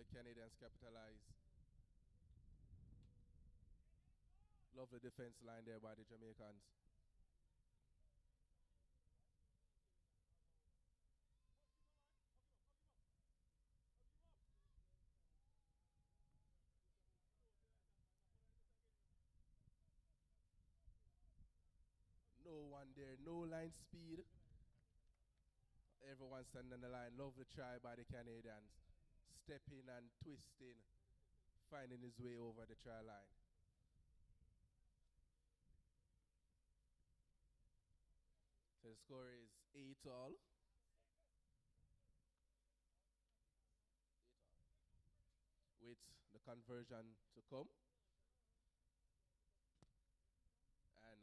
Lovely Canadians capitalize. Lovely defense line there by the Jamaicans. No one there, no line speed. Everyone standing on the line. Lovely try by the Canadians. Stepping and twisting, finding his way over the try line. So the score is 8-all. With the conversion to come. And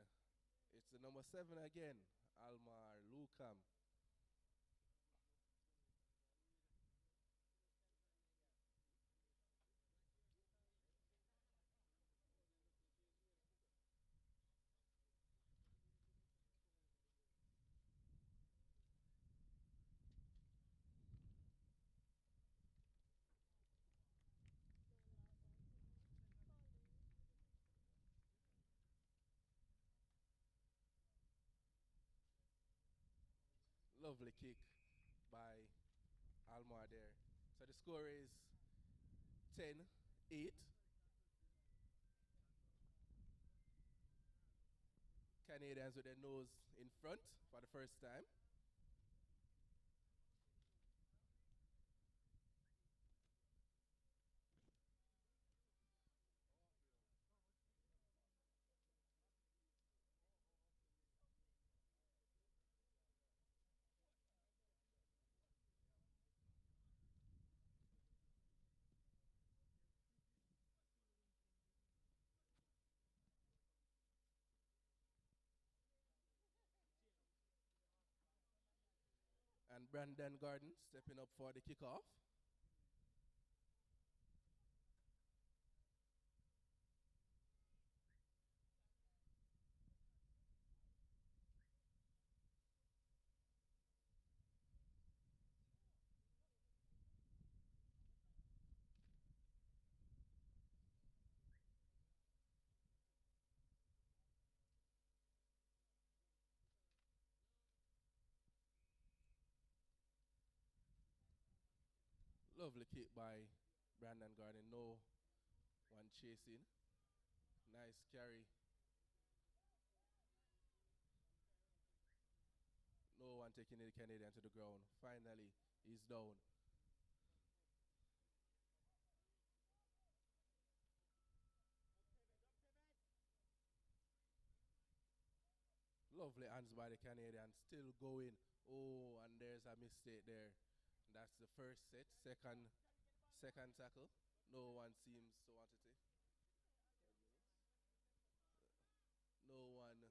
it's the number 7 again, Almar Lucam. Lovely kick by Almar there. So the score is 10-8. Canadians with their nose in front for the first time. And Brandon Gaurdian stepping up for the kickoff. Lovely kick by Brandon Gaurdian. No one chasing. Nice carry. No one taking the Canadian to the ground. Finally, he's down. Lovely hands by the Canadian. Still going. Oh, and there's a mistake there. That's the first set. Second tackle. No one seems to want to take. No one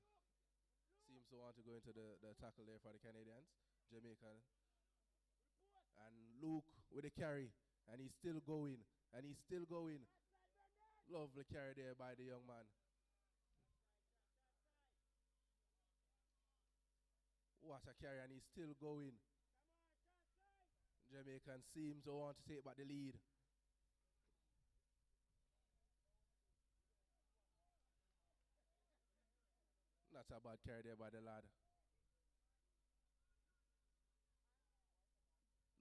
seems to want to go into the tackle there for the Canadians. Jamaican. And Luke with the carry. And he's still going. And he's still going. Lovely carry there by the young man. What a carry, and he's still going. Jamaican seems to want to take back the lead. Not a bad carry there by the lad.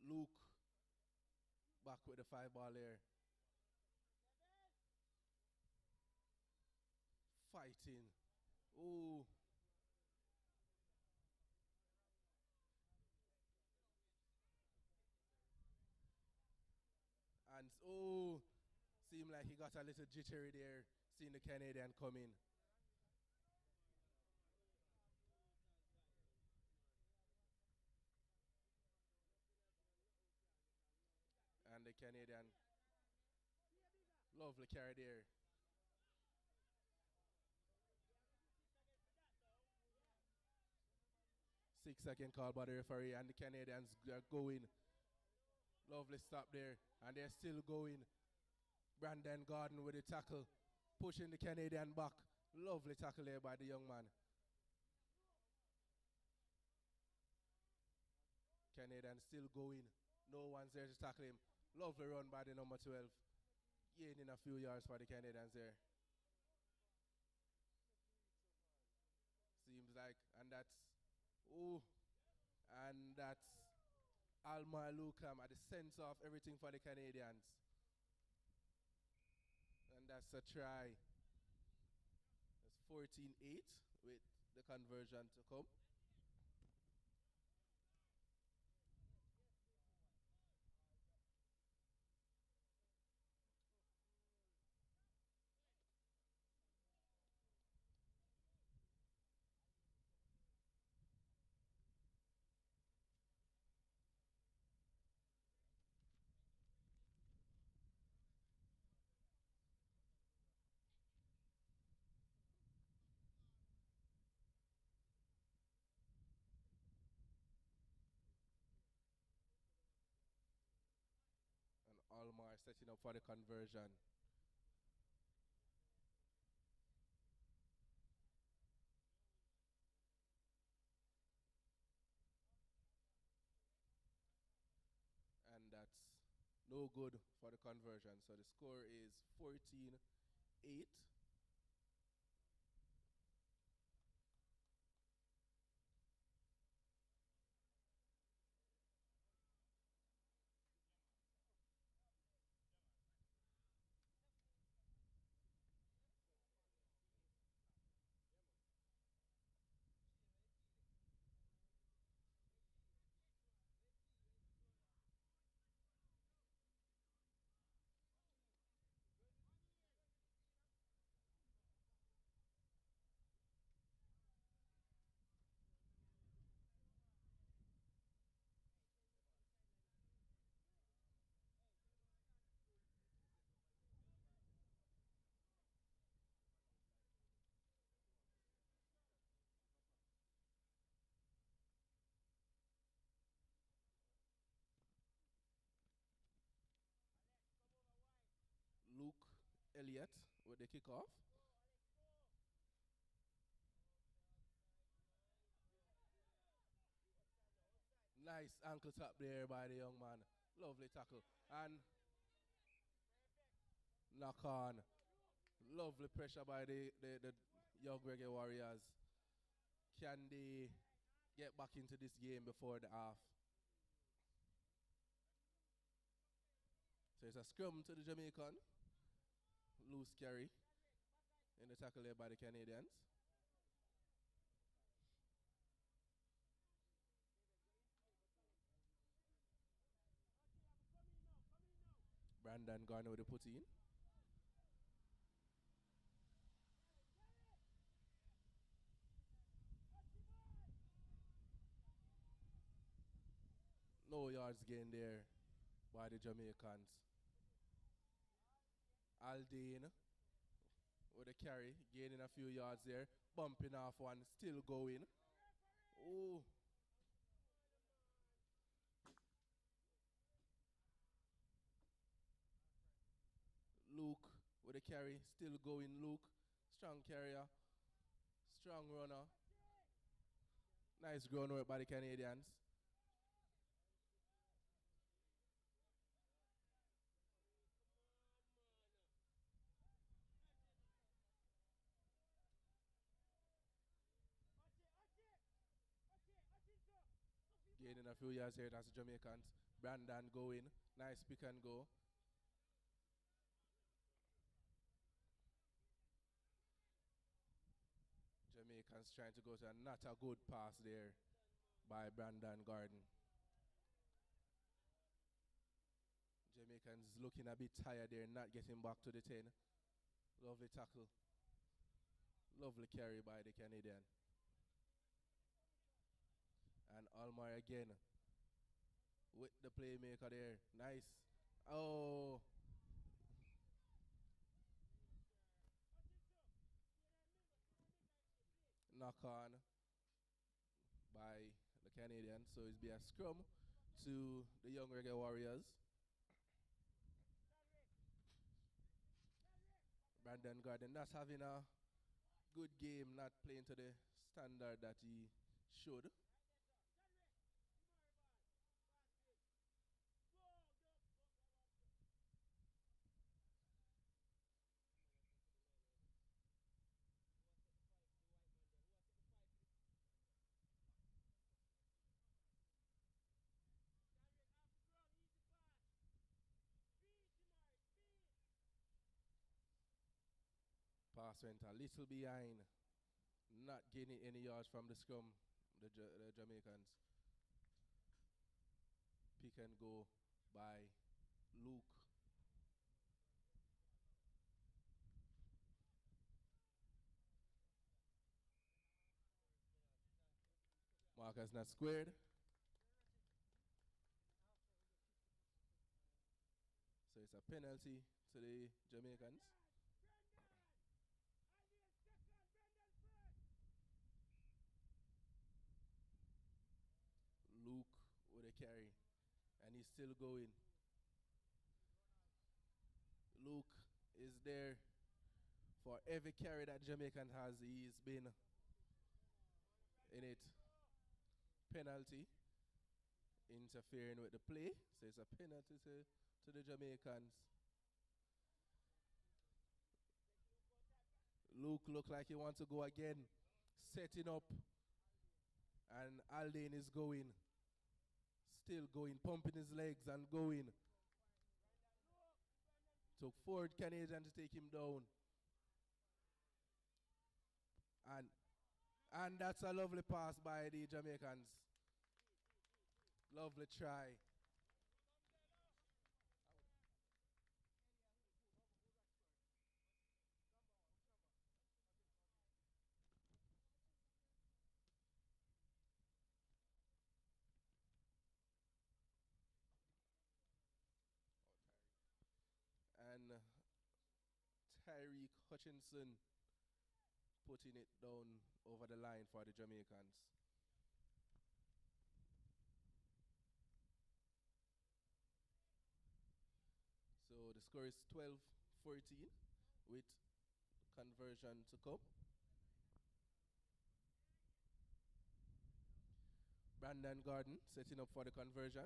Luke back with the 5 ball there. Fighting. Oh. And oh, seemed like he got a little jittery there, seeing the Canadian coming. And the Canadian, lovely carry there. Six-second call by the referee, and the Canadians are going. Lovely stop there, and they're still going. Brandon Gaurdian with the tackle, pushing the Canadian back. Lovely tackle there by the young man. Canadian still going. No one's there to tackle him. Lovely run by the number 12. Gaining a few yards for the Canadians there. Seems like, and that's, oh, and that's Almar Lucam at the center of everything for the Canadians. And that's a try. That's 14-8 with the conversion to come. And Almar setting up for the conversion. And that's no good for the conversion. So the score is 14-8. Luke Elliott with the kickoff. Nice ankle tap there by the young man. Lovely tackle. And knock on. Lovely pressure by the young Reggae Warriors. Can they get back into this game before the half? So it's a scrum to the Jamaican. Loose carry in the tackle there by the Canadians. Brandon Garner with the put in. No yards gained there by the Jamaicans. Aldine with the carry, gaining a few yards there. Bumping off one, still going. Oh. Luke with the carry, still going. Luke, strong carrier, strong runner. Nice ground work by the Canadians. Gaining a few yards here, that's the Jamaicans. Brandon going, nice pick and go. Jamaicans trying to go to not a good pass there by Brandon Gaurdian. Jamaicans looking a bit tired there, not getting back to the 10. Lovely tackle. Lovely carry by the Canadian. And Almar again with the playmaker there. Nice. Oh. Knock on by the Canadians. So it's be a scrum to the young Reggae Warriors. Brandon Gaurdian not having a good game, not playing to the standard that he should. pass went a little behind, not gaining any yards from the scrum, the Jamaicans. Pick and go by Luke. Marcus not squared. So it's a penalty to the Jamaicans. Luke with a carry, and he's still going. Luke is there for every carry that Jamaican has. He's been in it. Penalty, interfering with the play. So it's a penalty to the Jamaicans. Luke look like he wants to go again. Setting up. And Aldane is going. Still going, pumping his legs and going. Took 4 Canadians to take him down. And that's a lovely pass by the Jamaicans. Lovely try. And Tyreek Hutchinson putting it down over the line for the Jamaicans. So the score is 12-14 with conversion to come. Brandon Gaurdian setting up for the conversion.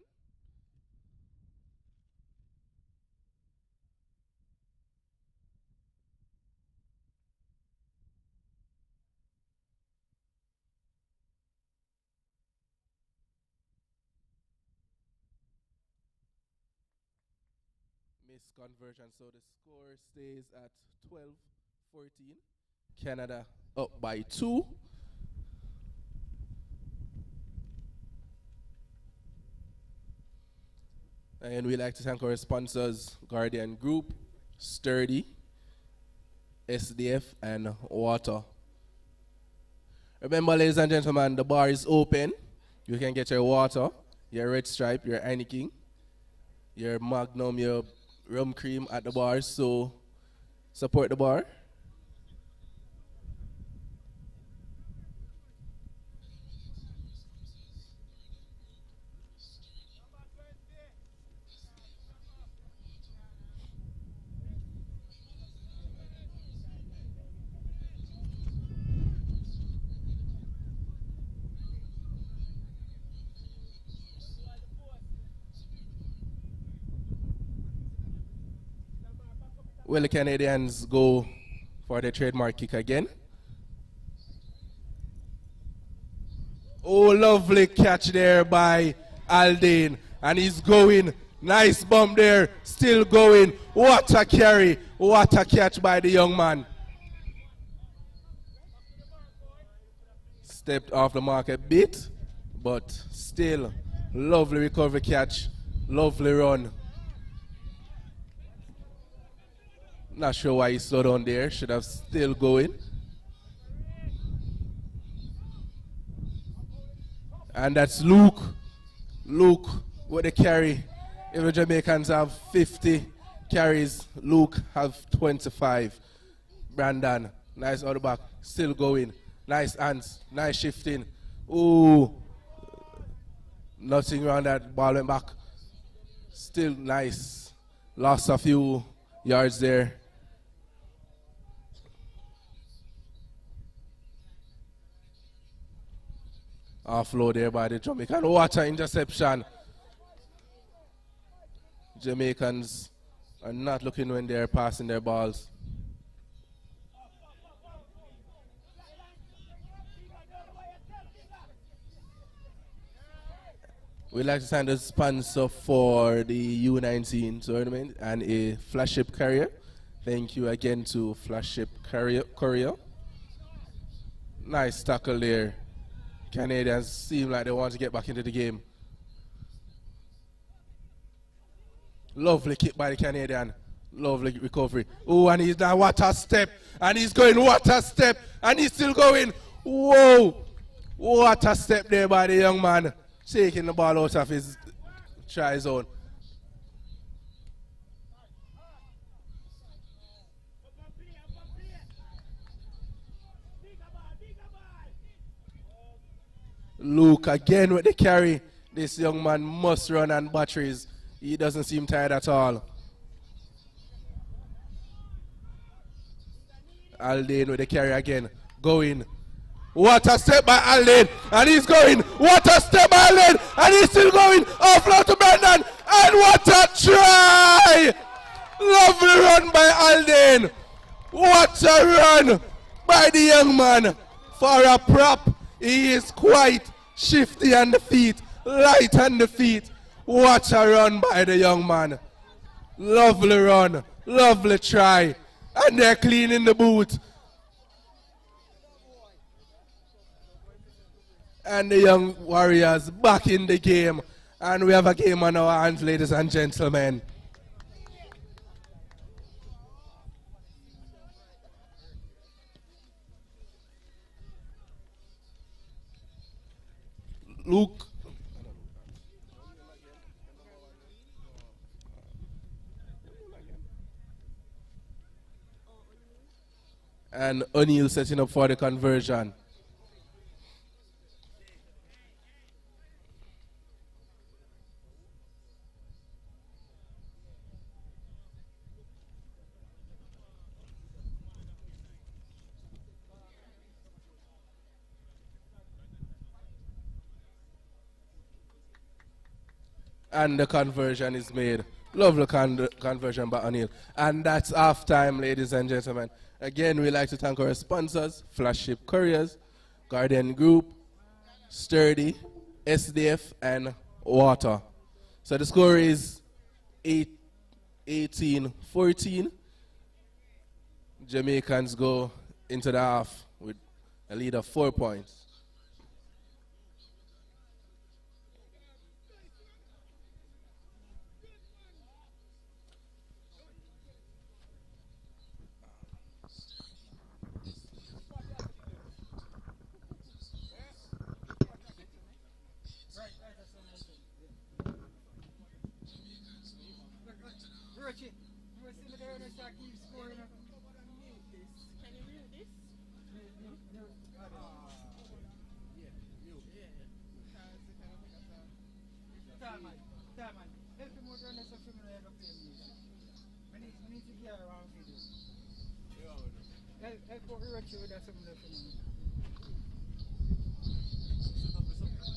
Missed conversion, so the score stays at 12-14. Canada up by 2. And we'd like to thank our sponsors, Gaurdian Group, Sturdy, SDF, and Water. Remember, ladies and gentlemen, the bar is open. You can get your water, your Red Stripe, your Heineken, your Magnum, your rum cream at the bar, so support the bar. Well, the Canadians go for the trademark kick again. Oh, lovely catch there by Aldane. And he's going. Nice bump there. Still going. What a carry. What a catch by the young man. Stepped off the mark a bit, but still lovely recovery catch. Lovely run. Not sure why he slowed down there. Should have still going. And that's Luke. Luke with the carry. If the Jamaicans have 50 carries, Luke have 25. Brandon, nice out the back. Still going. Nice hands. Nice shifting. Ooh. Nothing around that. Ball went back. Still nice. Lost a few yards there. Offload there by the Jamaican. What an interception. Jamaicans are not looking when they're passing their balls. We'd like to thank the sponsor for the U19 tournament and a flagship carrier, Thank you again to Flagship Courier. Nice tackle there. Canadians seem like they want to get back into the game. Lovely kick by the Canadian. Lovely recovery. Oh, and he's now what a step. And he's going what a step. And he's still going. Whoa. What a step there by the young man. Shaking the ball out of his try zone. Luke again with the carry. This young man must run on batteries. He doesn't seem tired at all. Aldane with the carry again. Going. What a step by Aldane. And he's going. What a step by Aldane. And he's still going. Offload to Brendan. And what a try. Lovely run by Aldane. What a run by the young man. For a prop, he is quite shifty on the feet. Light on the feet. What a run by the young man. Lovely run. Lovely try. And they're cleaning the boot. And the young Warriors back in the game. And we have a game on our hands, ladies and gentlemen. Luke. And O'Neill setting up for the conversion. And the conversion is made. Lovely conversion by O'Neill. And that's half time, ladies and gentlemen. Again, we'd like to thank our sponsors, Flagship Couriers, Gaurdian Group, Sturdy, SDF, and Water. So the score is 18-14. Jamaicans go into the half with a lead of 4 points.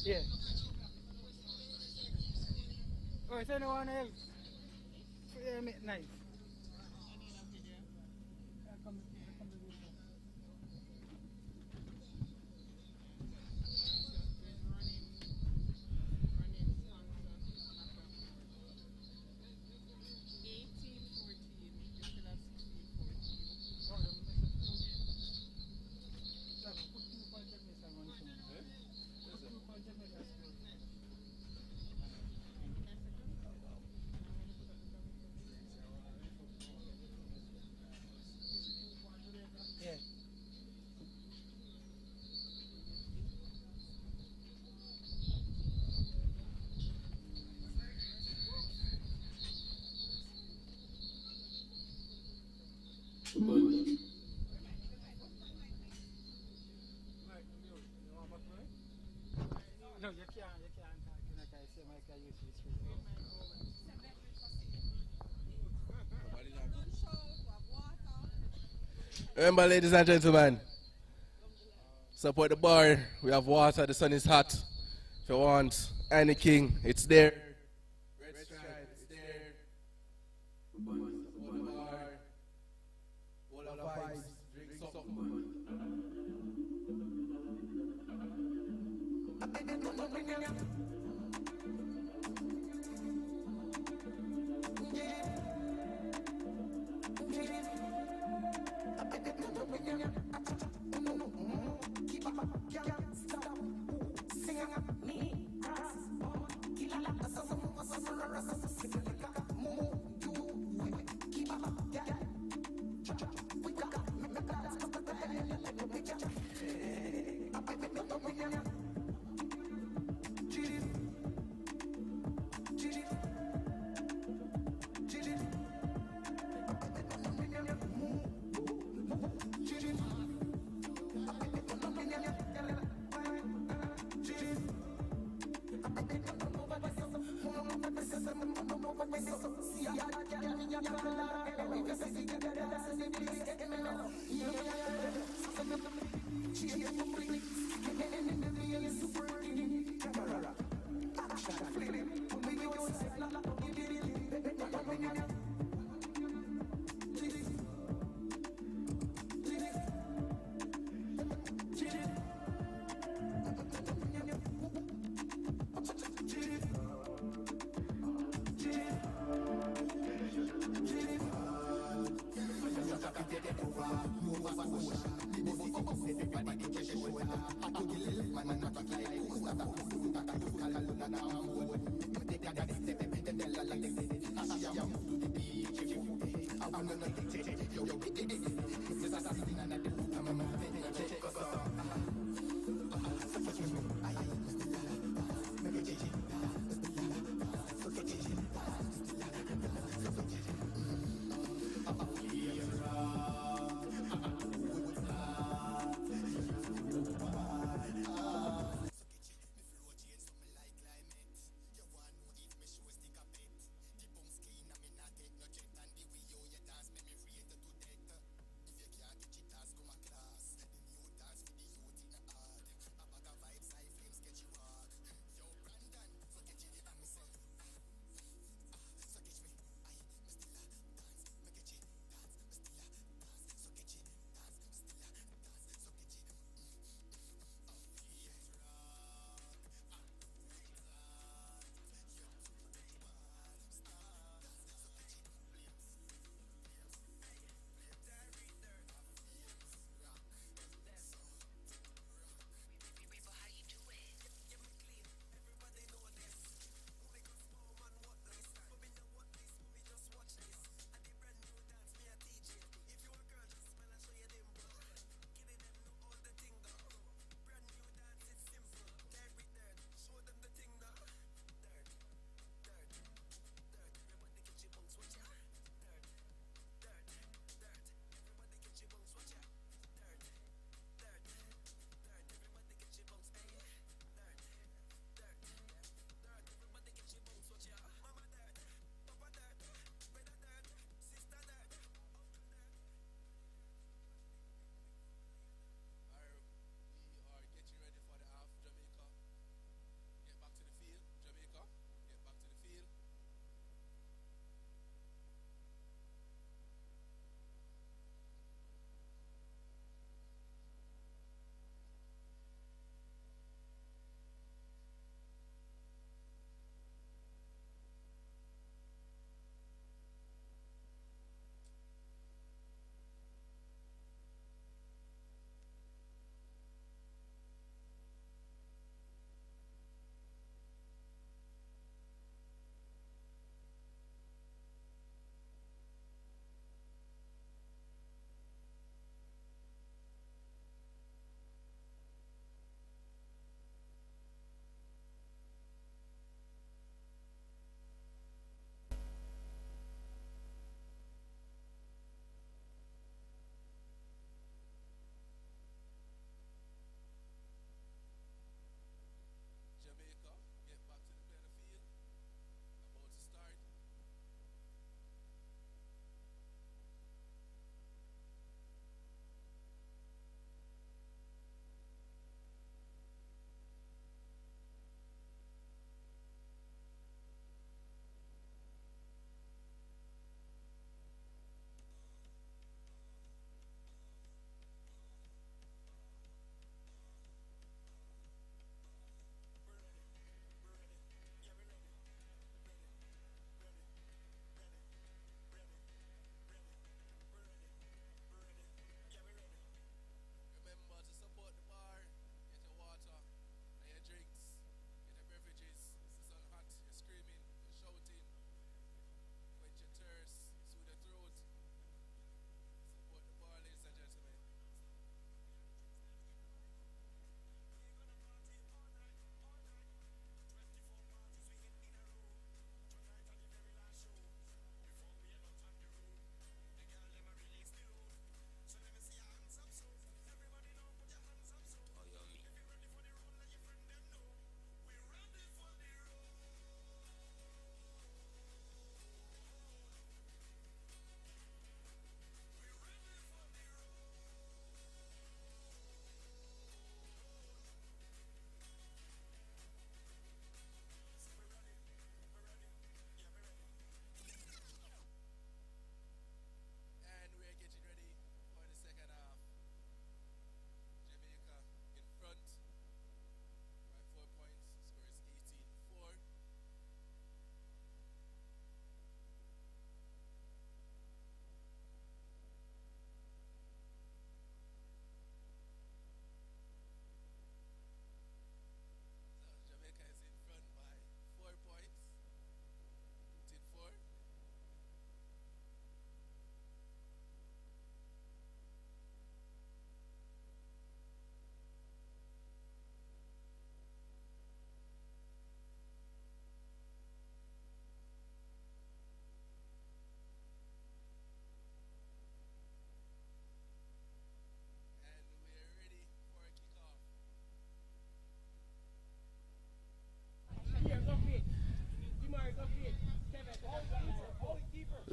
Yeah. Oh, is anyone else? Yeah, nice. No, you can't. Remember, ladies and gentlemen, support the bar. We have water. The sun is hot. If you want any king, it's there. Red stripe, it's there. Support the bar. All the vibes. Drink something.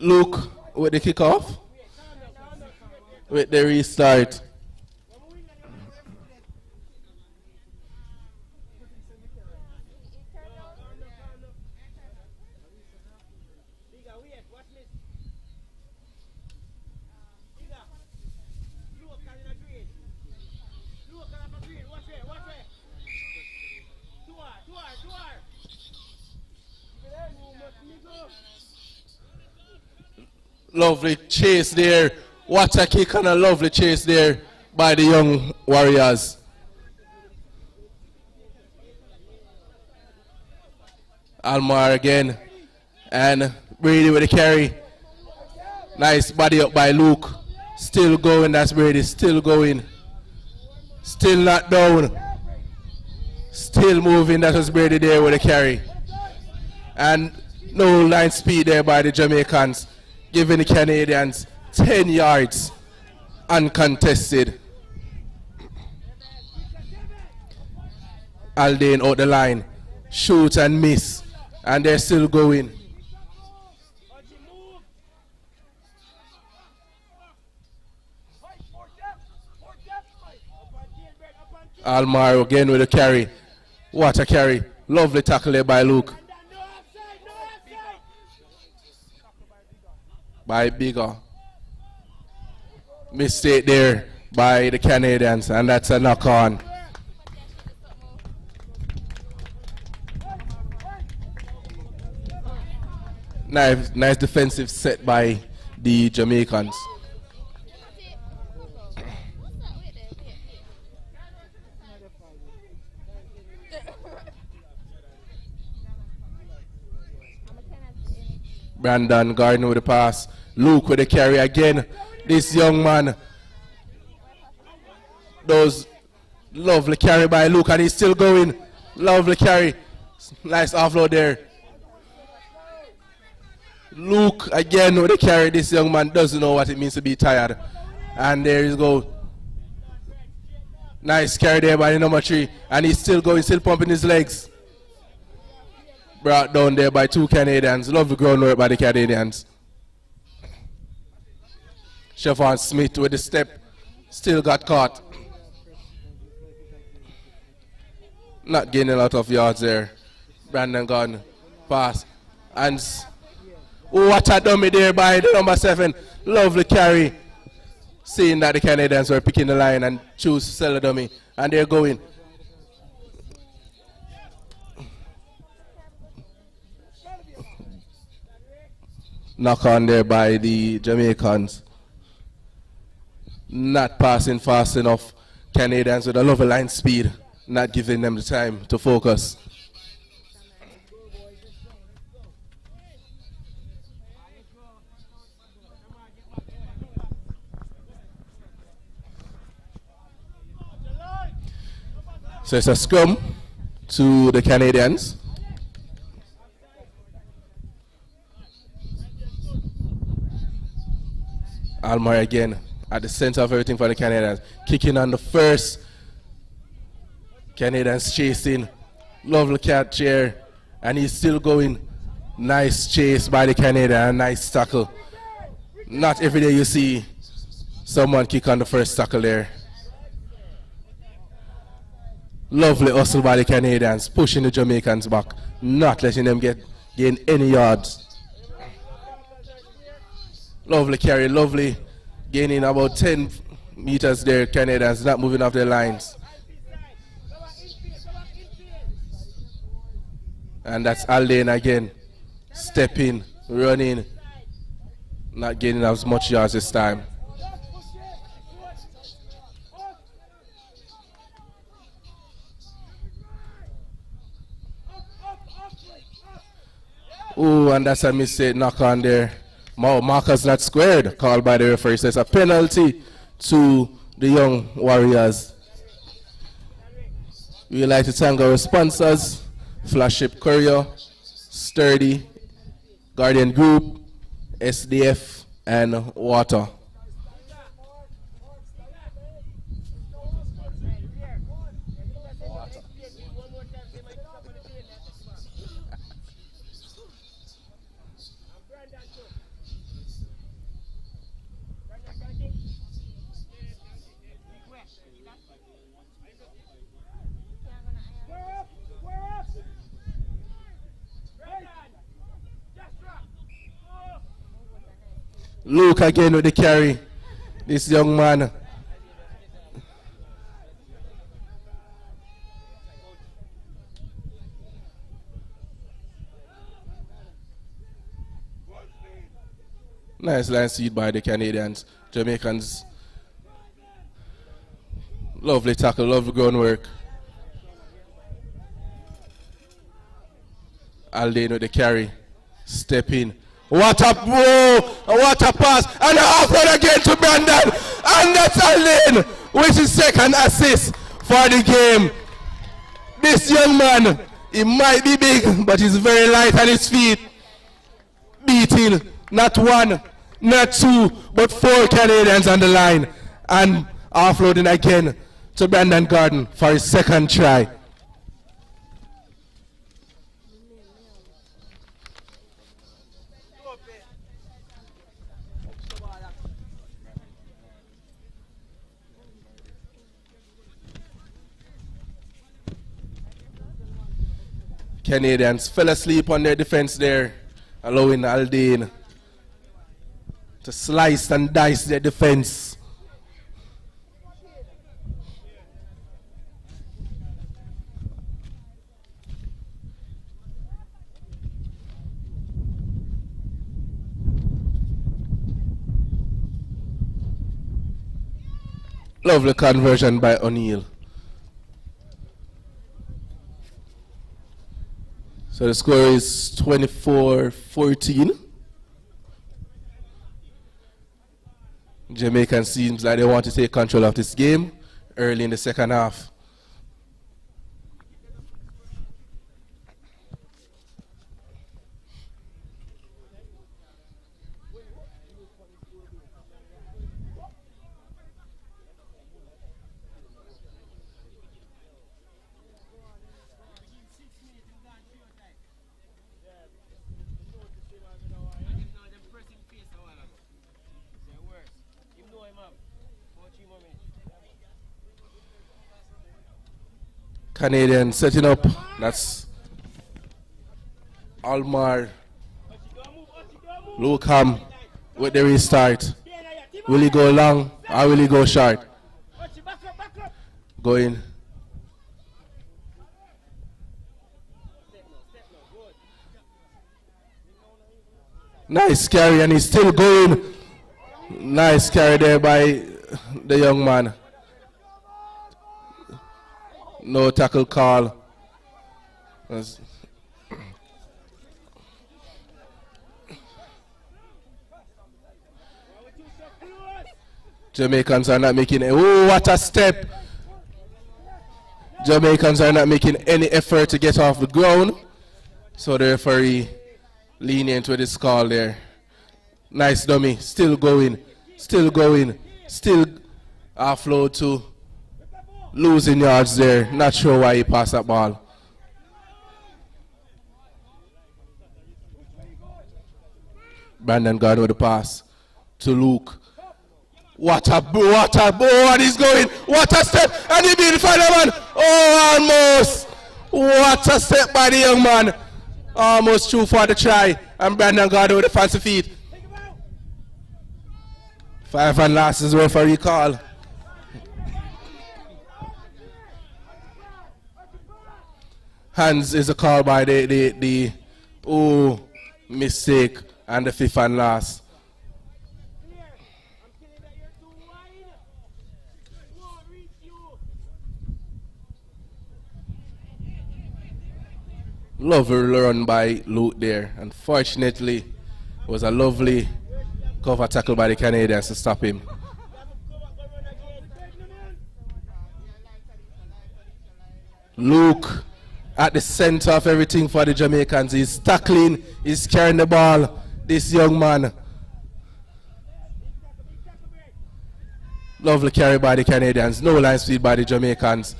Luke with the kickoff. With the restart. Lovely chase there. What a kick and a lovely chase there by the young Warriors. Almar again. And Brady with the carry. Nice body up by Luke. Still going, that's Brady. Still going. Still not down. Still moving, that was Brady there with the carry. And no line speed there by the Jamaicans, giving the Canadians 10 yards uncontested. Aldane out the line, shoot and miss, and they're still going. Almar again with a carry. What a carry. Lovely tackle there by Luke. By Bigger. Mistake there by the Canadians, and that's a knock on. Nice defensive set by the Jamaicans. Brandon Gaurdian with the pass. Luke with the carry again. This young man. Those lovely carry by Luke, and he's still going. Lovely carry. Nice offload there. Luke again with the carry. This young man doesn't know what it means to be tired. And there he goes. Nice carry there by the number 3. And he's still going, still pumping his legs. Brought down there by 2 Canadians. Lovely groundwork by the Canadians. Siobhan Smith with the step. Still got caught. Not gaining a lot of yards there. Brandon gone. Pass. And what a dummy there by the number 7. Lovely carry. Seeing that the Canadians were picking the line and choose to sell a dummy. And they're going. Knock on there by the Jamaicans. Not passing fast enough. Canadians with a lovely line speed. Not giving them the time to focus. So it's a scrum to the Canadians. Almar again at the center of everything for the Canadians. Kicking on the first. Canadians chasing. Lovely catch here. And he's still going. Nice chase by the Canadian. Nice tackle. Not every day you see someone kick on the first tackle there. Lovely hustle by the Canadians. Pushing the Jamaicans back. Not letting them gain any yards. Lovely carry, lovely gaining about 10 meters there. Canadians not moving off their lines. And that's Aldane again. Stepping, running, not gaining as much yards this time. Ooh, and that's a mistake, knock on there. Marcus not squared, called by the referee. So it's a penalty to the young Warriors. We would like to thank our sponsors, Flagship Courier, Sturdy, Gaurdian Group, SDF, and Water. Luke again with the carry. This young man. Nice line seed by the Canadians. Jamaicans. Lovely tackle, lovely groundwork. Aldane with the carry. Step in. What a whoa! What a pass! And a half one again to Brandon! And that's Aldane with his second assist for the game. This young man, he might be big, but he's very light on his feet. Beating not one, not two, but 4 Canadians on the line. And offloading again to Brandon Gaurdian for his second try. Canadians fell asleep on their defense there, allowing Aldane to slice and dice their defense. Lovely conversion by O'Neill. So the score is 24-14. Jamaican seems like they want to take control of this game early in the second half. Canadian setting up. That's Almar. Lucam with the restart. Will he go long or will he go short? Going. Nice carry and he's still going. Nice carry there by the young man. No tackle call. Jamaicans are not making oh, what a step. Jamaicans are not making any effort to get off the ground. So the referee lenient with his call there. Nice dummy. Still going. Still going. Still offload to losing yards there. Not sure why he passed that ball. Brandon Gaurdian with the pass to Luke. What a he's going. What a step. And he beat the final man. Oh, almost. What a step by the young man. Almost true for the try. And Brandon Gaurdian with the fancy feet. 5 and last is referee call. Hands is a call by the mistake and the 5th and last. Lovely run by Luke there. Unfortunately, it was a lovely cover tackle by the Canadians to stop him. Luke at the center of everything for the Jamaicans. He's tackling, he's carrying the ball. This young man. Lovely carry by the Canadians. No line speed by the Jamaicans.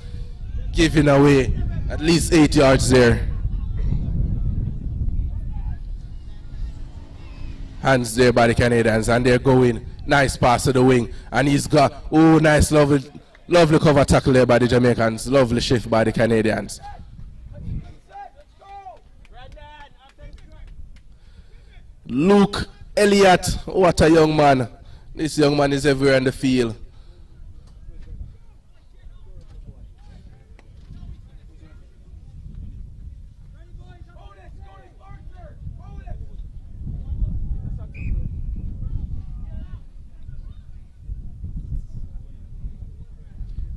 Giving away at least 8 yards there. Hands there by the Canadians, and they're going. Nice pass to the wing, and he's got, oh, nice, lovely cover tackle there by the Jamaicans. Lovely shift by the Canadians. Luke Elliot, what a young man. This young man is everywhere in the field.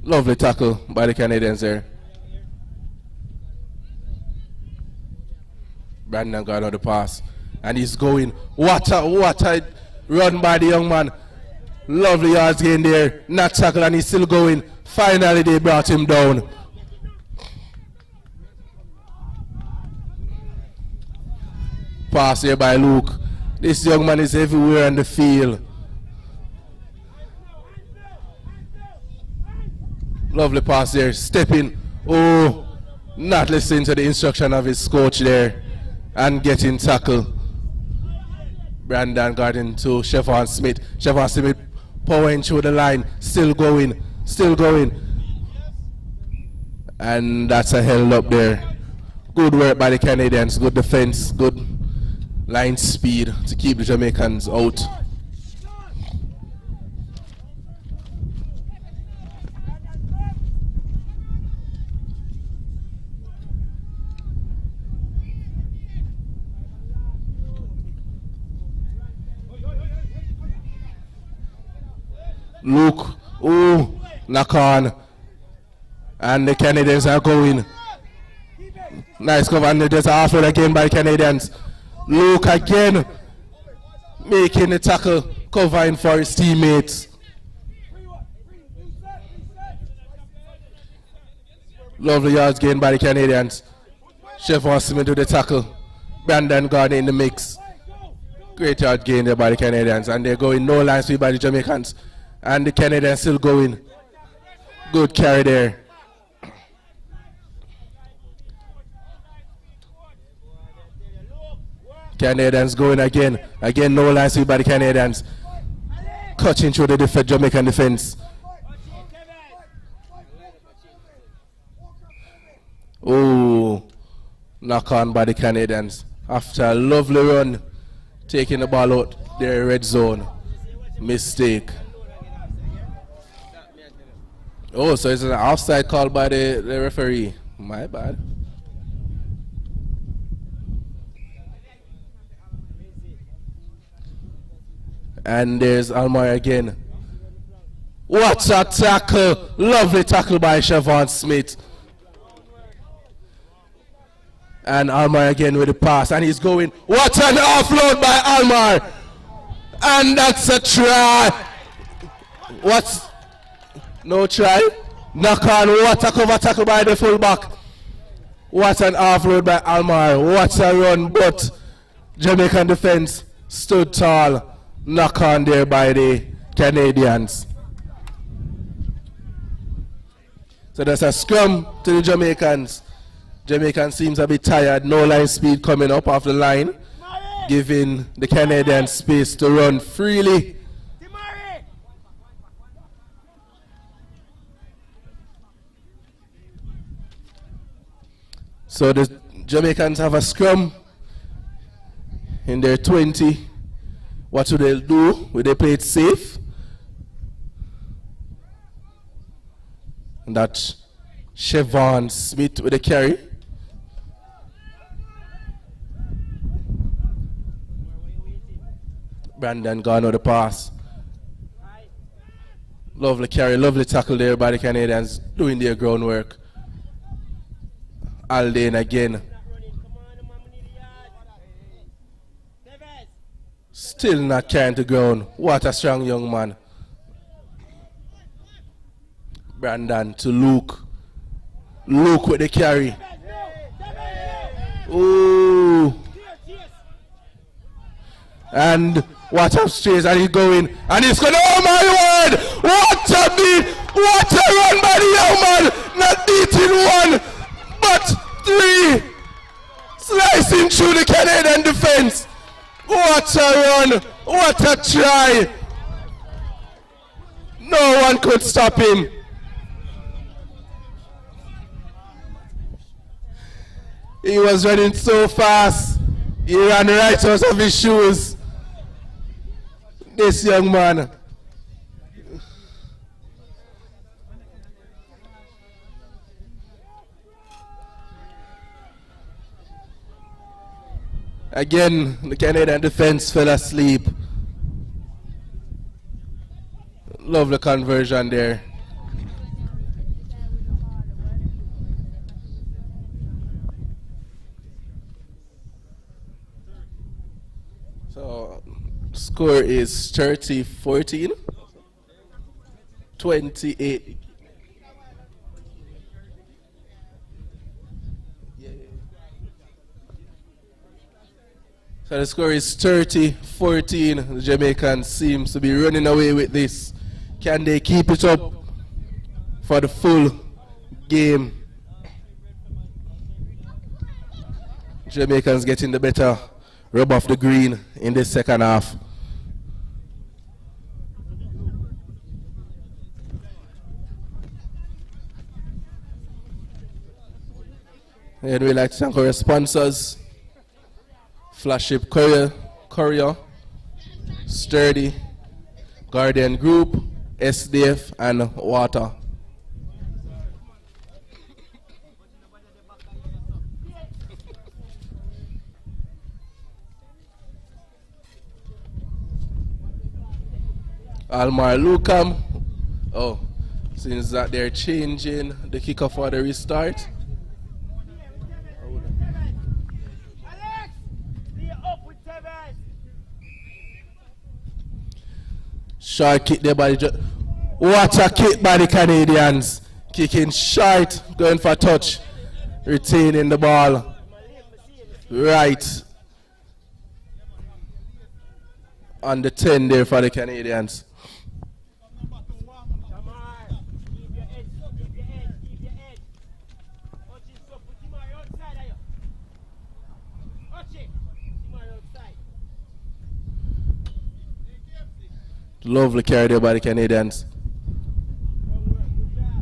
Lovely tackle by the Canadians there. Brandon got on the pass. And he's going. What a run by the young man. Lovely yards gain there. Not tackle and he's still going. Finally they brought him down. Pass here by Luke. This young man is everywhere in the field. Lovely pass there. Stepping. Oh, not listening to the instruction of his coach there. And getting tackled. Brandon Gaurdian to Siobhan Smith. Siobhan Smith powering through the line. Still going. Still going. And that's a held up there. Good work by the Canadians. Good defense. Good line speed to keep the Jamaicans out. Luke, oh, knock on. And the Canadians are going. Nice cover, and there's an offload again by the Canadians. Luke again, making the tackle, covering for his teammates. Lovely yards gained by the Canadians. Siobhan Smith with the tackle. Brandon Gaurdian in the mix. Great yard gain there by the Canadians, and they're going no line speed by the Jamaicans. And the Canadians still going. Good carry there. Canadians going again. Again, no line speed by the Canadians. Cutting through the Jamaican defense. Oh, knock on by the Canadians. After a lovely run, taking the ball out their red zone. Mistake. Oh, so it's an offside call by the referee. My bad. And there's Almar again. What a tackle. Lovely tackle by Siobhan Smith. And Almar again with the pass. And he's going. What an offload by Almar. And that's a try. What's... No try. Knock on. What a cover tackle by the fullback. What an offload by Almar. What a run. But Jamaican defense stood tall. Knock on there by the Canadians. So that's a scrum to the Jamaicans. Jamaicans seems a bit tired. No line speed coming up off the line. Giving the Canadians space to run freely. So the Jamaicans have a scrum in their 20. What will they do? Will they play it safe? And that's Siobhan Smith with the carry. Brandon gone with the pass. Lovely carry, lovely tackle there by the Canadians doing their groundwork. Aldane again. Still not carrying the ground. What a strong young man. Brandon to Luke. Luke with the carry. Ooh. And what a chase, and he's going. And he's going, oh my word! What a beat! What a run by the young man! Not beating one, but three. Slicing through the Canadian defense. What a run! What a try! No one could stop him. He was running so fast. He ran right out of his shoes. this young man. Again, the Canadian defense fell asleep. Lovely conversion there. So, score is 30-14. 28. So the score is 30-14. The Jamaicans seems to be running away with this. Can they keep it up for the full game? Jamaicans getting the better rub off the green in the second half. And we'd like to thank our sponsors. Flagship Courier, Sturdy, Gaurdian Group, SDF, and Water. Almar Lucam. Oh, since that they're changing the kicker for the restart. Short kick there by the... What a kick by the Canadians. Kicking short, going for touch. Retaining the ball. Right. On the 10 there for the Canadians. Lovely carry there by the Canadians.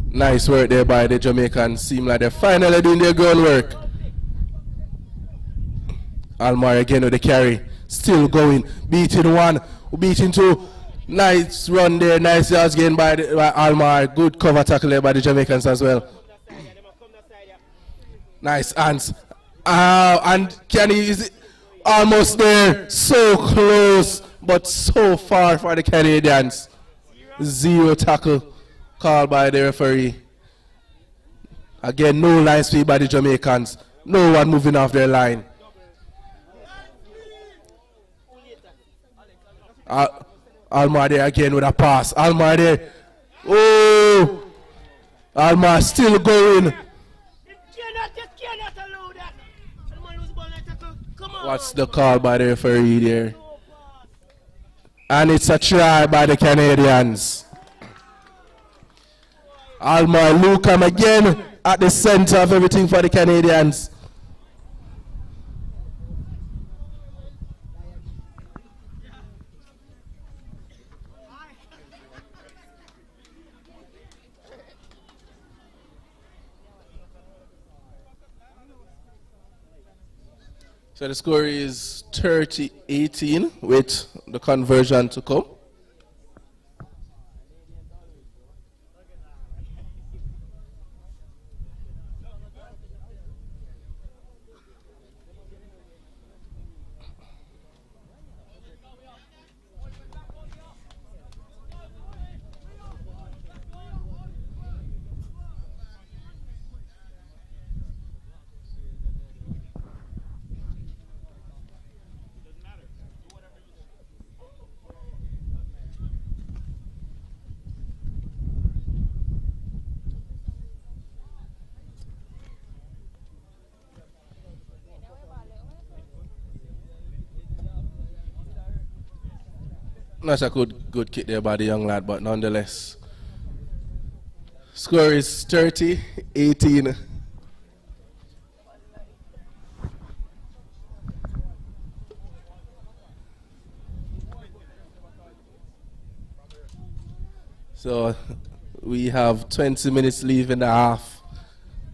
Nice work there by the Jamaicans. Seem like they're finally doing their groundwork. Almar again with the carry. Still going. Beating one. Beating two. Nice run there. Nice yards gained by Almar. Good cover tackle there by the Jamaicans as well. Nice hands. And Kenny is almost there. So close. But so far for the Canadians. Zero tackle called by the referee. Again, no line speed by the Jamaicans. No one moving off their line. Almar there again with a pass. Almar there. Oh! Almar still going. What's the call by the referee there? And it's a try by the Canadians. Almar Lucam again at the center of everything for the Canadians. So the score is 30-18 with the conversion to come. That's a good kick there by the young lad, but nonetheless. Score is 30-18. So we have 20 minutes leave in the half.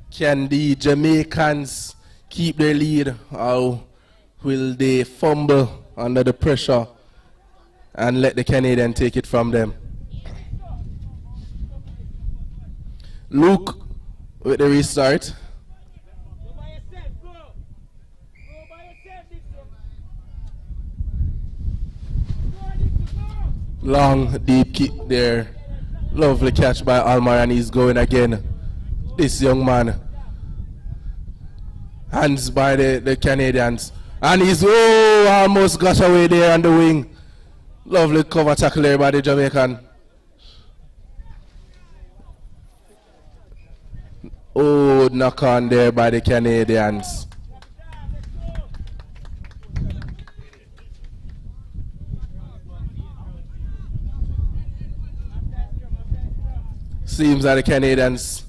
Can the Jamaicans keep their lead, or will they fumble under the pressure and let the Canadian take it from them. Luke with the restart. Long, deep kick there. Lovely catch by Almar, and he's going again. This young man. Hands by the Canadians. And he's almost got away there on the wing. Lovely cover tackle there by the Jamaican. Oh, knock on there by the Canadians. Seems that the Canadians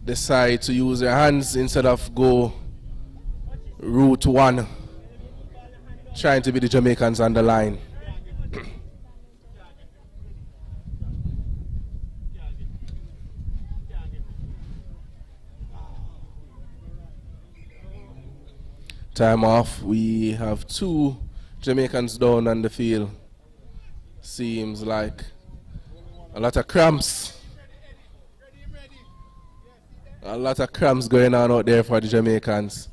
decide to use their hands instead of go route one, trying to be the Jamaicans on the line. Time off. We have 2 Jamaicans down on the field. Seems like a lot of cramps. A lot of cramps going on out there for the Jamaicans.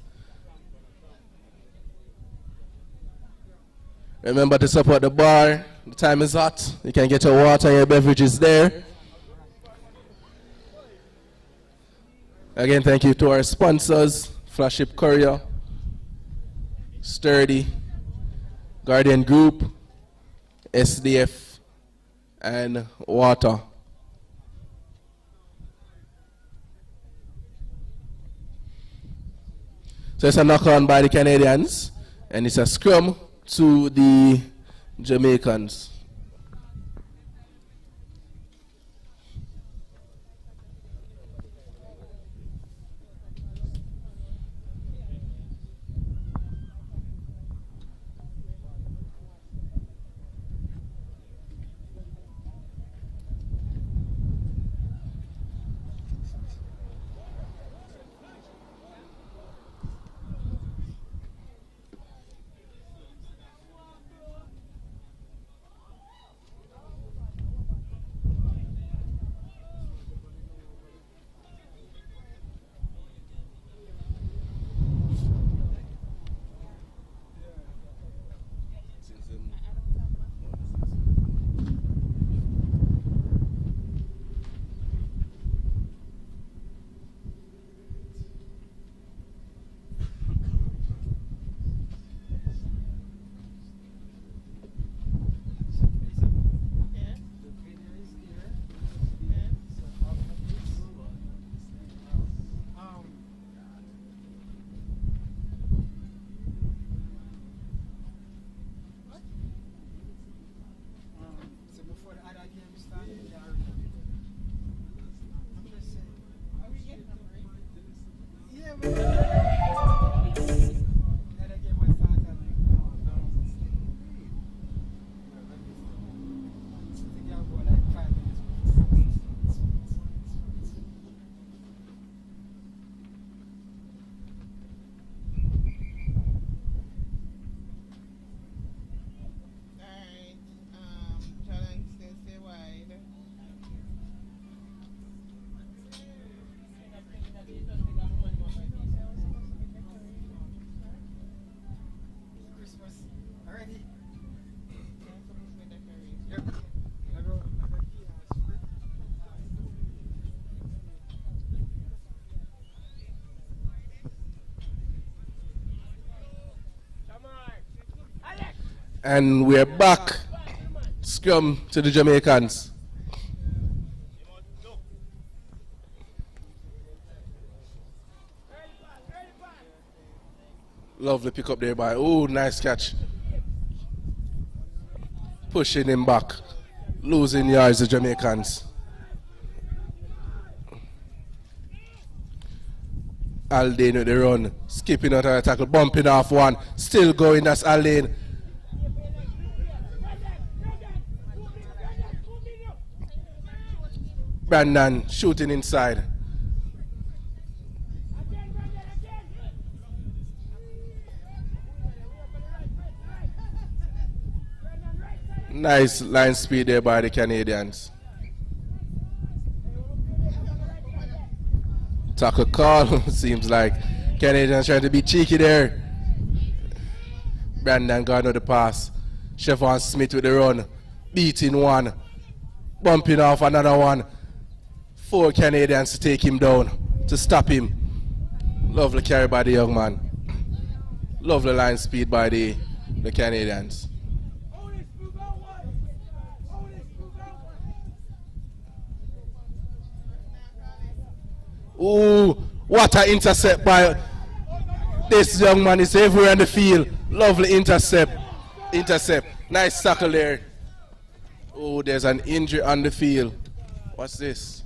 Remember to support the bar. The time is hot. You can get your water and your beverages there. Again, thank you to our sponsors, Flagship Courier, Sturdy, Gaurdian Group, SDF, and Water. So it's a knock on by the Canadians, and it's a scrum to the Jamaicans. And we're back. Scrum to the Jamaicans. Lovely pick up there by, oh, nice catch. Pushing him back. Losing yards, the Jamaicans. Aldane with the run. Skipping out of the tackle, bumping off one. Still going, that's Aldane. Brandon shooting inside. Nice line speed there by the Canadians. Tackle call. Seems like Canadians trying to be cheeky there. Brandon Gardner the pass. Chevron Smith with the run. Beating one. Bumping off another one. 4 Canadians to take him down. To stop him. Lovely carry by the young man. Lovely line speed by the Canadians. Ooh, what an intercept by this young man. Is everywhere in the field. Lovely intercept. Nice tackle there. Oh, there's an injury on the field. What's this?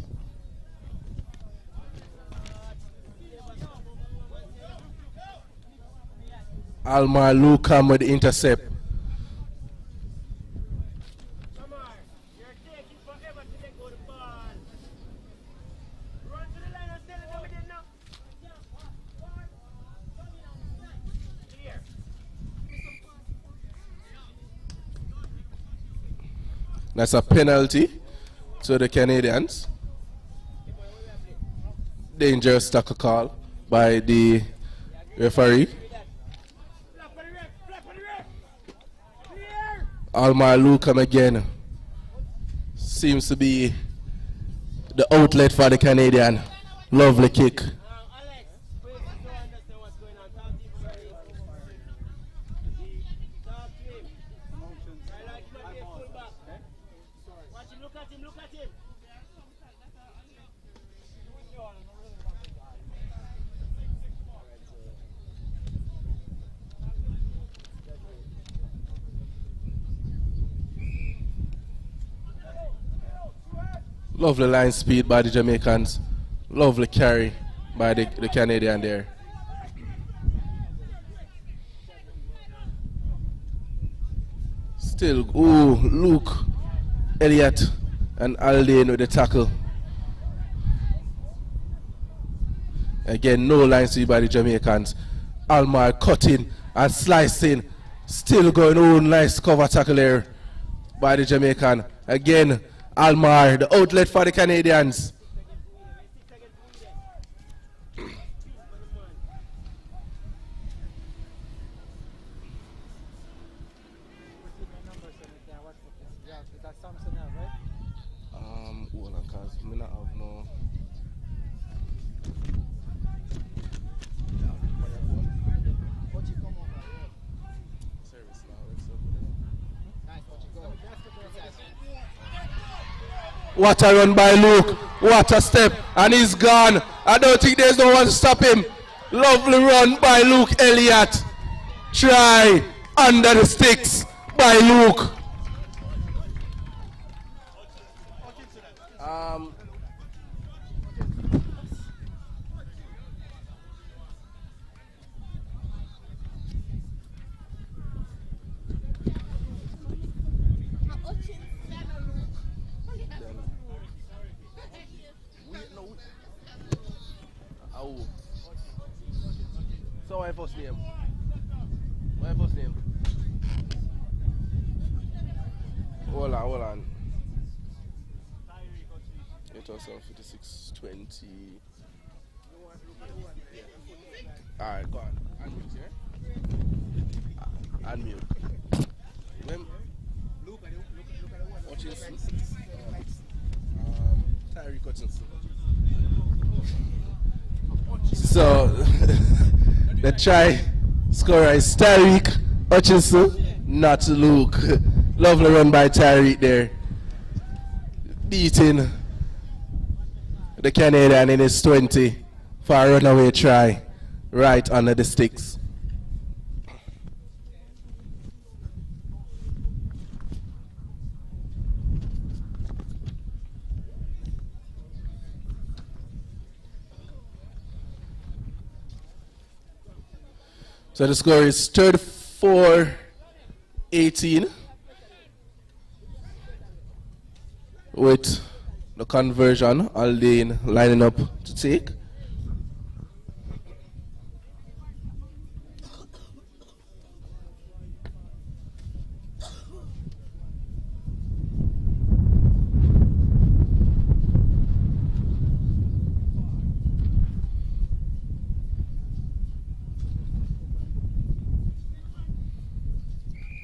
Almar Luke come with the intercept. That's a penalty to the Canadians. Dangerous tackle call by the referee. Almar Lucam again. Seems to be the outlet for the Canadian. Lovely kick. Lovely line speed by the Jamaicans. Lovely carry by the Canadian there. Still, ooh, Luke, Elliott, and Aldane with the tackle. Again, no line speed by the Jamaicans. Almar cutting and slicing. Still going, oh, nice cover tackle there by the Jamaican. Again, Almar, the outlet for the Canadians. Hold on, cause me not have no. What a run by Luke. What a step. And he's gone. I don't think there's no one to stop him. Lovely run by Luke Elliott. Try under the sticks by Luke. So my first name? My first name? Hold on. It was 56-20. Alright, go on. Unmute here. Unmute. Look at the one. Hutchinson. Tyree Hutchinson. So the try scorer is Tyreek Hutchinson, not Luke. Lovely run by Tyreek there. Beating the Canadian in his 20 for a runaway try right under the sticks. So the score is 34-18 with the conversion, Aldane lining up to take.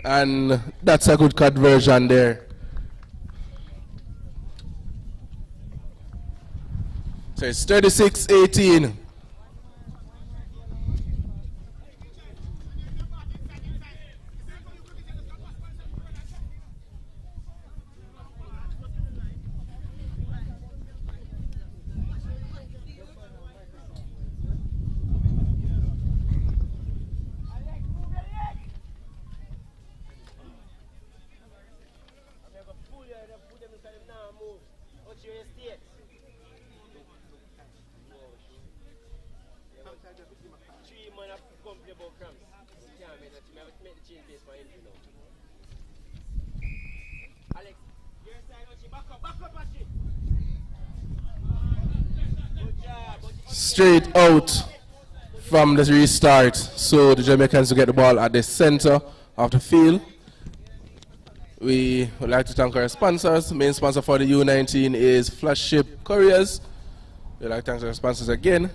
And that's a good conversion there. So it's 36-18. Straight out from the restart. So the Jamaicans will get the ball at the center of the field. We would like to thank our sponsors. The main sponsor for the U19 is Flagship Couriers. We'd like to thank our sponsors again.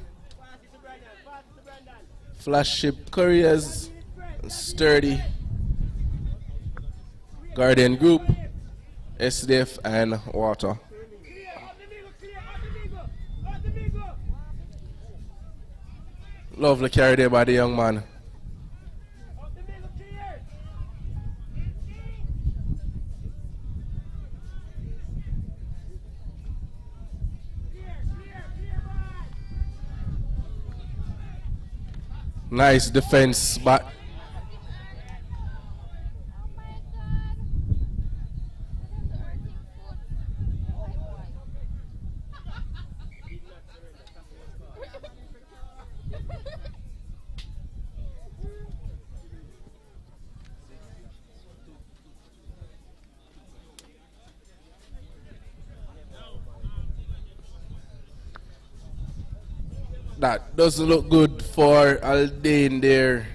Flagship Couriers, Sturdy, Gaurdian Group, SDF, and Water. Lovely carry there by the young man. Nice defense, but that doesn't look good for Aldane there.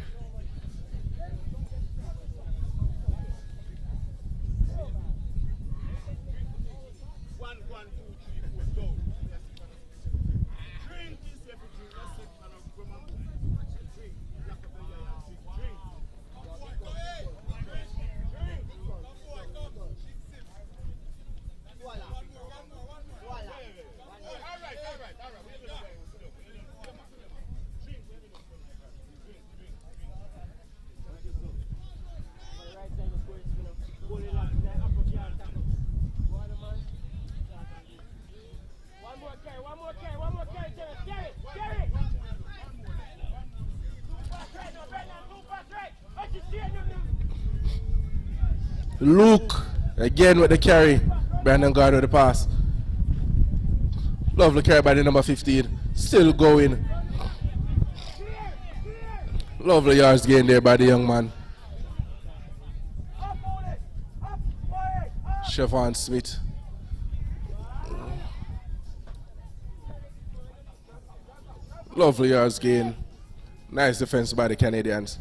Luke again with the carry. Brandon Guard with the pass. Lovely carry by the number 15. Still going. Lovely yards gain there by the young man. Siobhan Smith. Lovely yards gain. Nice defense by the Canadians.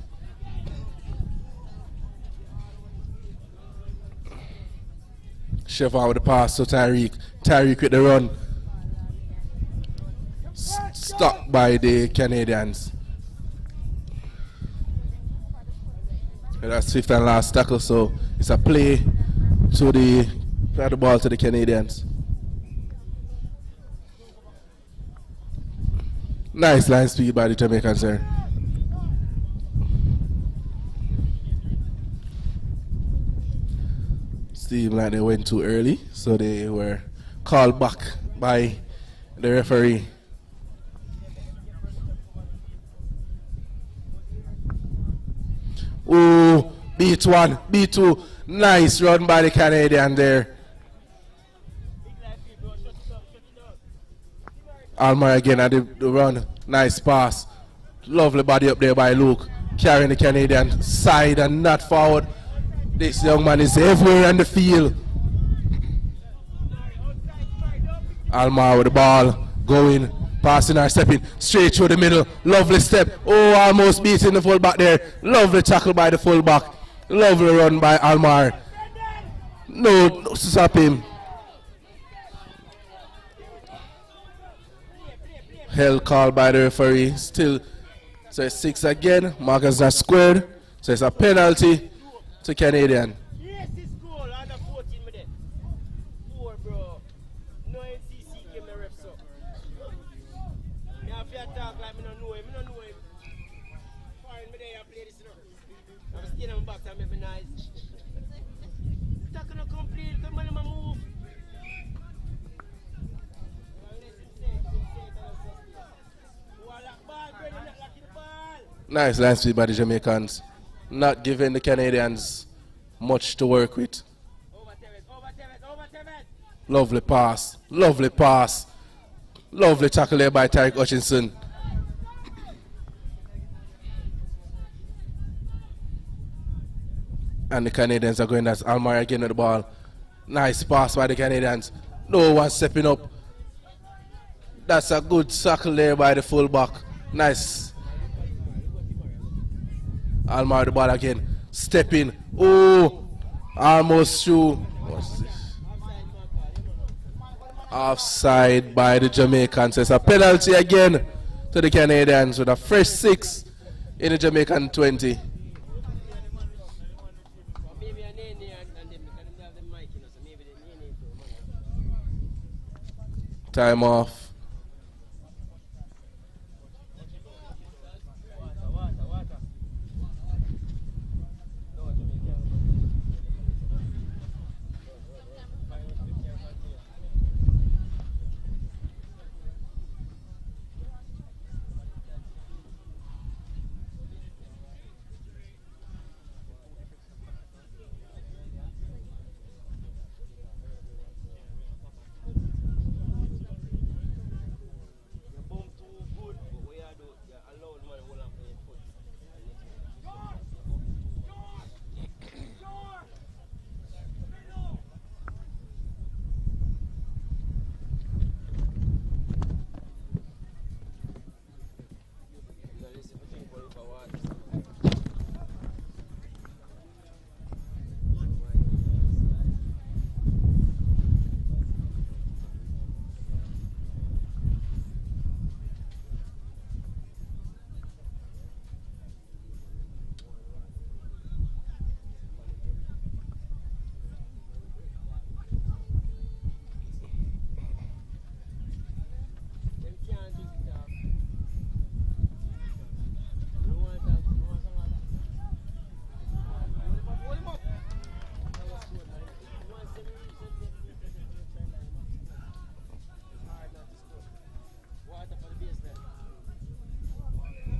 Siobhan with the pass to Tyreek. Tyreek with the run. Stuck by the Canadians. And that's fifth and last tackle, so it's a play to the ball to the Canadians. Nice line speed by the Jamaicans there. Seemed like they went too early, so they were called back by the referee. Ooh, beat one, beat two. Nice run by the Canadian there. Almar again at the run. Nice pass. Lovely body up there by Luke. Carrying the Canadian side and not forward. This young man is everywhere on the field. Almar with the ball. Going. Passing or stepping. Straight through the middle. Lovely step. Oh, almost beating the fullback there. Lovely tackle by the fullback. Lovely run by Almar. No, stop him. Held call by the referee. Still, so it's 6 again. Markers are squared. So it's a penalty. to Canadian. Yes, it's goal. Under 14 minutes. 4, bro. No NCC give me reps up. Me have to talk like me don't know him. Me don't know him. Fine, me there I play this, you know. I'm staying on my box and make me nice. Tackle no complete. Come on, my move. Nice line speed by the Jamaicans. Not giving the Canadians much to work with. Lovely pass. Lovely pass. Lovely tackle there by Tariq Hutchinson. And the Canadians are going. That's Almar again with the ball. Nice pass by the Canadians. No one stepping up. That's a good tackle there by the fullback. Nice. Almar the ball again. Stepping. Oh, almost through. What's this? Offside by the Jamaicans. It's a penalty again to the Canadians with a fresh 6 in the Jamaican 20. Time off.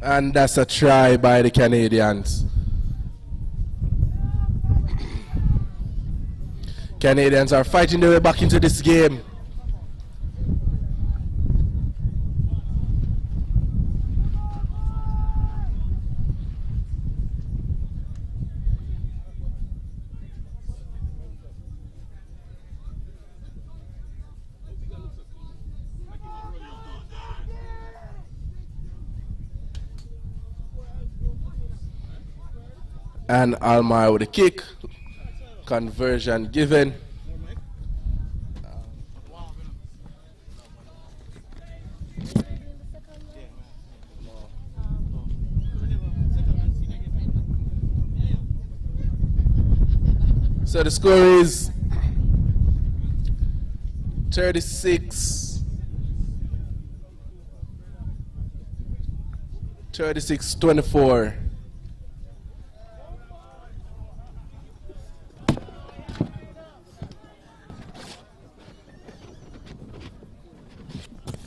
And that's a try by the Canadians. Canadians are fighting their way back into this game. And Almar with a kick. Conversion given. So the score is 36-24.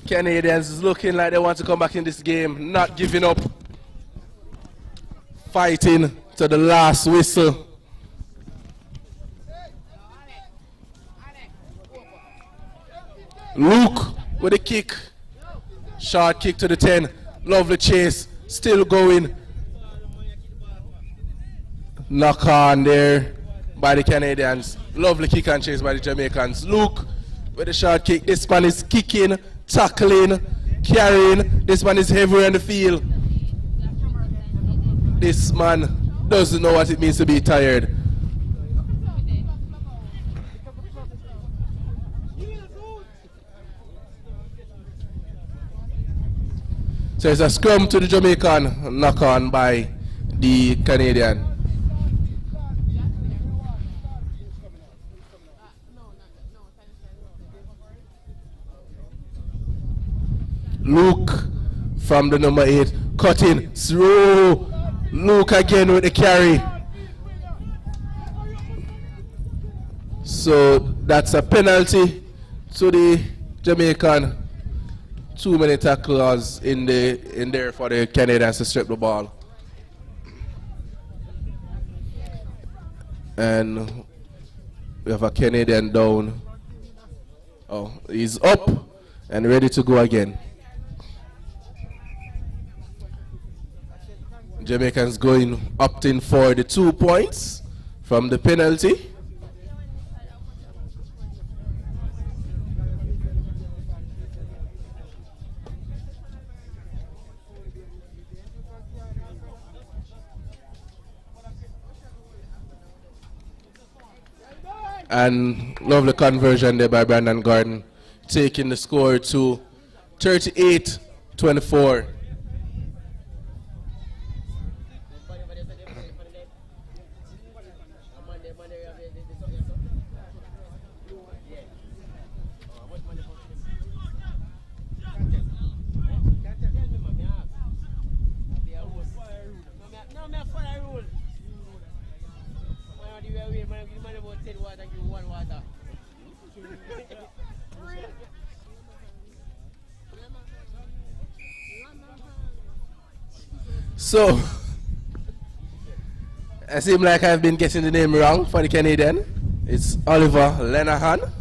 Canadians is looking like they want to come back in this game, not giving up, fighting to the last whistle. Luke with a kick, short kick to the 10, lovely chase, still going. Knock on there by the Canadians, lovely kick and chase by the Jamaicans. Luke with a short kick, this man is kicking, tackling, carrying. This man is heavy on the field. This man doesn't know what it means to be tired. So it's a scrum to the Jamaican, knock on by the Canadian. Luke from the number 8. Cutting through. Luke again with the carry. So that's a penalty to the Jamaican. Too many tackles in there for the Canadians to strip the ball. And we have a Canadian down. Oh, he's up and ready to go again. Jamaicans opting for the 2 points from the penalty. And lovely conversion there by Brandon Gaurdian, taking the score to 38-24. So, it seems like I've been getting the name wrong for the Canadian. It's Oliver Lenahan.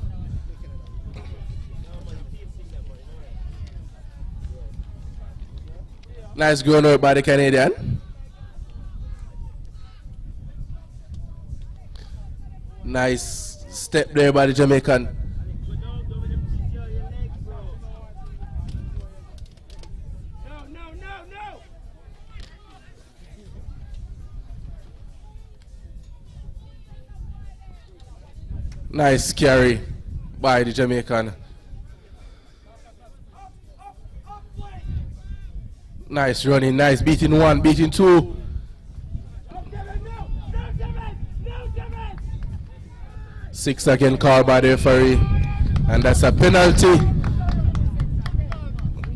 Nice grown out by the Canadian. Nice step there by the Jamaican. Nice carry by the Jamaican. Nice running, nice beating 1, beating 2. Six again called by the referee, and that's a penalty.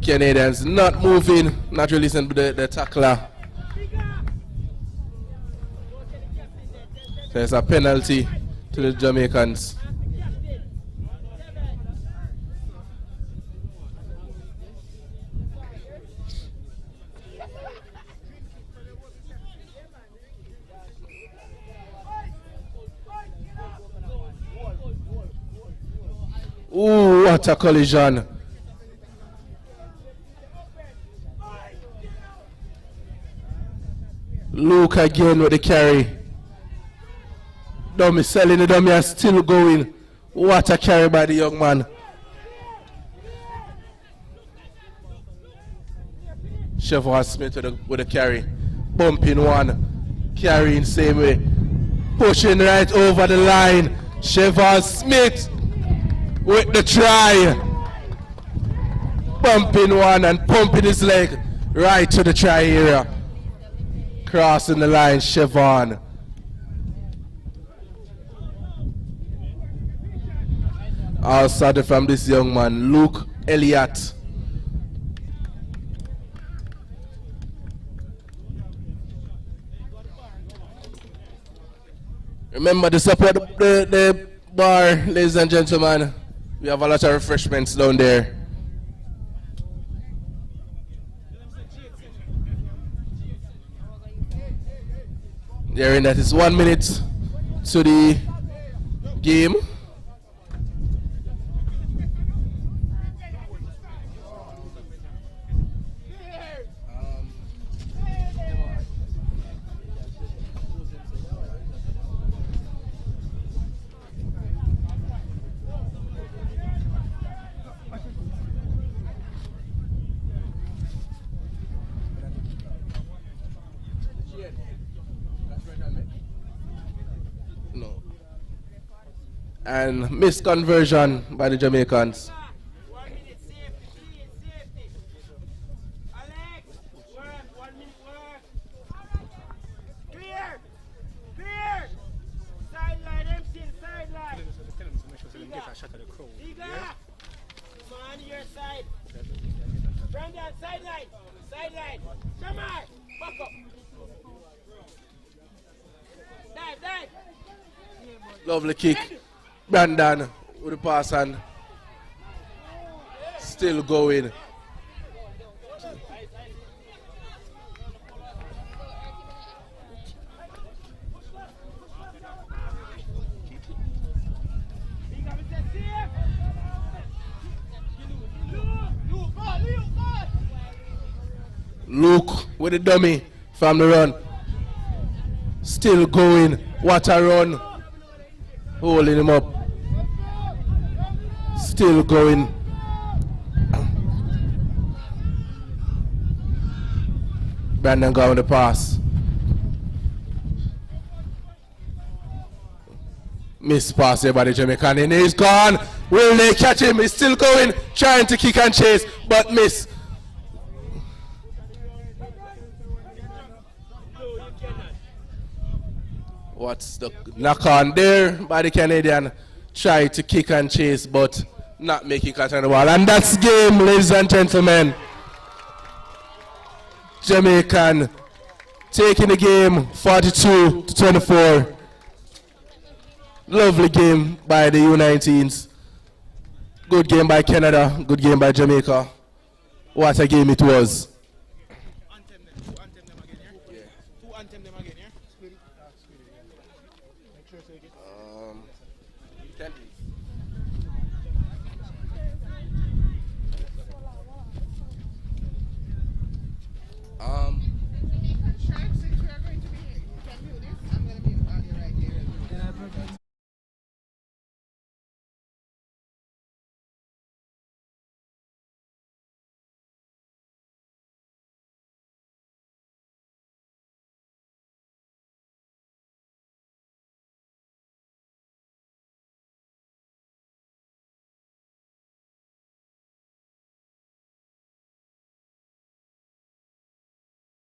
Canadians not moving, not releasing the tackler. There's a penalty to the Jamaicans. Ooh, what a collision. Luke again with the carry. Dummy selling, the dummy are still going. What a carry by the young man. Chevron Smith with the carry. Bumping 1. Carrying same way. Pushing right over the line. Chevron Smith with the try. Bumping 1 and pumping his leg right to the try area. Crossing the line, Chevron. Outside from this young man, Luke Elliott. Remember to support the bar, ladies and gentlemen. We have a lot of refreshments down there. Hearing that it's 1 minute to the game. And missed conversion by the Jamaicans. 1 minute safety. Alex, work, 1 minute work. Clear. Sideline, MC, sideline. Liga, come on your side. Brandon, sideline. Sideline. Come on. Back up. Dive. Lovely kick. Brandon with the pass and still going. Luke with the dummy from the run. Still going. What a run. Holding him up. Still going. Brandon got on the pass. Miss pass there by the Jamaican and he's gone. Will they catch him? He's still going. Trying to kick and chase, but miss. What's the knock on there by the Canadian? Try to kick and chase, but not making catch on the ball. And that's game, ladies and gentlemen. Jamaican taking the game 42-24. Lovely game by the U19s. Good game by Canada, good game by Jamaica. What a game it was.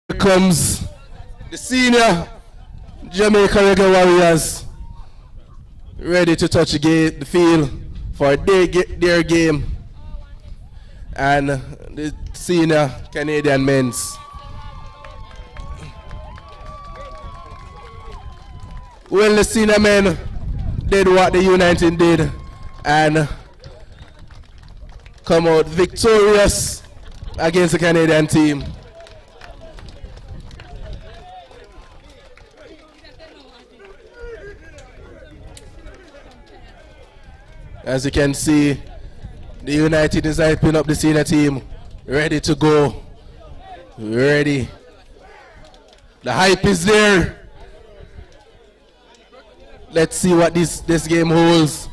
Here comes the senior Jamaica Rugby Warriors, ready to touch the field for their game, and the senior Canadian men's. Well, the senior men did what the U19 did and come out victorious against the Canadian team. As you can see, the United is hyping up the senior team, ready to go, ready. The hype is there. Let's see what this game holds.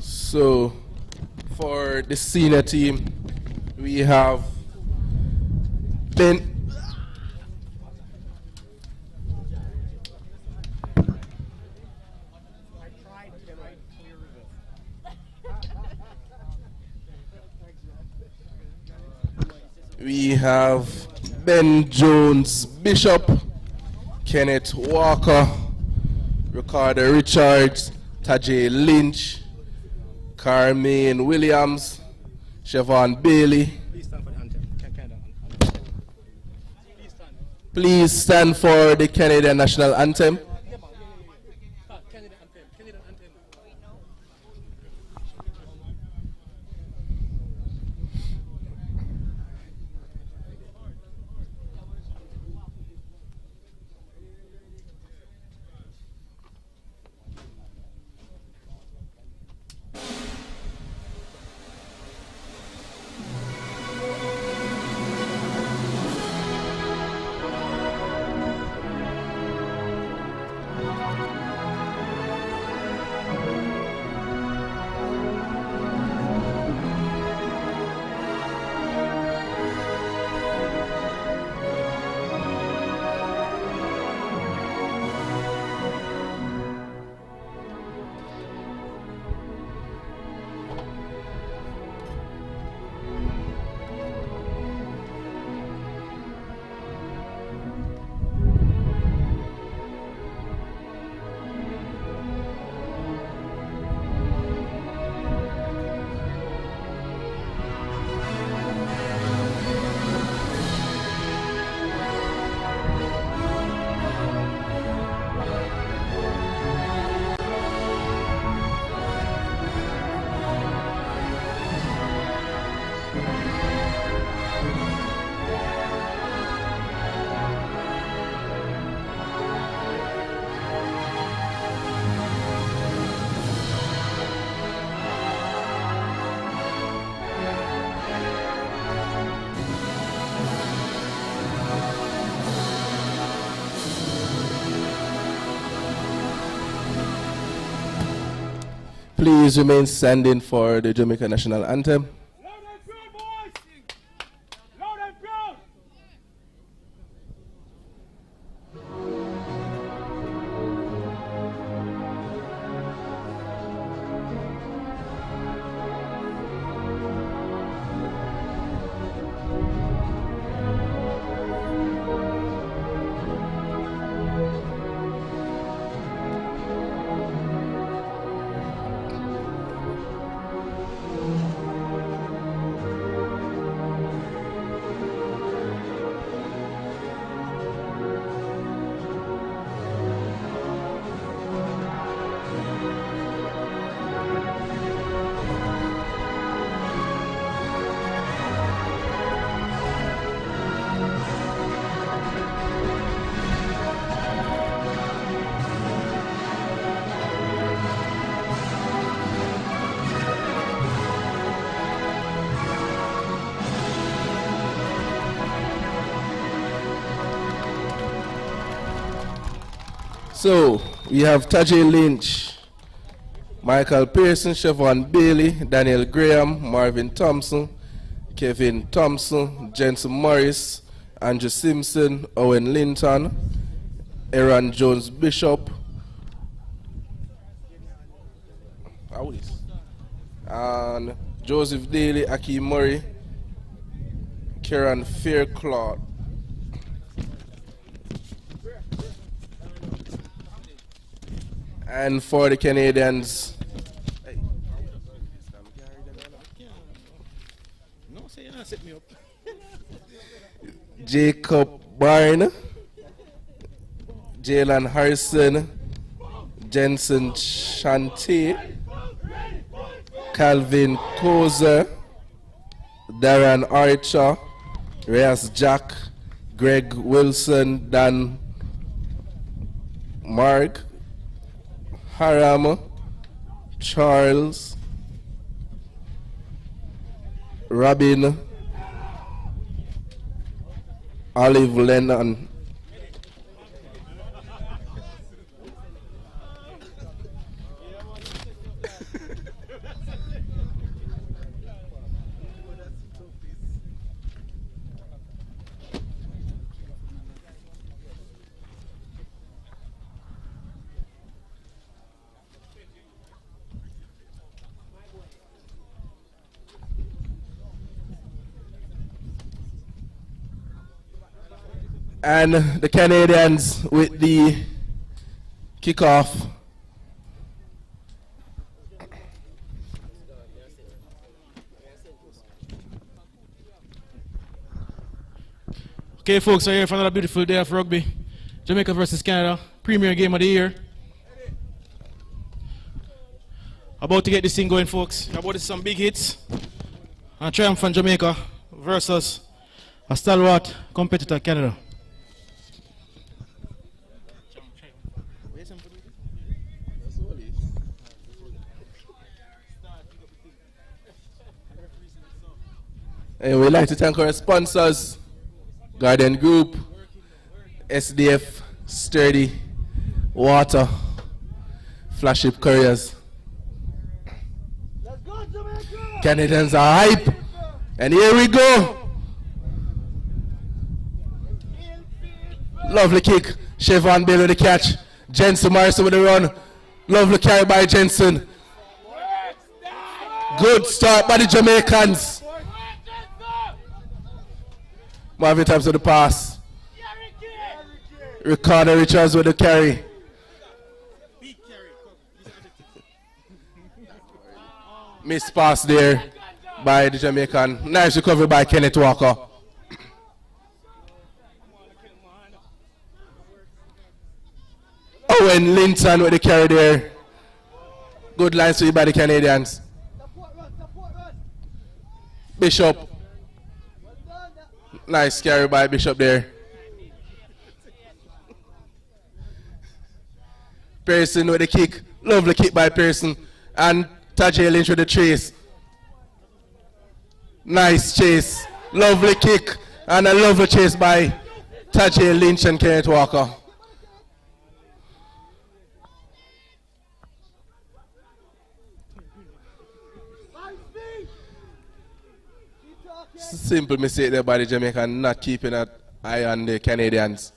So, for the senior team, we have Ben. We have Ben Jones Bishop, Kenneth Walker, Ricardo Richards, Tajay Lynch, Carmaine Williams, Siobhan Bailey. Please stand for the Canadian national anthem. Please remain standing for the Jamaica national anthem. Loud and proud, boys! Loud and proud! So, we have Tajay Lynch, Michael Pearson, Siobhan Bailey, Daniel Graham, Marvin Thompson, Kevin Thompson, Jensen Morris, Andrew Simpson, Owen Linton, Aaron Jones Bishop, and Joseph Daly, Aki Murray, Kieran Fairclough. And for the Canadians, Jacob Byrne, Jalen Harrison, Jensen Shanti, Calvin Kozer, Darren Archer, Reyes Jack, Greg Wilson, Dan Mark, Haram, Charles, Robin, Olive Lennon, and the Canadians with the kickoff. Okay, folks, we're here for another beautiful day of rugby. Jamaica versus Canada, premier game of the year. About to get this thing going, folks. About to see some big hits. And triumph from Jamaica versus a stalwart competitor, Canada. And we'd like to thank our sponsors, Gaurdian Group, SDF, Sturdy, Water, Flagship Couriers. Canadians are hype, and here we go. Lovely kick, Siobhan Bailey with the catch, Jensen Morrison with the run. Lovely carry by Jensen. Good start by the Jamaicans. Marvin Thompson with the pass. Ricardo Richards with the carry. Missed pass there by the Jamaican. Nice recovery by Kenneth Walker. Owen Linton with the carry there. Good line sweep by the Canadians. Bishop. Nice carry by Bishop there. Pearson with the kick. Lovely kick by Pearson. And Tajay Lynch with the chase. Nice chase. Lovely kick. And a lovely chase by Tajay Lynch and Kenneth Walker. Simple mistake there by the Jamaican, not keeping an eye on the Canadians.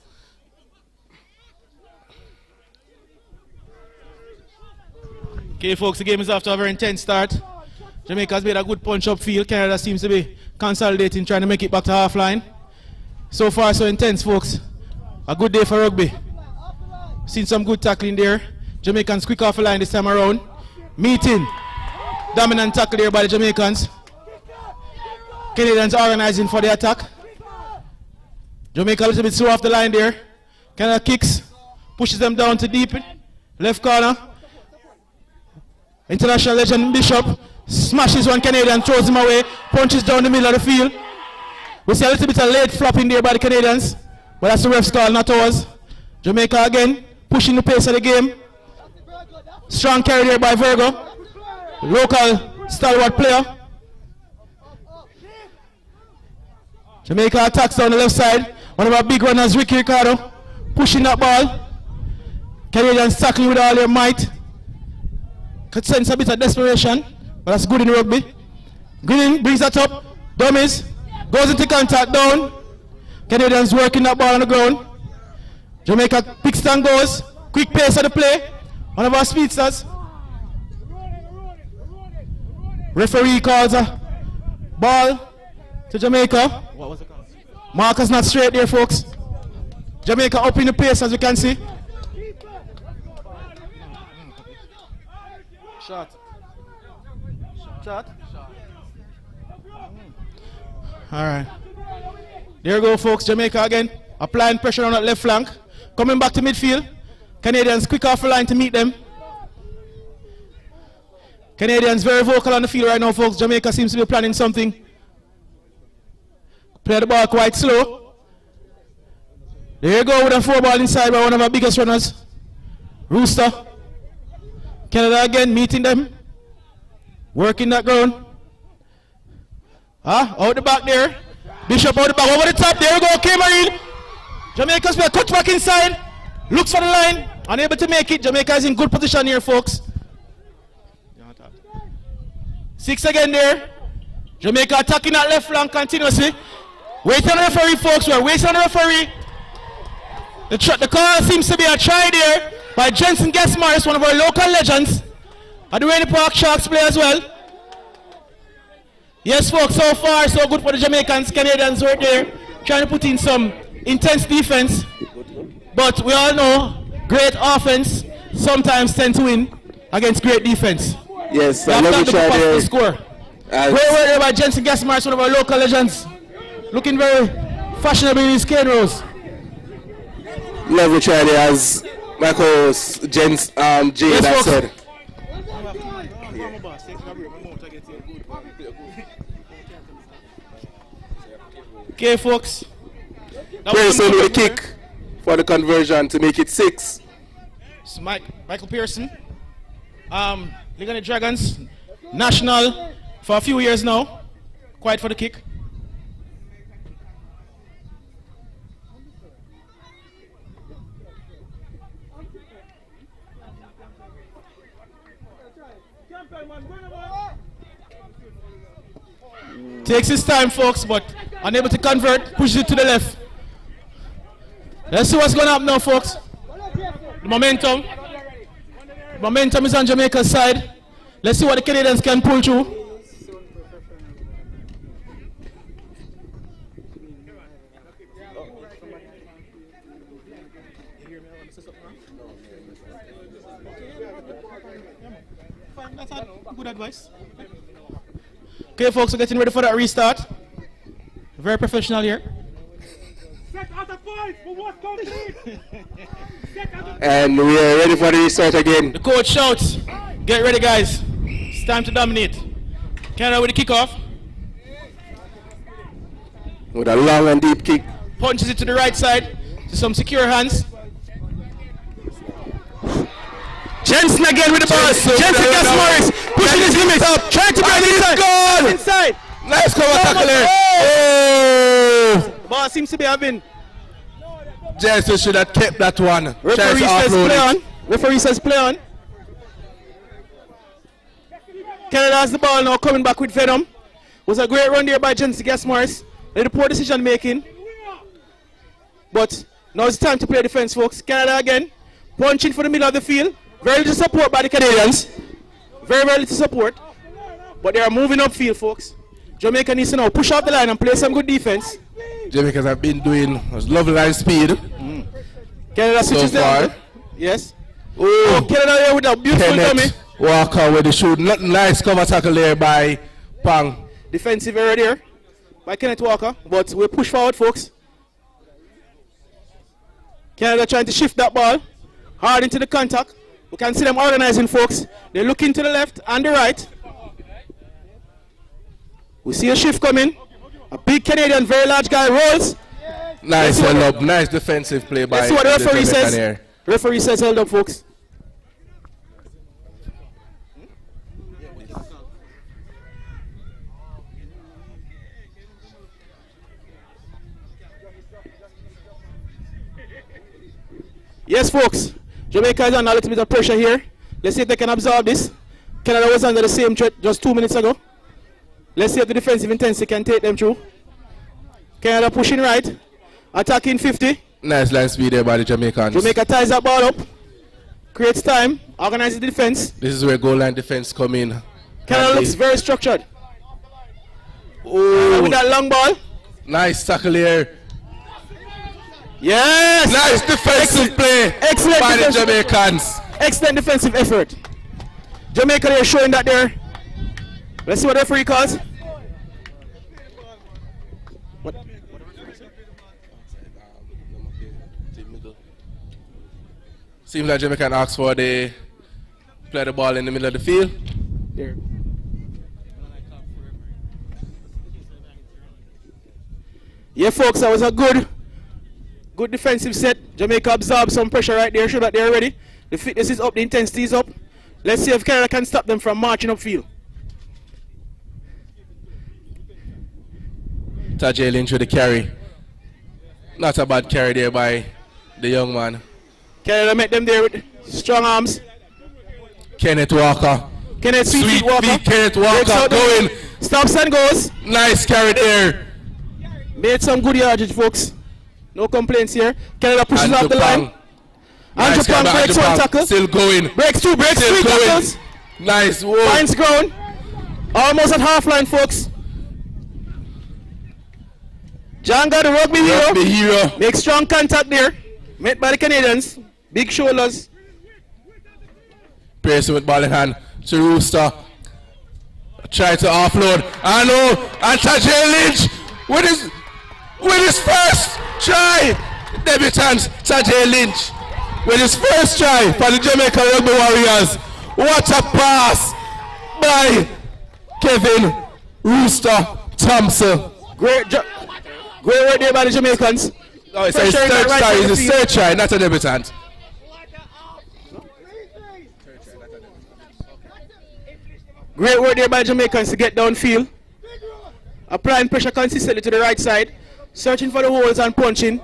Okay, folks, the game is after a very intense start. Jamaica has made a good punch up field. Canada seems to be consolidating, trying to make it back to half line. So far, so intense, folks. A good day for rugby. Seen some good tackling there. Jamaicans quick off the line this time around. Meeting. Dominant tackle there by the Jamaicans. Canadians organizing for the attack. Jamaica a little bit slow off the line there. Canada kicks. Pushes them down to deep. Left corner. International legend Bishop smashes one Canadian, throws him away, punches down the middle of the field. We see a little bit of late flopping there by the Canadians, but that's the ref's call, not ours. Jamaica again, pushing the pace of the game. Strong carry there by Virgo, local stalwart player. Jamaica attacks down the left side. One of our big runners, Ricky Ricardo, pushing that ball. Canadians tackling with all their might. Could sense a bit of desperation, but that's good in rugby. Green brings that up. Dummies. Goes into contact down. Canadians working that ball on the ground. Jamaica picks and goes. Quick pace of the play. One of our speedsters. Referee calls a ball to Jamaica. What was the call? Marker's not straight there, folks. Jamaica up in the pace, as you can see. Shot. Shot. All right. There you go, folks. Jamaica again. Applying pressure on that left flank. Coming back to midfield. Canadians quick off the line to meet them. Canadians very vocal on the field right now, folks. Jamaica seems to be planning something. Play the ball quite slow. There you go with a 4-ball inside by one of our biggest runners. Rooster. Canada again meeting them. Working that ground. Out the back there. Bishop out the back. Over the top. There we go. Cameron. Jamaica's play. Cut back inside. Looks for the line. Unable to make it. Jamaica is in good position here, folks. 6 again there. Jamaica attacking that left flank continuously. Waiting on the referee, folks. We're waiting on the referee. The call seems to be a try there by Jensen Guest-Morris, one of our local legends. At the Rainy Park Sharks play as well. Yes, folks, so far so good for the Jamaicans. Canadians were there trying to put in some intense defense. But we all know great offense sometimes tend to win against great defense. Yes, I love each other. Score. Great work there by Jensen Guest-Morris, one of our local legends. Looking very fashionable in his cane rows. Love each other as my co-host Jens Jay yes, that folks. said. Okay, folks. Pearson with a kick for the conversion to make it 6. It's Michael Pearson. League of the Dragons, national for a few years now. Quiet for the kick. Takes his time, folks, but unable to convert, pushes it to the left. Let's see what's going to happen now, folks. The momentum is on Jamaica's side. Let's see what the Canadians can pull through. That's good advice. Okay, folks, we're getting ready for that restart. Very professional here. And we are ready for the restart again. The coach shouts, get ready, guys. It's time to dominate. Canada with the kickoff. With a long and deep kick. Punches it to the right side to some secure hands. Jensen again with the ball. Jensen Guest-Morris pushing his limits up. Trying to bring it inside. Nice cover tackle there. Oh! Ball seems to be having. Jensen should have kept that one. Referee says play on. Referee says play on. Canada has the ball now, coming back with Venom. Was a great run there by Jensen Gas Morris. Very poor decision making. But now it's time to play defense, folks. Canada again. Punching for the middle of the field. Very little support by the Canadians. Very, very little support. But they are moving upfield, folks. Jamaica needs to now push out the line and play some good defense. Jamaicans have been doing lovely line speed. Canada switches so far. down. Yes. Oh, Canada here with a beautiful dummy. Walker with the shoot. Nice cover tackle there by Pang. Defensive error there by Kenneth Walker. But we push forward, folks. Canada trying to shift that ball hard into the contact. We can see them organizing, folks. They're looking to the left and the right. We see a shift coming. A big Canadian, very large guy rolls. Nice held up. Nice defensive play by the referee says. Here. Referee says held up, folks. Yes, folks. Jamaica is under a little bit of pressure here. Let's see if they can absorb this. Canada was under the same threat just 2 minutes ago. Let's see if the defensive intensity can take them through. Canada pushing right. Attacking 50. Nice line speed there by the Jamaicans. Jamaica ties that ball up. Creates time. Organizes the defense. This is where goal line defense come in. Canada looks very structured. Oh, with that long ball. Nice tackle here. Yes! Nice defensive play Excellent by the defensive. Jamaicans. Excellent defensive effort. Jamaica, they're showing that there. Let's see what the referee calls. What? Seems like Jamaica asks for the play the ball in the middle of the field. There. Yeah, folks, that was a good defensive set. Jamaica absorbed some pressure right there, show that they're ready. The fitness is up, the intensity is up. Let's see if Canada can stop them from marching upfield. Tajay Lynch with the carry. Not a bad carry there by the young man. Canada met them there with strong arms. Kenneth Walker. Kenneth Sweet Walker. feet, Kenneth Walker going. Stops and goes. Nice carry there. Made some good yardage, folks. No complaints here. Canada pushes off the line. And Nice Japan breaks one tackle. Still going. Breaks two, breaks Still three going. tackles. Nice. Whoa. Finds ground. Almost at half line, folks. Janga, the rugby hero. Makes strong contact there. Met by the Canadians. Big shoulders. Pearson with ball in hand to Rooster. Try to offload. And Tajay Lynch with his first try. Debutant Tajay Lynch with his first try for the Jamaica Rugby Warriors. What a pass by Kevin Rooster Thompson. Great work there by the Jamaicans. Oh, it's his third try. It's his third try, not a debutant. Great work there by Jamaicans to get downfield. Applying pressure consistently to the right side. Searching for the holes and punching.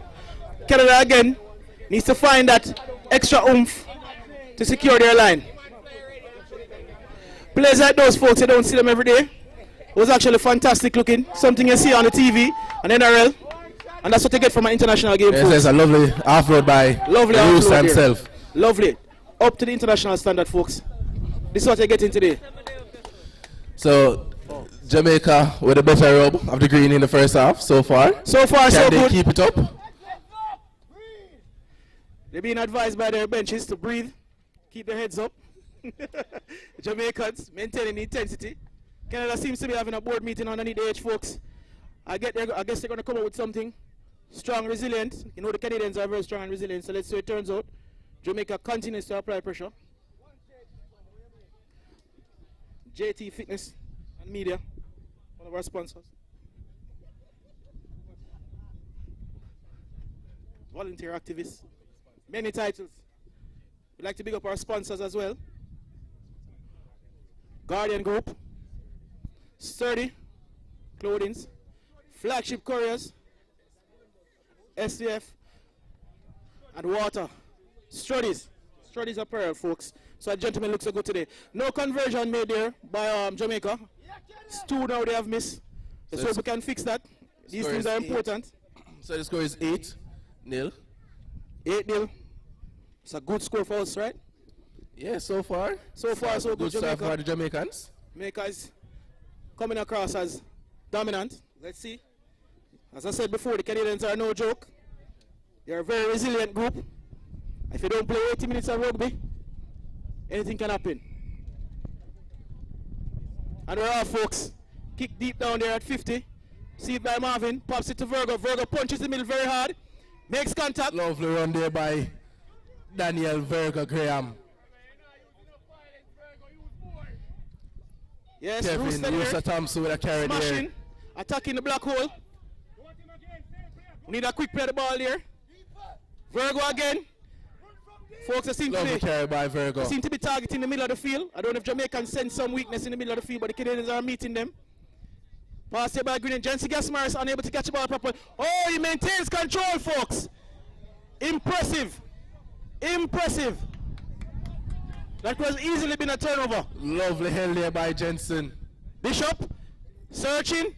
Canada again needs to find that extra oomph to secure their line. Players like those, folks, you don't see them every day. It was actually fantastic looking. Something you see on the TV and NRL. And that's what you get from an international game. Yes, there's a lovely off-road by Rooster himself. Lovely. Up to the international standard, folks. This is what you're getting today. So, Jamaica with a better rub of the green in the first half so far. So far, so Can they good. keep it up? They're being advised by their benches to breathe, keep their heads up. Jamaicans maintaining the intensity. Canada seems to be having a board meeting underneath the edge, folks. I guess they're going to come up with something strong, resilient. You know the Canadians are very strong and resilient, so let's see how it turns out. Jamaica continues to apply pressure. JT Fitness and Media, one of our sponsors. Volunteer activists, many titles. We'd like to big up our sponsors as well. Gaurdian Group, Sturdy Clothings, Flagship Couriers, SCF, and Water. Strudies apparel, folks. So that gentleman looks so good today. No conversion made there by Jamaica. It's two now they have missed. Let's hope we can fix that. These things are important. So the score is 8-0. 8-0. It's a good score for us, right? Yeah, so far. So far, so good. Good start for the Jamaicans. Jamaica is coming across as dominant. Let's see. As I said before, the Canadians are no joke. They're a very resilient group. If you don't play 80 minutes of rugby, anything can happen. And we're off, folks. Kick deep down there at 50. See it by Marvin. Pops it to Virgo. Virgo punches the middle very hard. Makes contact. Lovely run there by Daniel Virgo Graham. Yes, Kevin Rooster Thompson with a carry smashing, there. attacking the black hole. We need a quick play the ball there. Virgo again. Folks, I seem Lovely carry by Virgo. seem to be targeting the middle of the field. I don't know if Jamaicans sense some weakness in the middle of the field, but the Canadians are meeting them. Pass here by Green. Jensen Gasmaris unable to catch the ball properly. Oh, he maintains control, folks. Impressive. Impressive. That was easily been a turnover. Lovely held there by Jensen. Bishop, searching.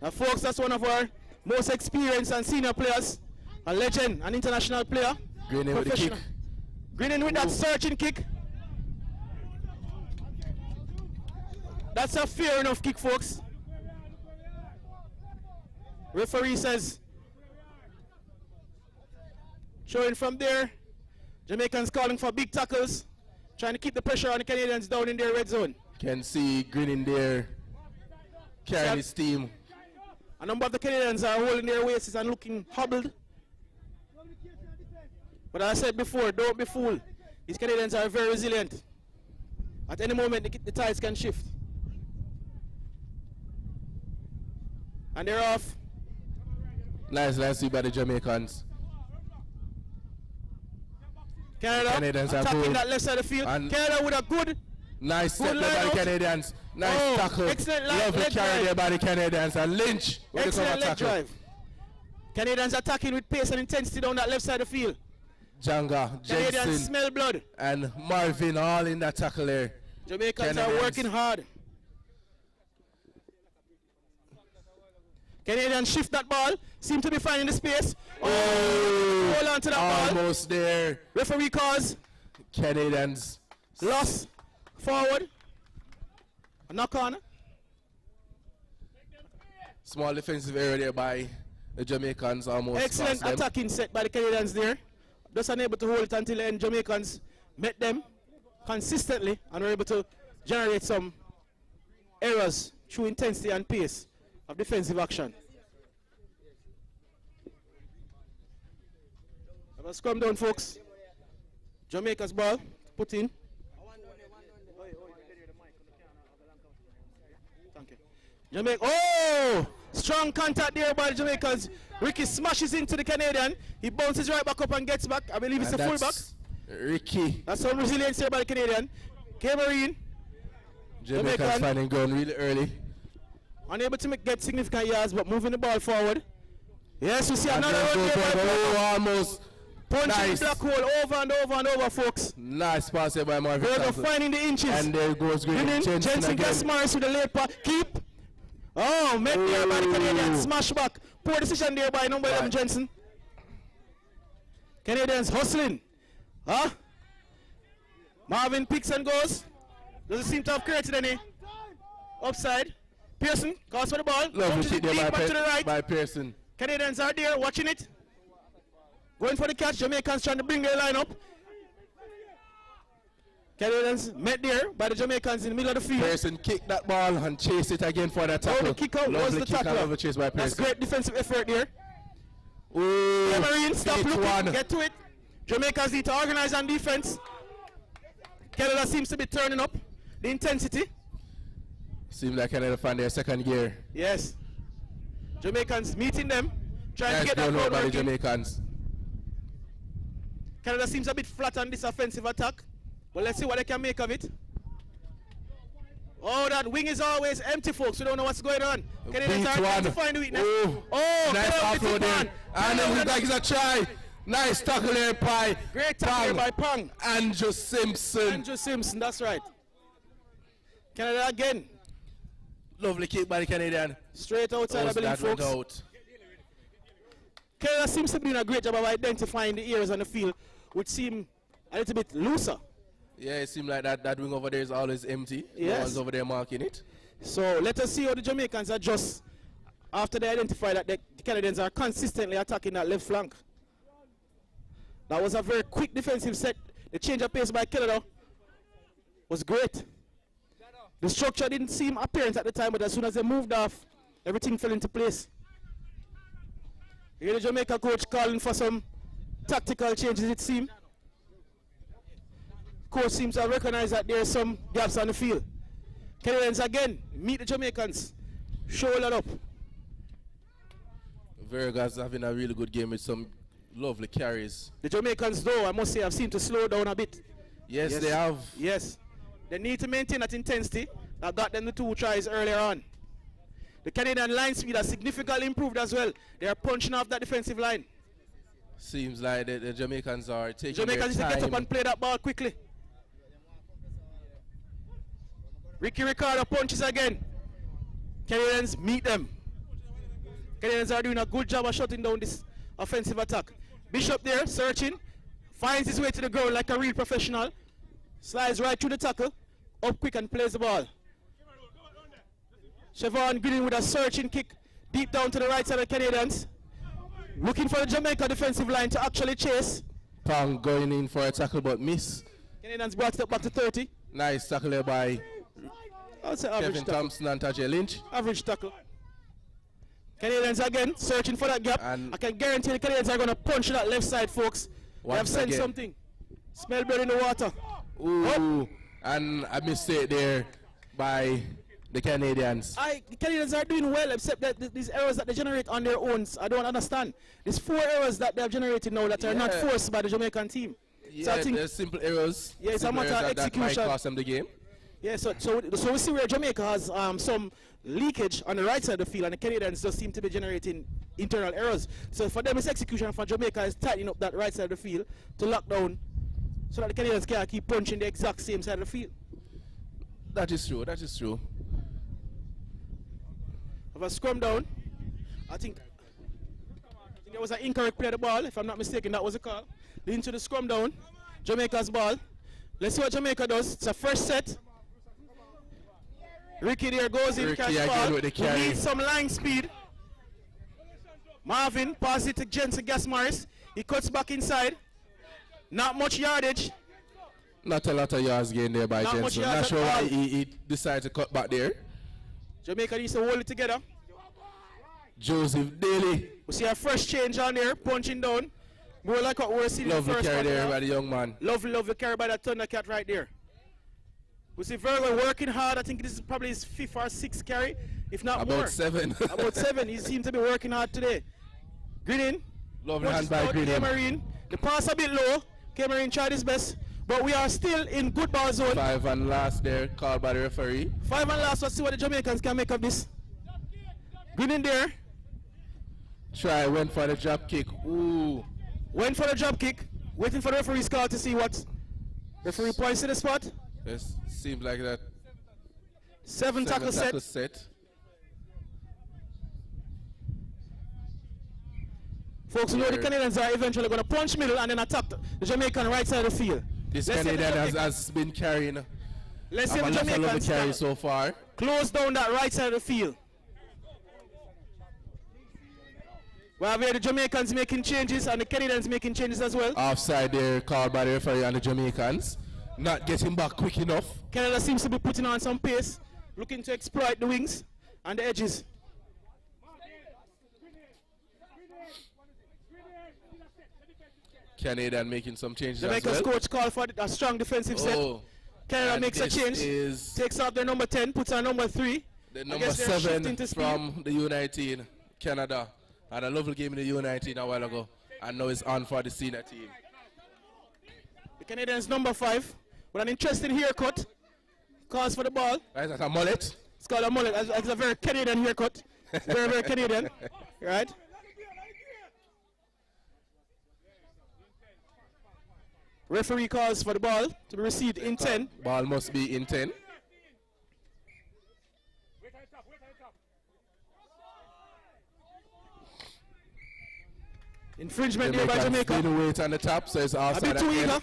Now, folks, that's one of our most experienced and senior players. A legend, an international player. Greening with the kick. Greening with that searching kick. That's a fair enough kick, folks. Referee says, showing from there, Jamaicans calling for big tackles, trying to keep the pressure on the Canadians down in their red zone. Can see Greening there carrying his team. A number of the Canadians are holding their waists and looking hobbled. But as I said before, don't be fooled. These Canadians are very resilient. At any moment, the tides can shift. And they're off. Nice see by the Jamaicans. Canadians are attacking good. that left side of the field. And Canada with a good nice step there by the Canadians. Nice tackle. Excellent Lovely carry there by the Canadians. And Lynch with the cover excellent leg tackle. drive. Canadians attacking with pace and intensity down that left side of the field. Janga, Canadians Jensen, smell blood. and Marvin all in that tackle there. Jamaicans are working hard. Canadians shift that ball. Seem to be finding the space. Oh, hold on to that ball. Almost there. Referee calls. Canadians. Loss. Forward. A knock on. Small defensive area there by the Jamaicans almost. Excellent attacking set by the Canadians there. Just unable to hold it until the end. Jamaicans met them consistently and were able to generate some errors through intensity and pace of defensive action. Have a scrum down, folks. Jamaica's ball put in. Thank you. Jamaica. Oh! Strong contact there by the Jamaicans. Ricky smashes into the Canadian. He bounces right back up and gets back. I believe it's a fullback. Ricky. That's some resilience here by the Canadian. Cameroon. Jamaicans finding ground really early. Unable to get significant yards, but moving the ball forward. Yes, we see another one there by Oh, almost. punching Nice. the black hole over and over and over, folks. Nice pass here by Marvin. Virgo Thompson. finding the inches. And there goes Green. Jensen again. gets Morris with the late pass. Keep. Oh, met there by the Canadian. Smash back. Poor decision there by number 11, Jensen. Canadians hustling. Huh? Marvin picks and goes. Doesn't seem to have created any upside. Pearson calls for the ball. Lovely Punches kick it there deep back to the right. by Pearson. Canadians are there watching it. Going for the catch. Jamaicans trying to bring their line up. Canadians met there by the Jamaicans in the middle of the field. Pearson kicked that ball and chased it again for that tackle. Oh, the kick out was Lovely the kick out tackler. of a chase by That's Pearson. great defensive effort there. Ooh, Cameroon, stop hit looking. one. Get to it. Jamaicans need to organize on defense. Canada seems to be turning up the intensity. Seems like Canada found their second gear. Yes. Jamaicans meeting them, trying Nice to get that ground out crowd by the working. Jamaicans. Canada seems a bit flat on this offensive attack, but let's see what they can make of it. Oh, that wing is always empty, folks. We don't know what's going on. Canadians are trying to find the weakness. Ooh. Oh, Nice offload there. And it looks like it's a try. Nice tackle there by great tackle by Pang. Andrew Simpson. Andrew Simpson, that's right. Canada again. Lovely kick by the Canadian. Straight outside, I believe, That went folks. out. Canada seems to be doing a great job of identifying the areas on the field which seem a little bit looser. Yeah, it seems like that wing over there is always empty. Yes. No one's over there marking it. So let us see how the Jamaicans adjust after they identify that the Canadians are consistently attacking that left flank. That was a very quick defensive set. The change of pace by Canada was great. The structure didn't seem apparent at the time, but as soon as they moved off, everything fell into place. Here the Jamaica coach calling for some tactical changes, it seems. Coach seems to recognize that there are some gaps on the field. Canadians again meet the Jamaicans, shoulder up. Vergas having a really good game with some lovely carries. The Jamaicans, though, I must say, have seemed to slow down a bit. Yes, they have. Yes. They need to maintain that intensity that got them the 2 tries earlier on. The Canadian line speed has significantly improved as well. They are punching off that defensive line. Seems like the Jamaicans are taking Jamaicans need their to time. get up and play that ball quickly. Ricky Ricardo punches again. Canadians meet them. Canadians are doing a good job of shutting down this offensive attack. Bishop there, searching. Finds his way to the ground like a real professional. Slides right through the tackle. Up quick and plays the ball. Siobhan Green with a searching kick deep down to the right side of the Canadians. Looking for the Jamaica defensive line to actually chase. Pang going in for a tackle but miss. Canadians brought it up back to 30. Nice tackle there by I would say average Kevin tackle. Thompson and Tajay Lynch. Average tackle. Canadians again searching for that gap. And I can guarantee the Canadians are going to punch that left side, folks. They have once sent again. something. Smell blood in the water. Ooh, and a mistake there by the Canadians. The Canadians are doing well, except that these errors that they generate on their own, I don't understand. There's 4 errors that they have generated now that are not Yeah. forced by the Jamaican team. Yeah, So I think, there's simple errors. Yeah, it's a simple matter of errors that might execution. cost them the game. yeah, so we see where Jamaica has some leakage on the right side of the field, and the Canadians just seem to be generating internal errors. So for them, it's execution. For Jamaica, is tightening up that right side of the field to lock down, so that the Canadians can keep punching the exact same side of the field. That is true, that is true. Have a scrum down. I think there was an incorrect play of the ball, if I'm not mistaken. That was a call. Leading to the scrum down. Jamaica's ball. Let's see what Jamaica does. It's a first set. Ricky there goes in, Ricky catch again ball. with the He carry. needs some line speed. Marvin passes it to Jensen Gasmaris. He cuts back inside. Not much yardage. Not a lot of yards gained there by Not much Jensen. yards Not sure at why all. he decided to cut back there. Jamaica needs to hold it together. Joseph Daly. We see a fresh change on there, punching down. More like what we were seeing in the Lovely first carry quarter. there by the young man. Lovely carry by that Thundercat right there. We see Virgo working hard. I think this is probably his 5th or 6th carry, if not more. About 7. About 7. He seems to be working hard today. Greenin. Lovely hand by Greenin. Cameron. The pass a bit low. Cameron tried his best. But we are still in good ball zone. 5 and last there, called by the referee. 5 and last. Let's see what the Jamaicans can make of this. Greenin there. Went for the drop kick. Ooh. Went for the drop kick. Waiting for the referee's call to see what. Referee points to the spot. This seems like that. 7 tackle set. set. Folks, you know the Canadians are eventually going to punch middle and then attack the Jamaican right side of the field. This Let's see if the Canadian Jamaican- has been carrying. Let's see have if a the lot of lovely Jamaicans carry can so far. close down that right side of the field. We have here the Jamaicans making changes and the Canadians making changes as well. Offside there, called by the referee and the Jamaicans. Not getting back quick enough. Canada seems to be putting on some pace, looking to exploit the wings and the edges. Canadian making some changes Jamaica's as well. coach called for a strong defensive set. Canada and makes a this change, is takes off their number 10, puts on number 3. the I number guess they're 7 shifting to speed. from the U19, Canada. Had a lovely game in the U19 a while ago. And now it's on for the senior team. The Canadians number 5 with an interesting haircut. Calls for the ball. Right, that's a mullet. It's called a mullet. It's a very Canadian haircut. It's very, very Canadian. Right? Referee calls for the ball to be received in 10. Ball must be in 10. Infringement there by Jamaica. Feeling weight on the top, so it's outside. A bit too eager.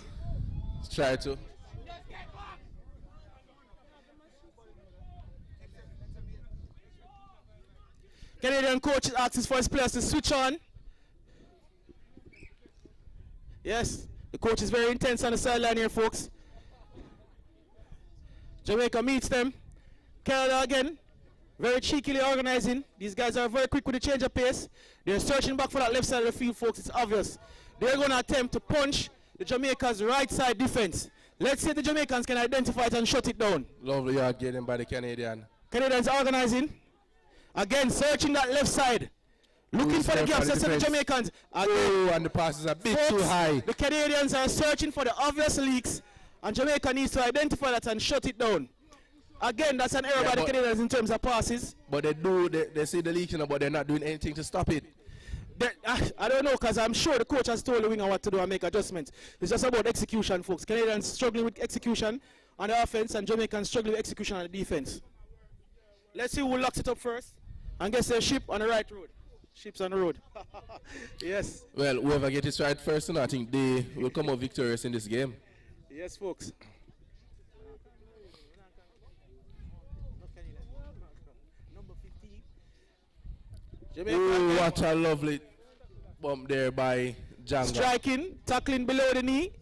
Let's try to. Canadian coach asks for his players to switch on. Yes, the coach is very intense on the sideline here, folks. Jamaica meets them. Canada again, very cheekily organizing. These guys are very quick with the change of pace. They're searching back for that left side of the field, folks. It's obvious. They're going to attempt to punch the Jamaica's right side defense. Let's see if the Jamaicans can identify it and shut it down. Lovely yard getting by the Canadian. Canadians organizing. Again, searching that left side. Looking for the gaps. Let's see the Jamaicans. Again, oh, and the pass is a bit too high. The Canadians are searching for the obvious leaks, and Jamaica needs to identify that and shut it down. Again, that's an error by the Canadians in terms of passes. But they see the leaks, but they're not doing anything to stop it. I don't know, because I'm sure the coach has told the winger what to do and make adjustments. It's just about execution, folks. Canadians struggling with execution on the offense, and Jamaicans struggling with execution on the defense. Let's see who locks it up first and gets a ship on the right road. Ships on the road. Yes. Well, whoever gets it right first, I think they will come out victorious in this game. Yes, folks. Oh, what a lovely bump there by Janga. Striking, tackling below the knee.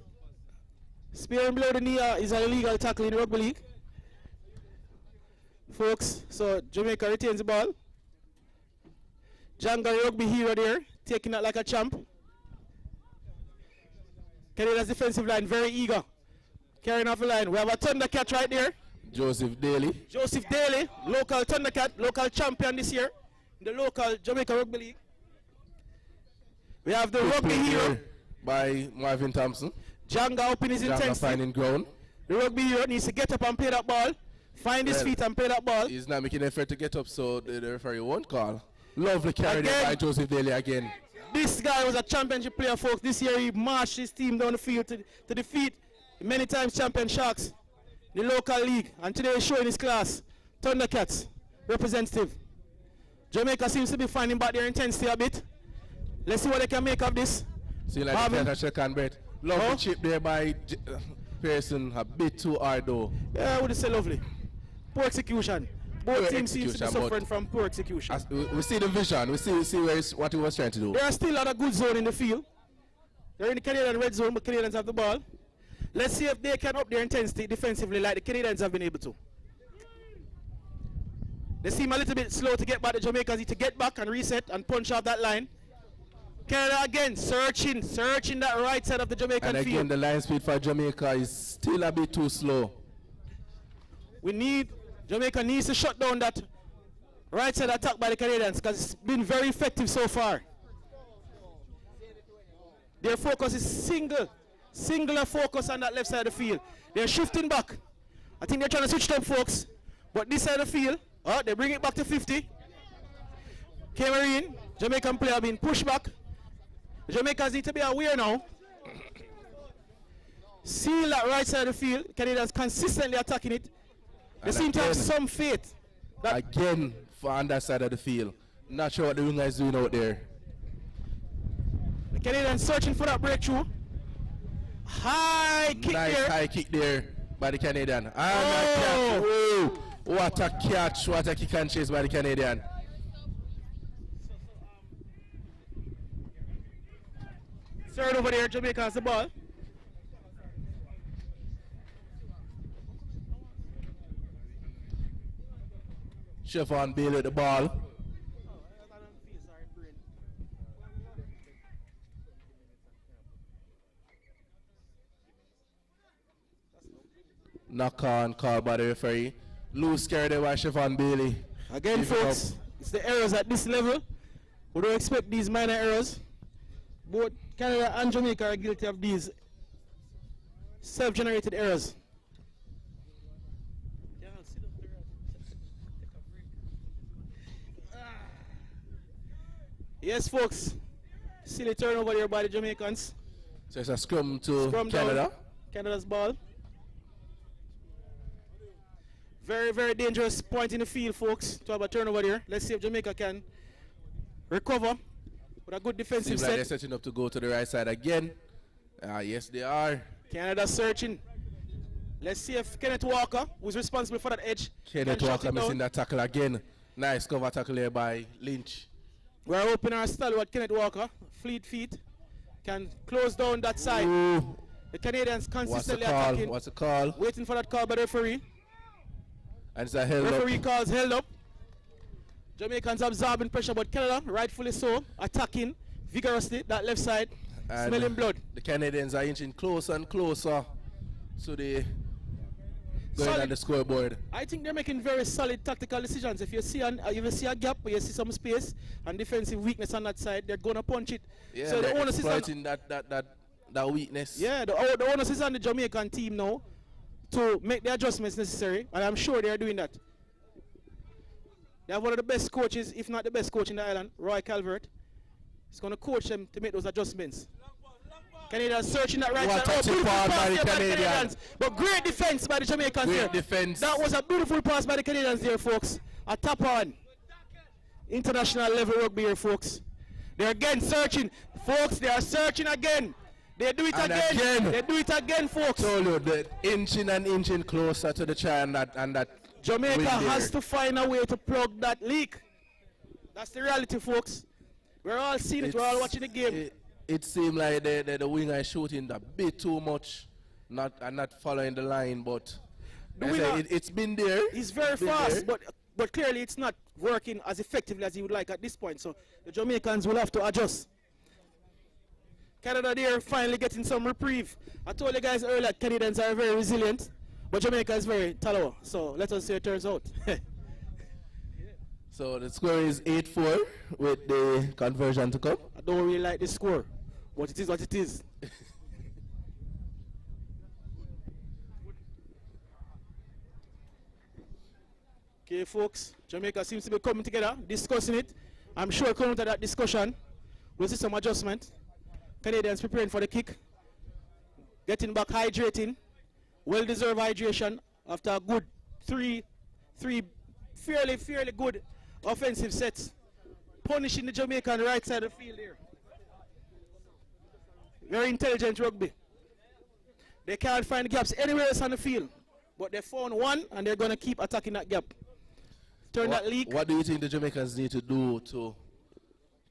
Spearing below the knee is an illegal tackle in the rugby league. Folks, so Jamaica retains the ball. Janga, the rugby hero there, taking it like a champ. Canada's defensive line very eager. Carrying off the line. We have a Thundercat right there. Joseph Daly. Joseph Daly, local Thundercat, local champion this year. The local Jamaica Rugby League. We have the rugby hero by Marvin Thompson. Janga up in his intensity. Finding ground. The rugby hero needs to get up and play that ball. Find his feet and play that ball. He's not making an effort to get up, so the referee won't call. Lovely carry there by Joseph Daly again. This guy was a championship player, folks. This year he marched his team down the field to defeat many times champion Sharks, the local league. And today he's showing his class. Thundercats representative. Jamaica seems to be finding back their intensity a bit. Let's see what they can make of this. See, like the second bet. Lovely chip there by Pearson. A bit too hard though. Yeah, I would say lovely. Poor execution. Both teams seem to be suffering from poor execution. We see the vision. We see what he was trying to do. There are still a good zone in the field. They're in the Canadian red zone, but Canadians have the ball. Let's see if they can up their intensity defensively like the Canadians have been able to. They seem a little bit slow to get back. The Jamaicans need to get back and reset and punch out that line. Canada again searching that right side of the Jamaican field. And again, the line speed for Jamaica is still a bit too slow. Jamaica needs to shut down that right side attack by the Canadians because it's been very effective so far. Their focus is singular focus on that left side of the field. They're shifting back. I think they're trying to switch them, folks. But this side of the field, they bring it back to 50. Cameroon, Jamaican player being pushed back. The Jamaicans need to be aware now. Seal that right side of the field. Canadians consistently attacking it. They seem to have some faith. Again, for on that side of the field. Not sure what the winger is doing out there. The Canadians searching for that breakthrough. High kick there by the Canadian. Oh, what a catch, what a kick and chase by the Canadian. Third over there, Jamaica has the ball. Chevron Bailey with the ball. Knock on call by the referee. Loose carry there by Chevron Bailey. Again, folks, it's the errors at this level. We don't expect these minor errors. Both Canada and Jamaica are guilty of these self-generated errors. Yes, folks. Silly turnover here by the Jamaicans. So it's a scrum to Canada. Down. Canada's ball. Very, very dangerous point in the field, folks, to have a turnover here. Let's see if Jamaica can recover with a good defensive Seems set. like they're setting up to go to the right side again. Yes, they are. Canada searching. Let's see if Kenneth Walker, who's responsible for that edge, Kenneth can shut Walker it missing down. that tackle again. Nice cover tackle here by Lynch. We're hoping our stalwart Kenneth Walker, fleet feet, can close down that side. Ooh. The Canadians What's the consistently call? attacking. What's the call? Waiting for that call by the referee. And it's a held Referee up. calls held up. Jamaicans absorbing pressure, but Canada, rightfully so, attacking vigorously that left side, And smelling blood. The Canadians are inching closer and closer to the going Solid. on the scoreboard. I think they're making very solid tactical decisions. If you see a gap, or you see some space and defensive weakness on that side, they're going to punch it. Yeah, so the they're onus is on, exploiting that weakness. yeah, the onus is on the Jamaican team now to make the adjustments necessary, and I'm sure they're doing that. They have one of the best coaches, if not the best coach in the island, Roy Calvert. He's going to coach them to make those adjustments. Canadians searching that right What side. a tip Beautiful on pass by the here Canadians. But great defense by the Jamaicans Great there. defense. That was a beautiful pass by the Canadians there, folks. A tap on. International level rugby here, folks. They're again searching. Folks, they are searching again. They do it And again. again. They do it again, folks. Told you, the inching and inching closer to the try and that Jamaica win there. has to find a way to plug that leak. That's the reality, folks. We're all seeing it. We're all watching the game. It seemed like the winger is shooting a bit too much, not following the line, but The I winger- say it's been there. He's very It's been fast, there. but clearly it's not working as effectively as he would like at this point. So the Jamaicans will have to adjust. Canada there finally getting some reprieve. I told you guys earlier that Canadians are very resilient, but Jamaica is very tallow. So let us see how it turns out. So the score is 8-4 with the conversion to come. I don't really like this score, but it is what it is. Okay, folks, Jamaica seems to be coming together, discussing it. I'm sure coming to that discussion, we'll see some adjustment. Canadians preparing for the kick, getting back hydrating, well-deserved hydration after a good three fairly good offensive sets, punishing the Jamaican right side of the field here. Very intelligent rugby. They can't find gaps anywhere else on the field, but they found one and they're going to keep attacking that gap. Turn that leak. What do you think the Jamaicans need to do to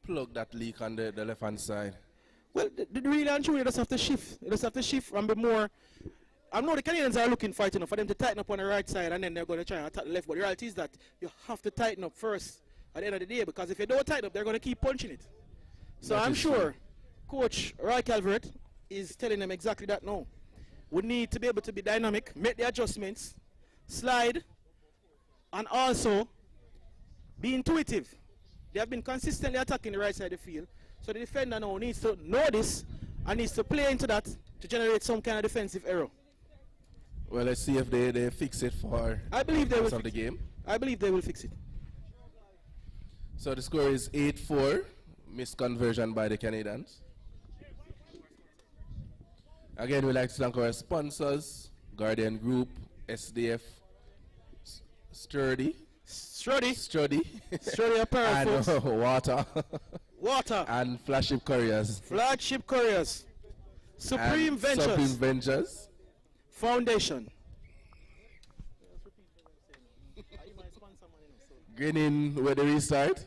plug that leak on the left-hand side? Well, the really and truly, they just have to shift. They just have to shift and be more. I know the Canadians are looking for it, for them to tighten up on the right side and then they're going to try and attack the left. But the reality is that you have to tighten up first at the end of the day, because if you don't tighten up, they're going to keep punching it. So That I'm is sure true. Coach Roy Calvert is telling them exactly that now. We need to be able to be dynamic, make the adjustments, slide, and also be intuitive. They have been consistently attacking the right side of the field. So the defender now needs to know this and needs to play into that to generate some kind of defensive error. Well, let's see if they fix it for I believe they will the rest of the fix it. game. I believe they will fix it. So the score is 8-4, missed conversion by the Canadians. Again, we'd like to thank our sponsors, Gaurdian Group, SDF, Sturdy, Sturdy apparel, and folks. Water, Water. and Flagship Couriers. Flagship Couriers. Supreme and Ventures. Supreme Ventures. Foundation. Grinning with the restart.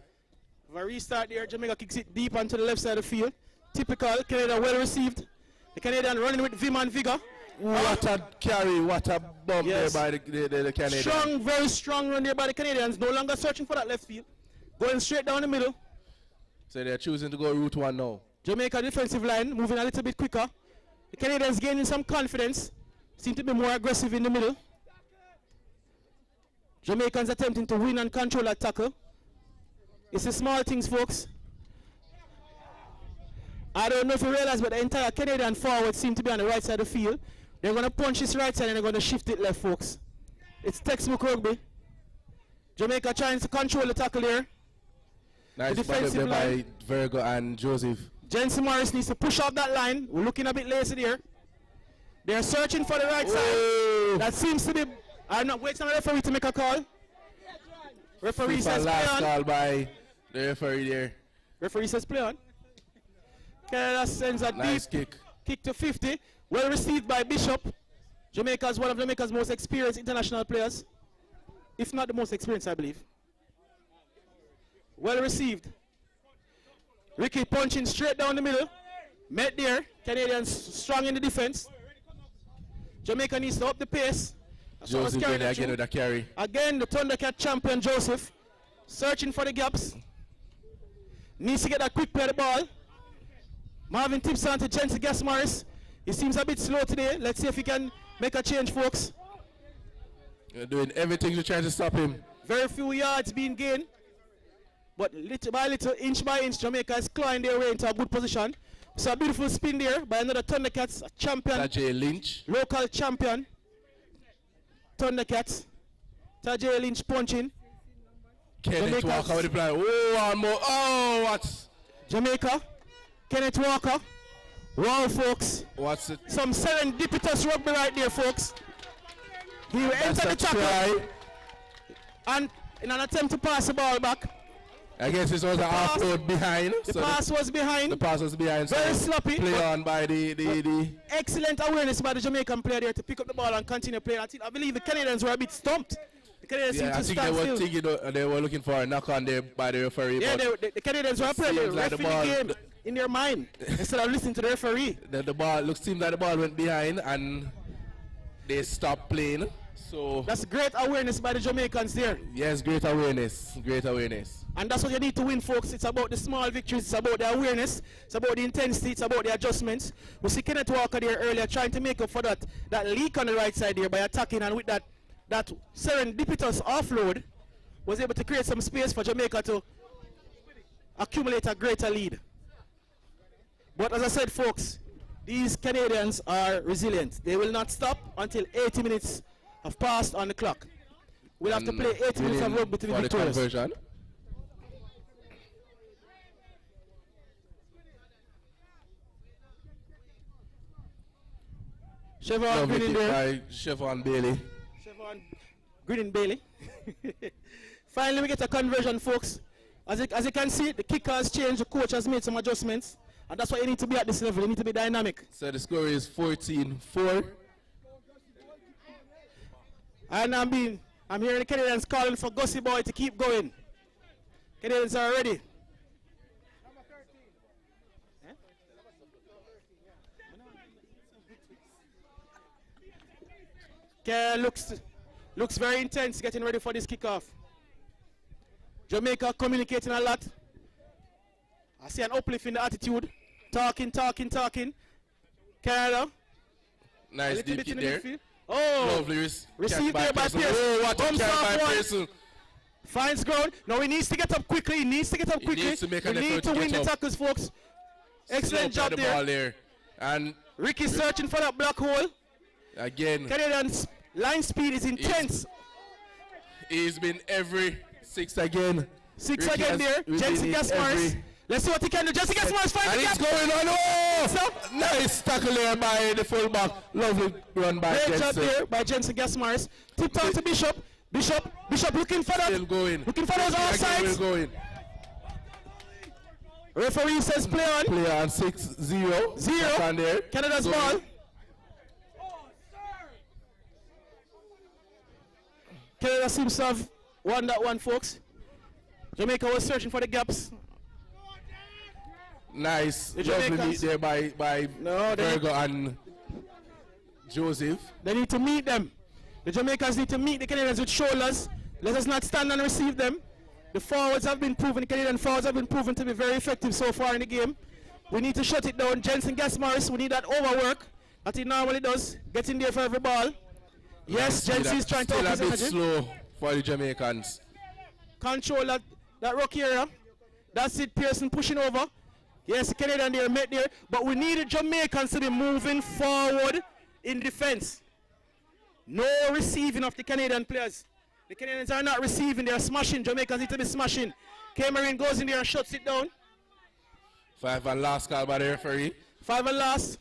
If I restart there, Jamaica kicks it deep onto the left side of the field. Typical, Canada well received. The Canadian running with vim and vigor. What a carry, what a bomb Yes. there by the Canadians. Strong, very strong run there by the Canadians. No longer searching for that left field. Going straight down the middle. So they're choosing to go route one now. Jamaica defensive line moving a little bit quicker. The Canadians gaining some confidence. Seem to be more aggressive in the middle. Jamaicans attempting to win and control that tackle. It's the small things, folks. I don't know if you realize, but the entire Canadian forward seem to be on the right side of the field. They're going to punch this right side and they're going to shift it left, folks. It's textbook rugby. Jamaica trying to control the tackle here. Nice The ball up defensive there by line. Virgo and Joseph. Jensen Morris needs to push off that line. We're looking a bit lazy there. They're searching for the right side. That seems to be... I'm not waiting on the referee to make a call. Referee FIFA says play last on. call by the referee there. Referee says play on. Canada sends a Nice deep kick. kick to 50. Well received by Bishop. Jamaica is one of Jamaica's most experienced international players. If not the most experienced, I believe. Well received. Ricky punching straight down the middle. Met there. Canadians strong in the defense. Jamaica needs to up the pace. That's what was Joseph carrying them again through. with a carry. Again, the Thundercat champion Joseph. Searching for the gaps. Needs to get that quick play of the ball. Marvin tips on to Jensen Gasmaris. He seems a bit slow today. Let's see if he can make a change, folks. You're doing everything to try to stop him. Very few yards being gained. But little by little, inch by inch, Jamaica is clawing their way into a good position. So a beautiful spin there by another Thundercats, a champion. Tajay Lynch. Local champion. Thundercats. Tajay Lynch punching. Kenneth Walker with the play. Oh, one more. Oh, what? Jamaica. Kenneth Walker. Wow, folks. What's it? Some serendipitous rugby right there, folks. He will enter the tackle. And in an attempt to pass the ball back. I guess this was an half-load behind. The pass was behind. The pass was behind. Very so sloppy. Play on by the excellent awareness by the Jamaican player there to pick up the ball and continue playing. I believe the Canadians were a bit stumped. The Canadians seemed to stand still. They were looking for a knock on there by the referee. Yeah, the Canadians were playing the like referee game in their mind instead of listening to the referee. The ball seemed like the ball went behind and they stopped playing. So that's great awareness by the Jamaicans there. Yes, great awareness. Great awareness. And that's what you need to win, folks. It's about the small victories. It's about the awareness. It's about the intensity. It's about the adjustments. We see Kenneth Walker there earlier trying to make up for that leak on the right side there by attacking, and with that serendipitous offload was able to create some space for Jamaica to accumulate a greater lead. But as I said, folks, these Canadians are resilient. They will not stop until 80 minutes have passed on the clock. We'll have to play 80 minutes of rugby to be victorious. Chevron Green there. Chevron Bailey. Chevron Green Bailey. Finally, we get a conversion, folks. As you can see, the kicker has changed. The coach has made some adjustments. And that's why you need to be at this level. You need to be dynamic. So the score is 14-4. And I'm hearing the Canadians calling for Gussie Boy to keep going. Canadians are ready. Okay, looks very intense getting ready for this kickoff. Jamaica communicating a lot. I see an uplift in the attitude. Talking. Canada. Nice deep kick there. Oh, lovely received there by Pearson. Oh, what a catch by Pearson. Finds ground. Now he needs to get up quickly. He needs to win the tackles, folks. Excellent job there. And Ricky searching for that black hole. Again. Canadian's line speed is intense. He's been every six again. Six Ricky again there. Jensen Gasmaris. Let's see what he can do. Jensen Gasmaris finds the gap. And he's going on. Oh! Nice tackle there by the fullback. Lovely run by Jensen. Great job there by Jensen Gasmaris. Tipped on to Bishop. Bishop looking for that. Still going. Looking for those offsides. Going. Referee says play on. Play on 6-0. 0. Canada's ball. Canada seems to have won that one, folks. Jamaica was searching for the gaps. Nice. Lovely meet there by Virgo and Joseph. They need to meet them. The Jamaicans need to meet the Canadians with shoulders. Let us not stand and receive them. The forwards have been proven, the Canadian forwards have been proven to be very effective so far in the game. We need to shut it down. Jensen Gasmaris, we need that overwork that he normally does. Get in there for every ball. Yes, Jensen is trying to still a bit slow for the Jamaicans. Control that rock area. That's it, Pearson pushing over. Yes, the Canadian there, met there. But we need the Jamaicans to be moving forward in defense. No receiving of the Canadian players. The Canadians are not receiving, they are smashing. Jamaicans need to be smashing. Cameron goes in there and shuts it down. 5 and last call by the referee. 5 and last.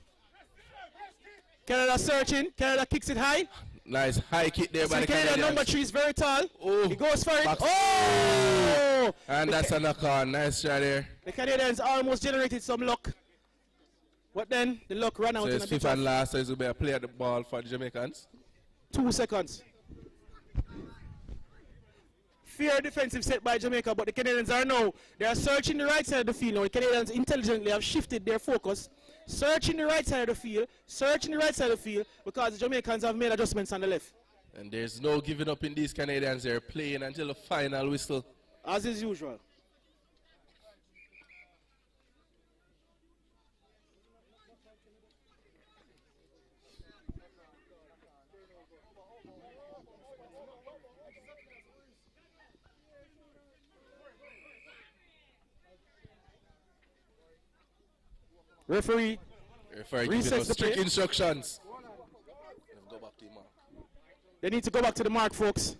Canada searching. Canada kicks it high. Nice high kick there by the Canadians. Number 3 is very tall. Oh, he goes for it. And that's a knock on. Nice try there. The Canadians almost generated some luck. But then the luck ran out. So in it's a bit fifth and of last, so it's going to be a play at the ball for the Jamaicans. 2 seconds. Fair defensive set by Jamaica, but the Canadians are now, they are searching the right side of the field now. The Canadians intelligently have shifted their focus, searching the right side of the field, because the Jamaicans have made adjustments on the left. And there's no giving up in these Canadians. They're playing until the final whistle. As is usual. Referee giving us strict instructions. Go back to the mark. They need to go back to the mark, folks.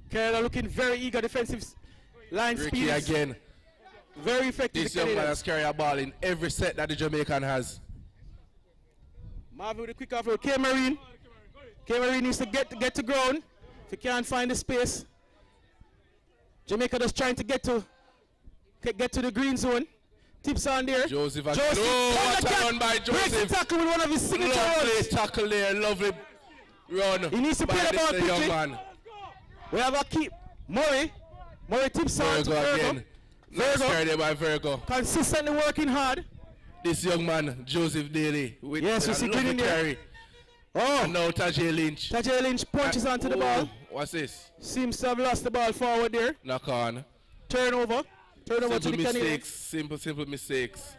Canada looking very eager, defensive line speed. Again. Very effective. This young man has carried a ball in every set that the Jamaican has. Marvin with a quick offload. K-Marine. K-Marine needs to get to ground. If he can't find the space. Jamaica just trying to get to the green zone. Tips on there. Joseph, what a run by Joseph. Breaks the tackle with one of his signature runs. Lovely tackle there, lovely run. He needs to play the ball quickly. Young man. We have a keep. Murray tips on to Virgo Virgo. again. Nice carry there by Virgo. Consistently working hard. This young man, Joseph Daly, with yes, a lovely carry. Oh. And now Tajay Lynch. Tajay Lynch punches onto the ball. What's this? Seems to have lost the ball forward there. Knock on. Turnover to the Canadians. Simple mistakes.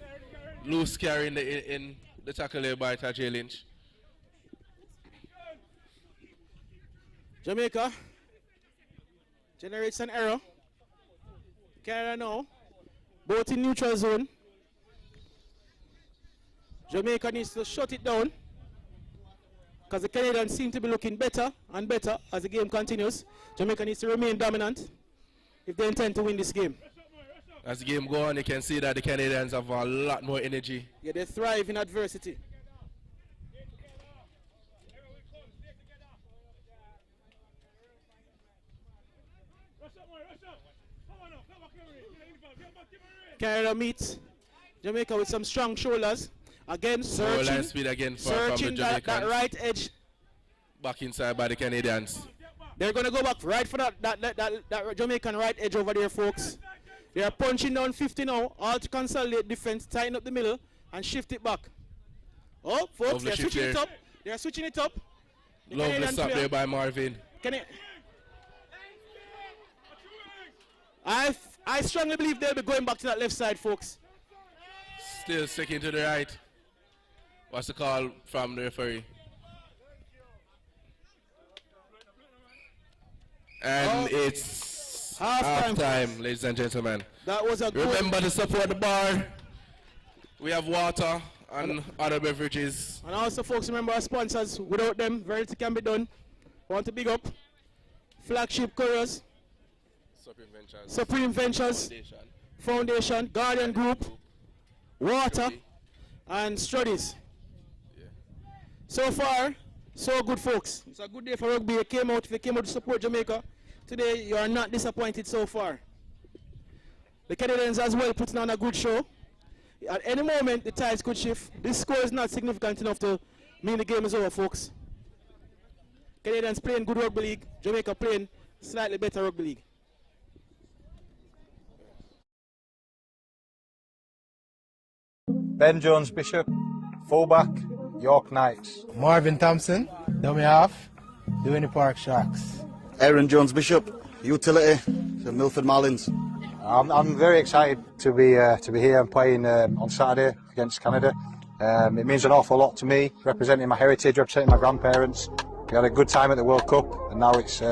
Loose carry in the tackle there by Tajay Lynch. Jamaica generates an error. Canada now, both in neutral zone. Jamaica needs to shut it down because the Canadians seem to be looking better and better as the game continues. Jamaica needs to remain dominant if they intend to win this game. As the game goes on, you can see that the Canadians have a lot more energy. Yeah, they thrive in adversity. Canada meets Jamaica with some strong shoulders. Again, searching, speed again searching that right edge. Back inside by the Canadians. They're going to go back right for that Jamaican right edge over there, folks. They are punching down 50 now, all to consolidate defense, tighten up the middle, and shift it back. Oh, folks, they're switching it up. They're switching it up. Lovely stop there by Marvin. I strongly believe they'll be going back to that left side, folks. Still sticking to the right. What's the call from the referee? And it's half time, ladies and gentlemen. That was a good. Remember to support the bar. We have water and other beverages. And also, folks, remember our sponsors. Without them, very little can be done. Want to big up Flagship Couriers, Supreme Ventures, Foundation, Gaurdian Group, Water, and Studies. Yeah. So far, so good, folks. It's a good day for rugby. If you came out to support Jamaica today, you are not disappointed so far. The Canadians as well putting on a good show. At any moment, the tides could shift. This score is not significant enough to mean the game is over, folks. Canadians playing good rugby league. Jamaica playing slightly better rugby league. Ben Jones Bishop, fullback, York Knights. Marvin Thompson, dummy half, Dooney Park Sharks. Aaron Jones Bishop, utility, to Milford Marlins. I'm very excited to be here and playing on Saturday against Canada. It means an awful lot to me, representing my heritage, representing my grandparents. We had a good time at the World Cup, and now it's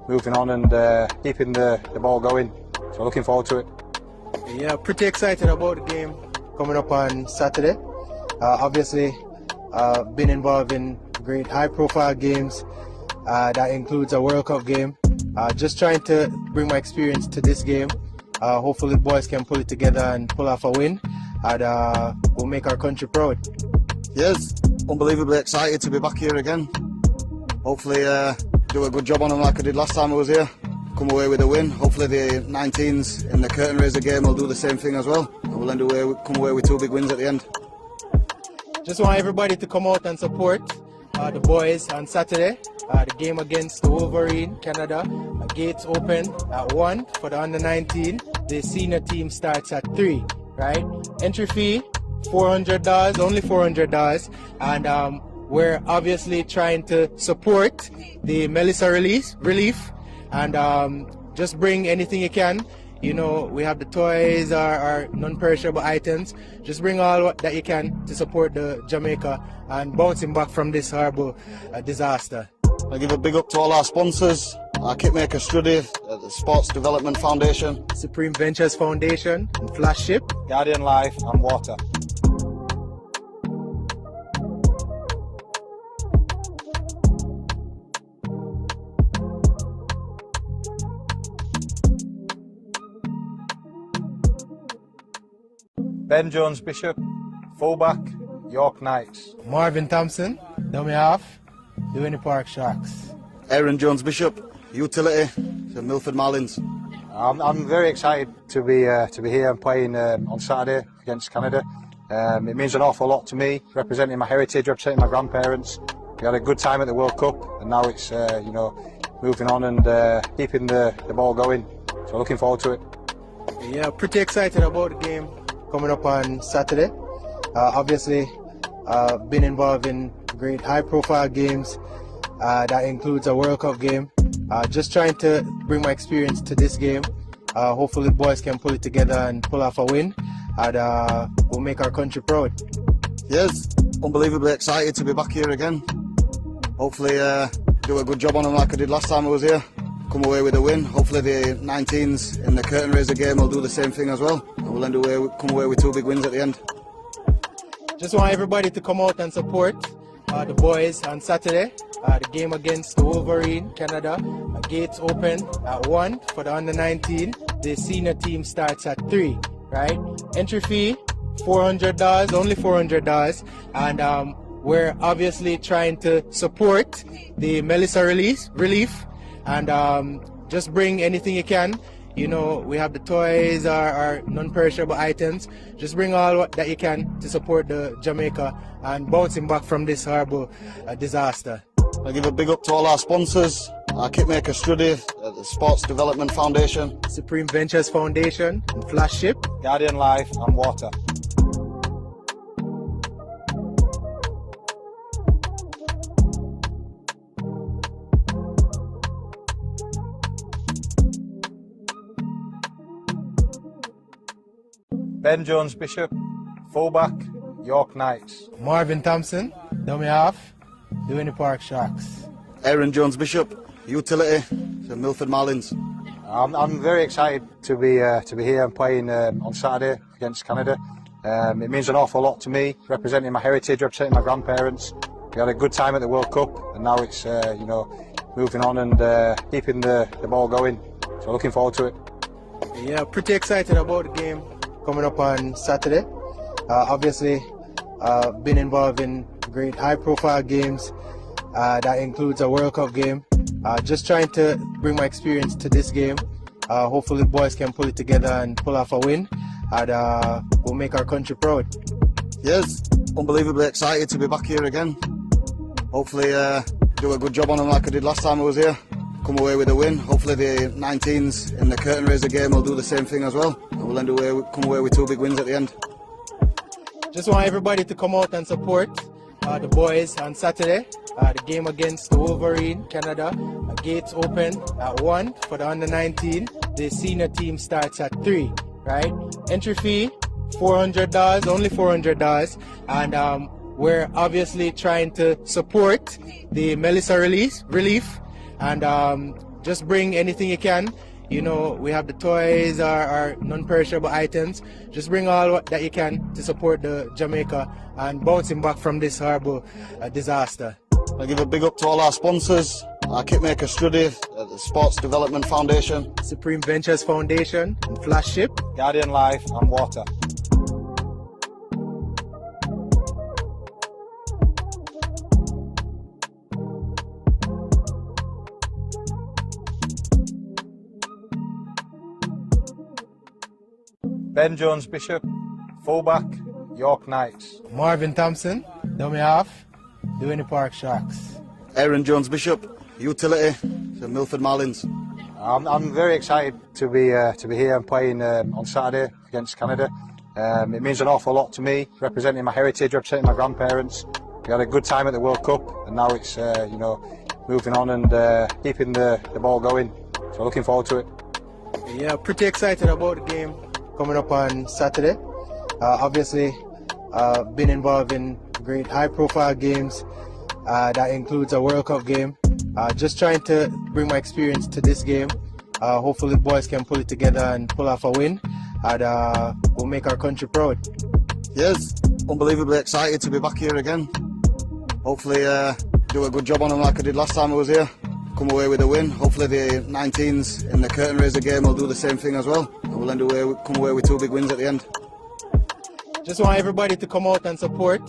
moving on and keeping the ball going. So looking forward to it. Yeah, pretty excited about the game coming up on Saturday. Obviously, been involved in great high-profile games. That includes a World Cup game. Just trying to bring my experience to this game. Hopefully the boys can pull it together and pull off a win, and we'll make our country proud. Yes, unbelievably excited to be back here again. Hopefully do a good job on them like I did last time I was here. come away with a win. Hopefully the 19s in the curtain raiser game will do the same thing as well. And we'll come away with 2 big wins at the end. Just want everybody to come out and support the boys on Saturday. The game against the Wolverine, Canada. Gates open at 1 for the under 19. The senior team starts at 3, right? Entry fee, $400, only $400. And we're obviously trying to support the Melissa relief and just bring anything you can. You know, we have the toys, our non-perishable items. Just bring all that you can to support the Jamaica and bouncing back from this horrible disaster. I give a big up to all our sponsors, our kitmaker Study, the Sports Development Foundation, Supreme Ventures Foundation, and Flashship, Guardian Life and Water. Ben Jones Bishop, fullback, York Knights. Marvin Thompson, dummy half, Doing Park Sharks. Aaron Jones Bishop, utility, the Milford Marlins. I'm very excited to be here and playing on Saturday against Canada. It means an awful lot to me, representing my heritage, representing my grandparents. We had a good time at the World Cup, and now it's moving on and keeping the ball going. So looking forward to it. Yeah, pretty excited about the game coming up on Saturday. Obviously, been involved in great high-profile games. That includes a World Cup game. Just trying to bring my experience to this game. Hopefully, the boys can pull it together and pull off a win, and we'll make our country proud. Yes, unbelievably excited to be back here again. Hopefully, do a good job on them like I did last time I was here. Come away with a win. Hopefully the 19s in the curtain raiser game will do the same thing as well. And we'll come away with 2 big wins at the end. Just want everybody to come out and support the boys on Saturday. The game against the Wolverine, Canada. Gates open at 1 for the under 19. The senior team starts at 3, right? Entry fee, $400, only $400. And we're obviously trying to support the Melissa relief and just bring anything you can. You know, we have the toys, our non-perishable items. Just bring all that you can to support the Jamaica and bouncing back from this horrible disaster. I give a big up to all our sponsors, our kitmaker Study, the Sports Development Foundation, Supreme Ventures Foundation, and Flashship, Guardian Life and Water. Ben Jones Bishop, fullback, York Knights. Marvin Thompson, dummy half, Doing Park Sharks. Aaron Jones Bishop, utility, the Milford Marlins. I'm very excited to be here and playing on Saturday against Canada. It means an awful lot to me, representing my heritage, representing my grandparents. We had a good time at the World Cup, and now it's moving on and keeping the ball going. So looking forward to it. Yeah, pretty excited about the game coming up on Saturday. Obviously, been involved in great high-profile games. That includes a World Cup game. Just trying to bring my experience to this game. Hopefully, the boys can pull it together and pull off a win, and we'll make our country proud. Yes, unbelievably excited to be back here again. Hopefully, do a good job on them like I did last time I was here. Come away with a win. Hopefully the 19s in the curtain raiser game will do the same thing as well. And we'll come away with 2 big wins at the end. Just want everybody to come out and support the boys on Saturday. The game against the Wolverine, Canada. Gates open at 1 for the under 19. The senior team starts at 3, right? Entry fee, $400, only $400. And we're obviously trying to support the Melissa relief and just bring anything you can. You know, we have the toys, our non-perishable items. Just bring all that you can to support the Jamaica and bouncing back from this horrible disaster. I give a big up to all our sponsors, our kitmaker Study, the Sports Development Foundation, Supreme Ventures Foundation, and Flashship, Guardian Life and Water. Ben Jones Bishop, fullback, York Knights. Marvin Thompson, dummy half, Dooney Park Sharks. Aaron Jones Bishop, utility, the Milford Marlins. I'm very excited to be here and playing on Saturday against Canada. It means an awful lot to me, representing my heritage, representing my grandparents. We had a good time at the World Cup, and now it's moving on and keeping the ball going. So looking forward to it. Yeah, pretty excited about the game coming up on Saturday. Obviously, been involved in great high-profile games. That includes a World Cup game. Just trying to bring my experience to this game. Hopefully the boys can pull it together and pull off a win, and we'll make our country proud. Yes, unbelievably excited to be back here again. Hopefully do a good job on them like I did last time I was here. Come away with a win. Hopefully the 19s in the curtain raiser game will do the same thing as well. And we'll come away with 2 big wins at the end. Just want everybody to come out and support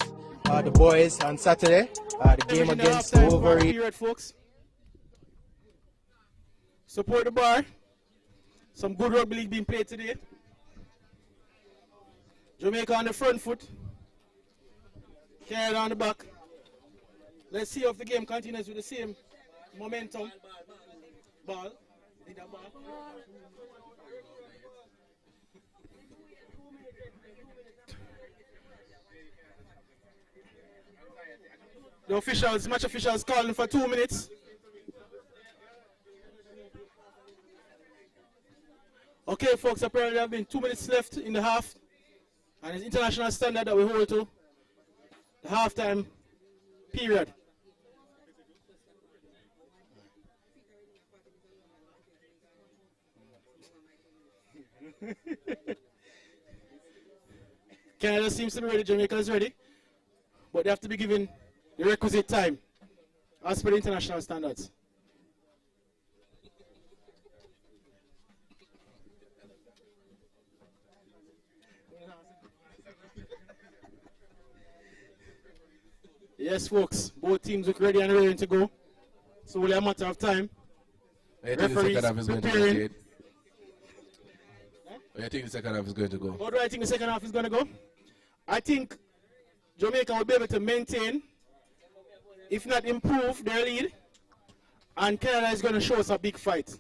the boys on Saturday. The game against Wolverine. Folks. Support the bar. Some good rugby league being played today. Jamaica on the front foot. Canada on the back. Let's see if the game continues with the same momentum. Ball. Need that ball. The officials, match officials calling for 2 minutes. Okay, folks, apparently there have been 2 minutes left in the half. And it's international standard that we hold to. The halftime period. Canada seems to be ready, Jamaica is ready. But they have to be given the requisite time as per the international standards. Yes, folks, both teams look ready and ready to go. So only a matter of time. I think the second half is going to go. I think the second half is going to go. How do I think the second half is going to go? I think Jamaica will be able to maintain, if not improve, their lead. And Canada is going to show us a big fight.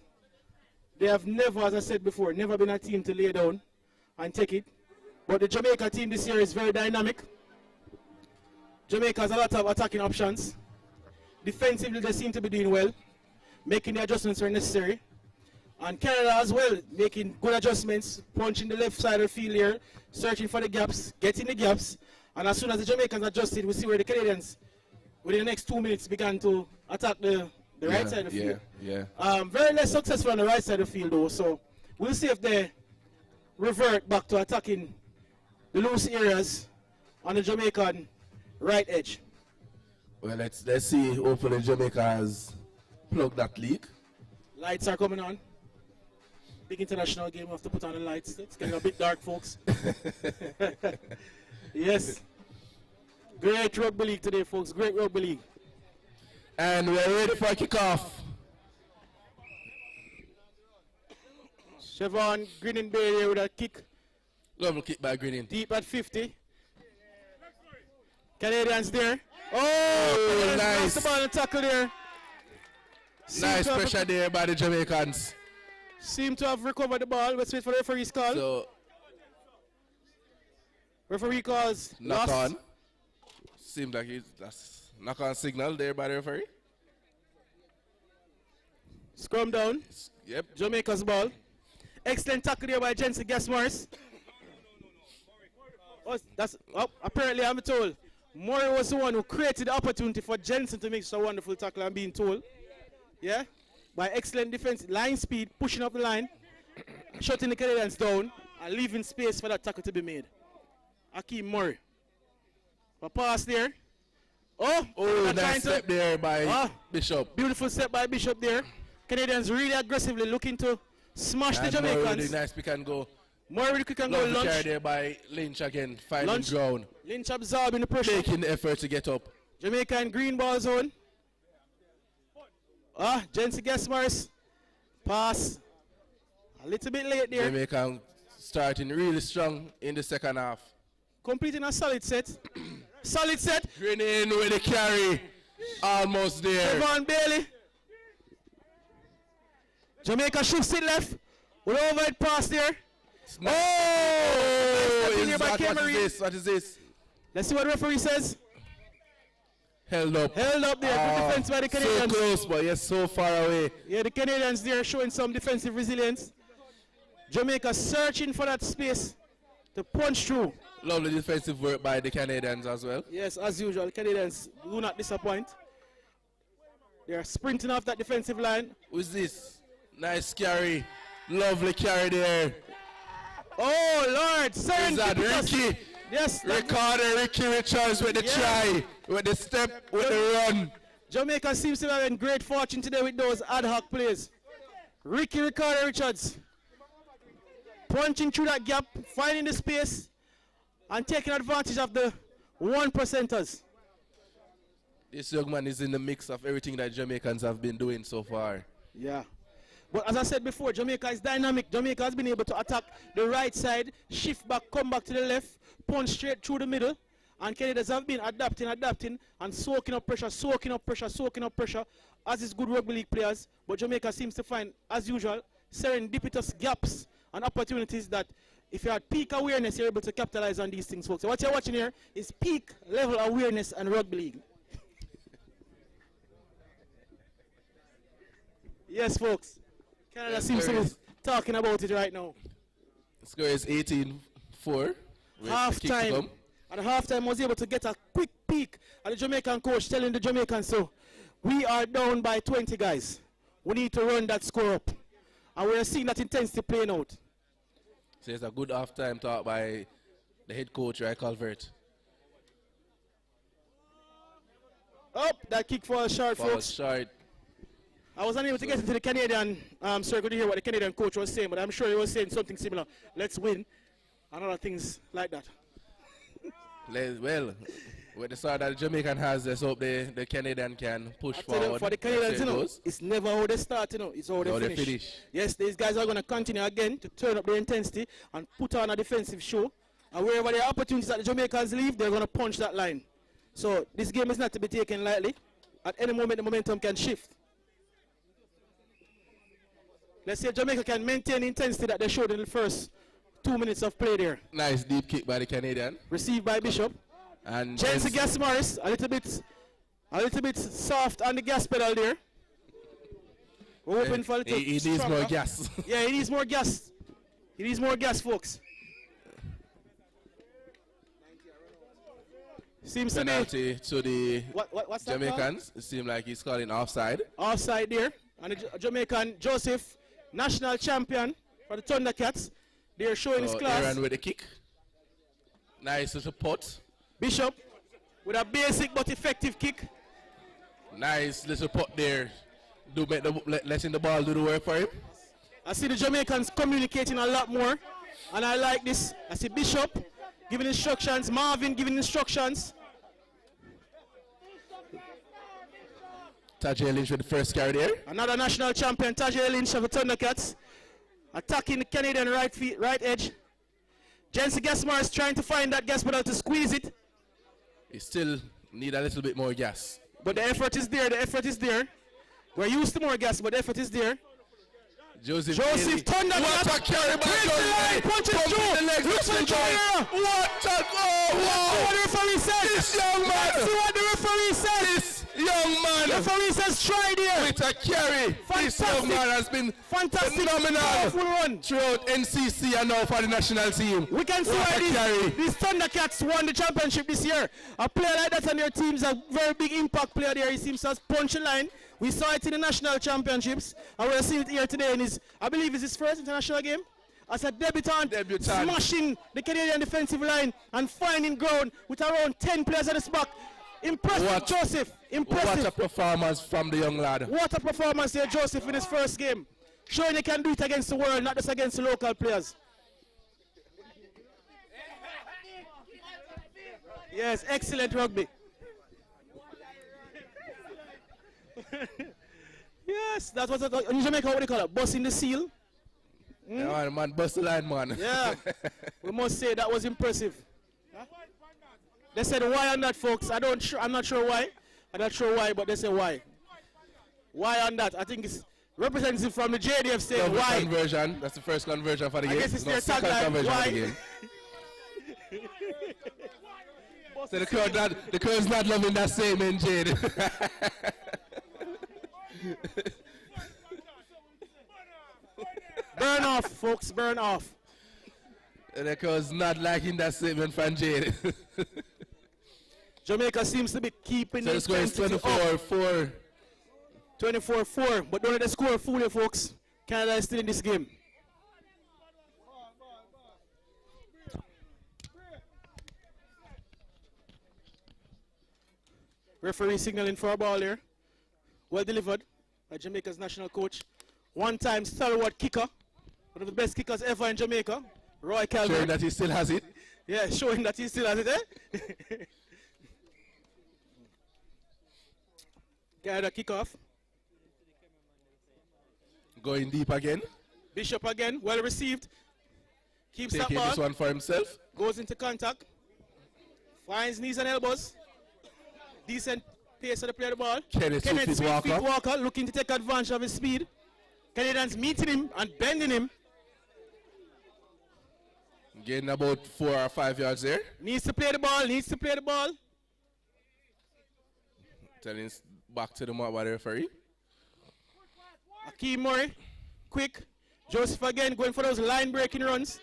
They have never, as I said before, never been a team to lay down and take it. But the Jamaica team this year is very dynamic. Jamaica has a lot of attacking options. Defensively, they seem to be doing well, making the adjustments where necessary. And Canada as well, making good adjustments, punching the left side of the field here, searching for the gaps, getting the gaps. And as soon as the Jamaicans adjusted, we see where the Canadians, within the next 2 minutes, began to attack the right side of the field. Very less successful on the right side of the field, though. So we'll see if they revert back to attacking the loose areas on the Jamaican right edge. Well, let's see. Hopefully Jamaica has plugged that leak. Lights are coming on. Big international game, we have to put on the lights. It's getting a bit dark, folks. Yes. Great rugby league today, folks. Great rugby league. And we're ready for a kickoff. Siobhan Grinning Bay here with a kick. Lovely kick by Grinning. Deep at 50. Canadians there. Oh, nice. The ball and tackle there. Nice pressure there by the Jamaicans. Seem to have recovered the ball. Let's wait for the referee's call. So, referee calls knock lost. on. Seems like that's knock on signal there by the referee. Scrum down. Yep. Jamaica's ball. Excellent tackle there by Jensen Gasmars. Apparently I'm told Murray was the one who created the opportunity for Jensen to make such a wonderful tackle, I'm being told. Yeah? By excellent defense, line speed, pushing up the line, shutting the Canadians down, and leaving space for that tackle to be made. Akeem Murray. A pass there. Nice step there by Bishop. Beautiful step by Bishop there. Canadians really aggressively looking to smash the Jamaicans. Murray with the nice pick and go. Murray with the quick and go. Lovely carry there by Lynch again, finding ground. Lynch absorbing the pressure. Making the effort to get up. Jamaica in green ball zone. Jensen Gasmars. Pass. A little bit late there. Jamaica starting really strong in the second half. Completing a solid set. Solid set. Grenade with the carry. Almost there. Devon Bailey. Jamaica shifts it left. With overhead pass there. What is this? Let's see what the referee says. Held up. Held up there. Good defense by the Canadians. So close, but yes, so far away. Yeah, the Canadians there showing some defensive resilience. Jamaica searching for that space to punch through. Lovely defensive work by the Canadians as well. Yes, as usual, Canadians do not disappoint. They are sprinting off that defensive line. Who's this? Nice carry. Lovely carry there. Oh, Lord. Is that Ricky? Yes. Ricky Richards with the try, with the step, with the run. Jamaica seems to have been great fortune today with those ad hoc plays. Ricardo Richards punching through that gap, finding the space, and taking advantage of the 1%ers. This young man is in the mix of everything that Jamaicans have been doing so far. Yeah. But as I said before, Jamaica is dynamic. Jamaica has been able to attack the right side, shift back, come back to the left, punch straight through the middle. And Canadians have been adapting, and soaking up pressure, as is good rugby league players. But Jamaica seems to find, as usual, serendipitous gaps and opportunities that if you had peak awareness, you're able to capitalize on these things, folks. So what you're watching here is peak level awareness and rugby league. Yes, folks. Canada seems to be talking about it right now. The score is 18-4. Half time. And halftime was able to get a quick peek at the Jamaican coach telling the Jamaicans, so we are down by 20 guys. We need to run that score up. And we're seeing that intensity playing out. So it's a good halftime talk by the head coach, Ray Calvert. Up, that kick falls short, folks. Short. I was unable to get into the Canadian circle to hear what the Canadian coach was saying, but I'm sure he was saying something similar. Let's win, and other things like that. Well, with the start that the Jamaican has, let's hope the Canadian can push forward. For the Canadians, you know, it's never how they start, you know, it's how they finish. Yes, these guys are going to continue again to turn up their intensity and put on a defensive show. And wherever there are opportunities that the Jamaicans leave, they're going to punch that line. So this game is not to be taken lightly. At any moment, the momentum can shift. Let's see if Jamaica can maintain the intensity that they showed in the first 2 minutes of play there. Nice deep kick by the Canadian. Received by Bishop. And Jensen Gas Morris, a little bit soft on the gas pedal there. We're hoping for a little he needs more gas. Yeah, he needs more gas. He needs more gas, folks. Seems penalty to the what's Jamaicans. It seems like he's calling offside. Offside there. And the Jamaican Joseph, national champion for the Thundercats. They're showing his class. Aaron with the kick. Nice little pot. Bishop with a basic but effective kick. Nice little pot there. Letting the ball do the work for him. I see the Jamaicans communicating a lot more, and I like this. I see Bishop giving instructions, Marvin giving instructions. Tajay Lynch with the first carry there. Another national champion, Tajay Lynch of the Thundercats, attacking the Canadian right edge. Jensen Gasmar is trying to find that gas pedal to squeeze it. He still need a little bit more gas. But the effort is there, We're used to more gas, but the effort is there. Joseph Thundercats. What a carry by Joseph. Punches through. Looks for the try. What a goal. Wow. What the referee said. This young man. Let's see what the referee said. This young man. The referee says try there. With a carry. Fantastic. This young man has been phenomenal run throughout NCC and now for the national team. We can see why these Thundercats won the championship this year. A player like that on their team is a very big impact player there. He seems to punch a line. We saw it in the national championships, and we're seeing it here today in I believe it's his first international game. As a debutant, smashing the Canadian defensive line and finding ground with around 10 players at his back. Impressive, Joseph. Impressive. What a performance from the young lad. What a performance here, Joseph, in his first game. Showing he can do it against the world, not just against the local players. Yes, excellent rugby. Yes, that's what in Jamaica, what do you call it? Busting the seal. Yeah, man, bust the line, man. Yeah, we must say that was impressive. Huh? They said why on that, folks. I'm not sure why. I'm not sure why, but they say why. Why on that? I think it's representative from the JDF saying why. Conversion. That's the first conversion for the game. I guess it's their second tagline. conversion Why? for the game. So the crowd's not loving that statement, Jade. Burn off, folks, burn off. The crowd's not liking that statement from Jade. Jamaica seems to be keeping So the score is 24-4. 24-4, but don't let the score fool you, folks. Canada is still in this game. Referee signaling for a ball here. Well delivered by Jamaica's national coach. One-time stalwart kicker. One of the best kickers ever in Jamaica. Roy Calvert. Showing that he still has it. Yeah, showing that he still has it, eh? Canada kick off. Going deep again. Bishop again, well received. Keeps Taking that ball. this one for himself. Goes into contact. Finds knees and elbows. Decent pace of the play of the ball. Kenneth Walker looking to take advantage of his speed. Canadians meeting him and bending him. Getting about 4 or 5 yards there. Needs to play the ball, needs to play the ball. Telling back to the mark by the referee. Akeem Murray, quick. Joseph again going for those line breaking runs.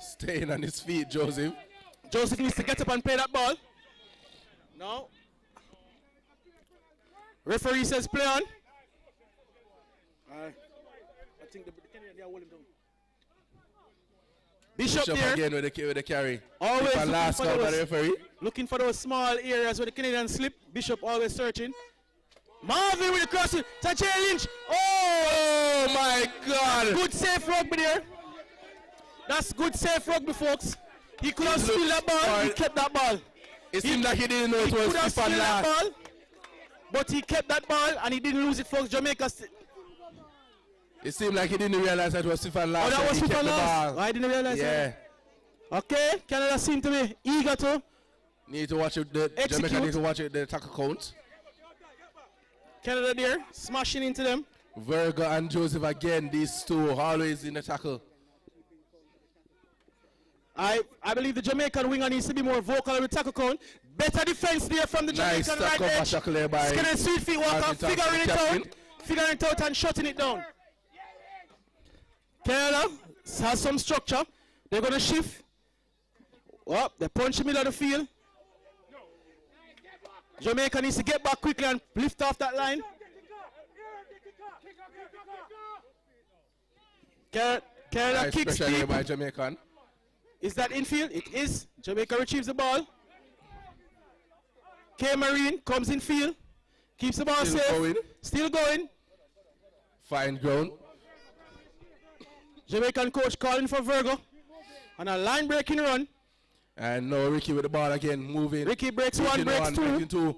Staying on his feet, Joseph. Joseph needs to get up and play that ball. No. Referee says play on. I think the Canadian they are holding him down. Bishop there. Again with the carry. Always last call by the referee. Looking for those small areas where the Canadians slip. Bishop always searching. Marvin with the crossing. Tache Lynch. Oh my God. Good safe rugby there. That's good safe rugby, folks. He could have steal that ball. He kept that ball. It seemed like he didn't know it was Stefan last. Ball, but he kept that ball and he didn't lose it, folks. Jamaica. It seemed like he didn't realize that was Stefan last. Oh, that was Stefan last. I didn't realize that. Okay, Canada seem to be eager to. Need to watch it. Jamaica need to watch it. The tackle count. Canada there, smashing into them. Virgo and Joseph again. These two always in the tackle. I believe the Jamaican winger needs to be more vocal with tackle count. Better defense there from the Jamaican right edge. Skinning sweet feet walker, figuring it out and shutting it down. Canada has some structure. They're going to shift. Oh, they punch the middle of the field. Jamaica needs to get back quickly and lift off that line. Canada kicks deep. By Jamaican. Is that infield? It is. Jamaica retrieves the ball. K. Marine comes in field. Keeps the ball safe. Still going. Fine ground. Jamaican coach calling for Virgo. And a line breaking run. And now Ricky with the ball again, moving. Ricky breaks one, breaks two.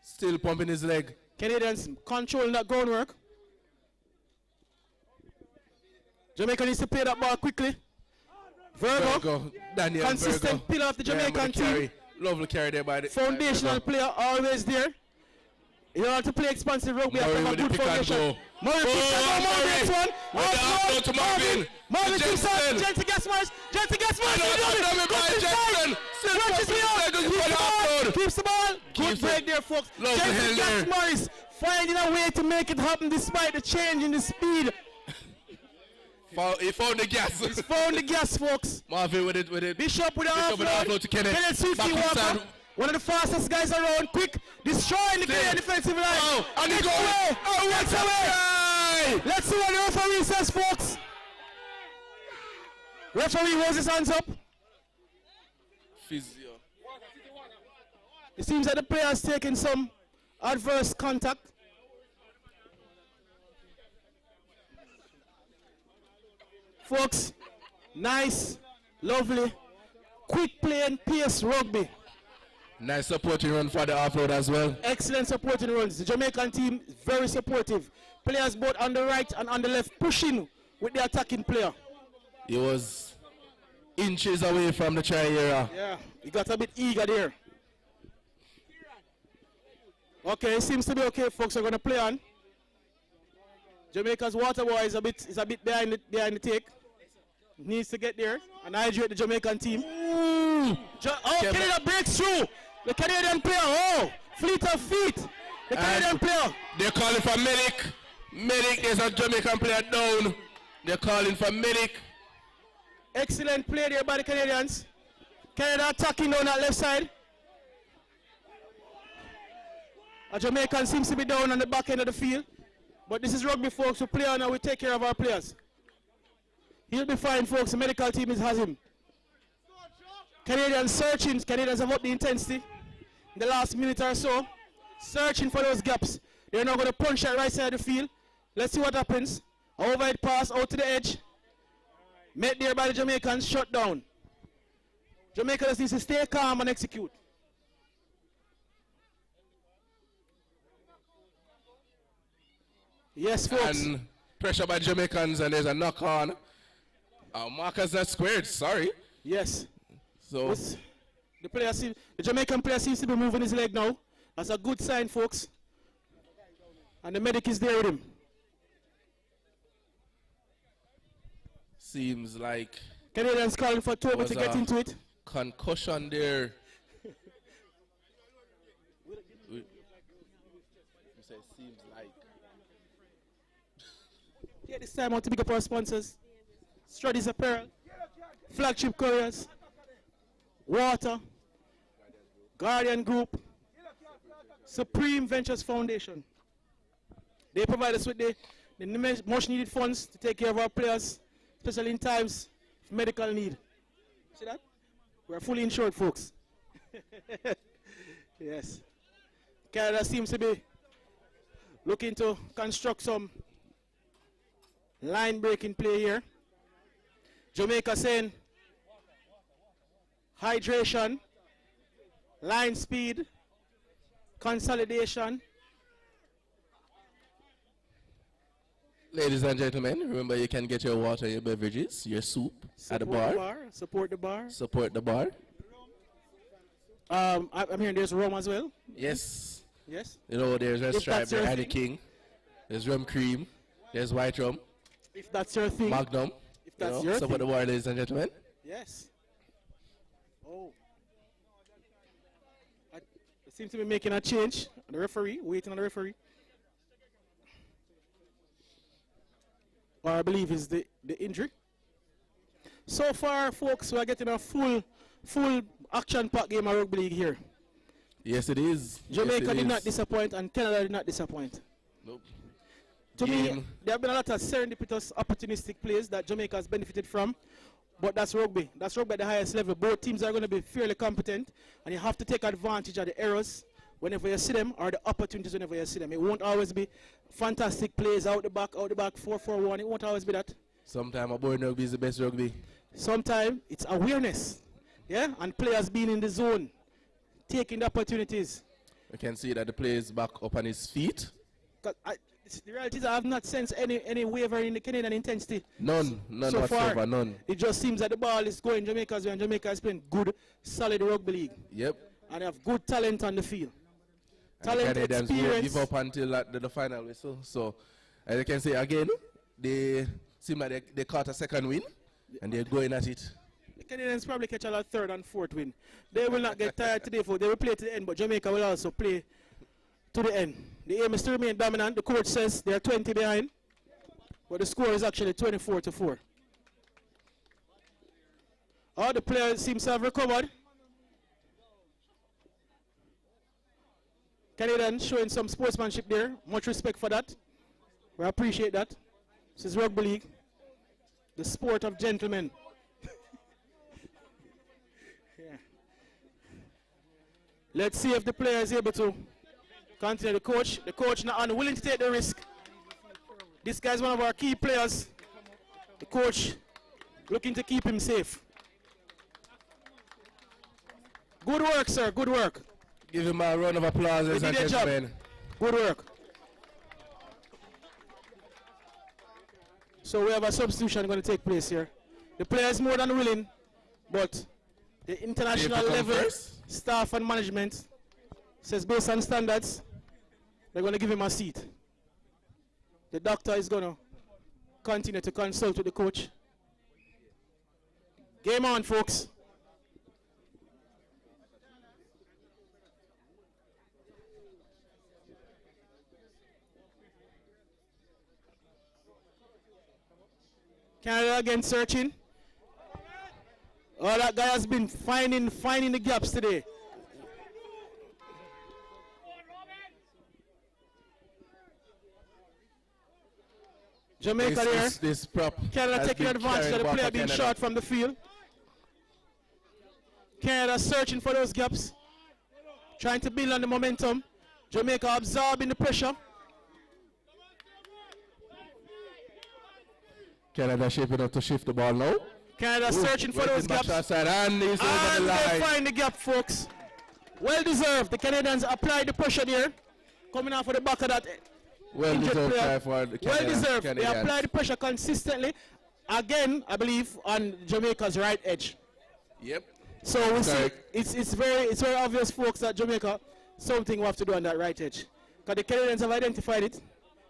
Still pumping his leg. Canadians controlling that groundwork. Jamaica needs to play that ball quickly. Virgo, Daniel consistent pillar of the Jamaican team. Lovely carry there by the foundational player, always there. In order to play expansive rugby, have a good foundation. Murray breaks one. Marvin keeps on. Gentle gets Morris. Keeps the ball. Good break there, folks. Gentle gets Morris. Finding a way to make it happen despite the change in the speed. He found the gas. He's found the gas, folks. Marvin with it. Bishop with the offload to Kenneth. Kenneth Sweetie Walker. One of the fastest guys around. Quick. Destroying the Canadian defensive line. Oh, and he goes. Gets away. Let's see what the referee says, folks. Referee holds his hands up. Physio. It seems that the player has taken some adverse contact. Folks, nice, lovely, quick play and pace rugby. Nice supporting run for the offload as well. Excellent supporting runs. The Jamaican team very supportive. Players both on the right and on the left pushing with the attacking player. He was inches away from the try area. Yeah, he got a bit eager there. Okay, it seems to be okay, folks. We're going to play on. Jamaica's water boy is a bit behind the take. Needs to get there and hydrate the Jamaican team. Canada breaks through. The Canadian player, fleet of feet. The Canadian player. They're calling for medic. Medic, there's a Jamaican player down. They're calling for medic. Excellent play there by the Canadians. Canada attacking down that left side. A Jamaican seems to be down on the back end of the field. But this is rugby, folks. We play on and we take care of our players. He'll be fine, folks. The medical team has him. Canadians searching. Canadians have upped the intensity in the last minute or so. Searching for those gaps. They're now going to punch that right side of the field. Let's see what happens. Overhead pass out to the edge. Met there by the Jamaicans. Shut down. Jamaica just needs to stay calm and execute. Yes, folks. And pressure by Jamaicans, and there's a knock on. Marcus that squared, sorry. Yes. So the Jamaican player seems to be moving his leg now. That's a good sign, folks. And the medic is there with him. seems like Canadians calling for Toby to get into it. Concussion there. Seems like. Yeah, this time I want to pick up our sponsors. Strudy's Apparel, Flagship Couriers, Water, Gaurdian Group, Supreme Ventures Foundation. They provide us with the much needed funds to take care of our players, especially in times of medical need. See that? We're fully insured, folks. Yes. Canada seems to be looking to construct some line breaking play here. Jamaica saying hydration, line speed, consolidation. Ladies and gentlemen, remember you can get your water, your beverages, your soup at the bar. Support the bar. Support the bar. I'm hearing there's rum as well. Yes. Yes. You know, there's Red If Stripe, that's your there's Eddie thing. King, there's rum cream, there's white rum, If that's your thing. Magnum. If that's You know, your support the thing. bar, ladies and gentlemen. Yes. Oh. They seem to be making a change. The referee, waiting on the referee. Or I believe is the injury. So far, folks, we are getting a full action-packed game of rugby league here. Yes, it is. Jamaica yes, it did is. not disappoint and Canada did not disappoint. Nope. To me, Game. there have been a lot of serendipitous, opportunistic plays that Jamaica has benefited from. But that's rugby. That's rugby at the highest level. Both teams are going to be fairly competent, and you have to take advantage of the errors whenever you see them, or the opportunities whenever you see them. It won't always be fantastic plays out the back, 4-4-1. It won't always be that. Sometimes a board rugby is the best rugby. Sometimes it's awareness, yeah, and players being in the zone, taking the opportunities. We can see that the player is back up on his feet. The reality is I have not sensed any wavering in the Canadian intensity. None so whatsoever, far. none. It just seems that the ball is going Jamaica's way, and Jamaica is playing good, solid rugby league. Yep. And they have good talent on the field. And Talent, the Canadians won't experience. give up until the final whistle. So, as you can say again, they seem like they caught a second win, and they're going at it. The Canadians probably catch a third and fourth win. They will not get tired today, for they will play to the end, but Jamaica will also play to the end. The aim is to remain dominant. The coach says they're 20 behind, but the score is actually 24-4. All the players seem to have recovered. Canadians showing some sportsmanship there. Much respect for that. We appreciate that. This is rugby league, the sport of gentlemen. Yeah. Let's see if the player is able to continue. The coach not unwilling to take the risk. This guy is one of our key players. The coach looking to keep him safe. Good work, sir. Good work. Give him a round of applause, ladies and did a job. gentlemen. Good work. So we have a substitution going to take place here. The player is more than willing, but the international level staff and management says based on standards, they're going to give him a seat. The doctor is going to continue to consult with the coach. Game on, folks. Canada again searching. Oh, that guy has been finding the gaps today. Jamaica there. This prop Canada taking advantage of the player being shot from the field. Canada searching for those gaps. Trying to build on the momentum. Jamaica absorbing the pressure. Canada shaping up to shift the ball now. Canada searching for those gaps. And he's over the line. They find the gap, folks. Well deserved. The Canadians applied the pressure there. Coming off of the back of that well-deserved try for the well deserved. They applied the pressure consistently. Again, I believe, on Jamaica's right edge. Yep. So we see it's very obvious, folks, that Jamaica something we have to do on that right edge. Because the Canadians have identified it.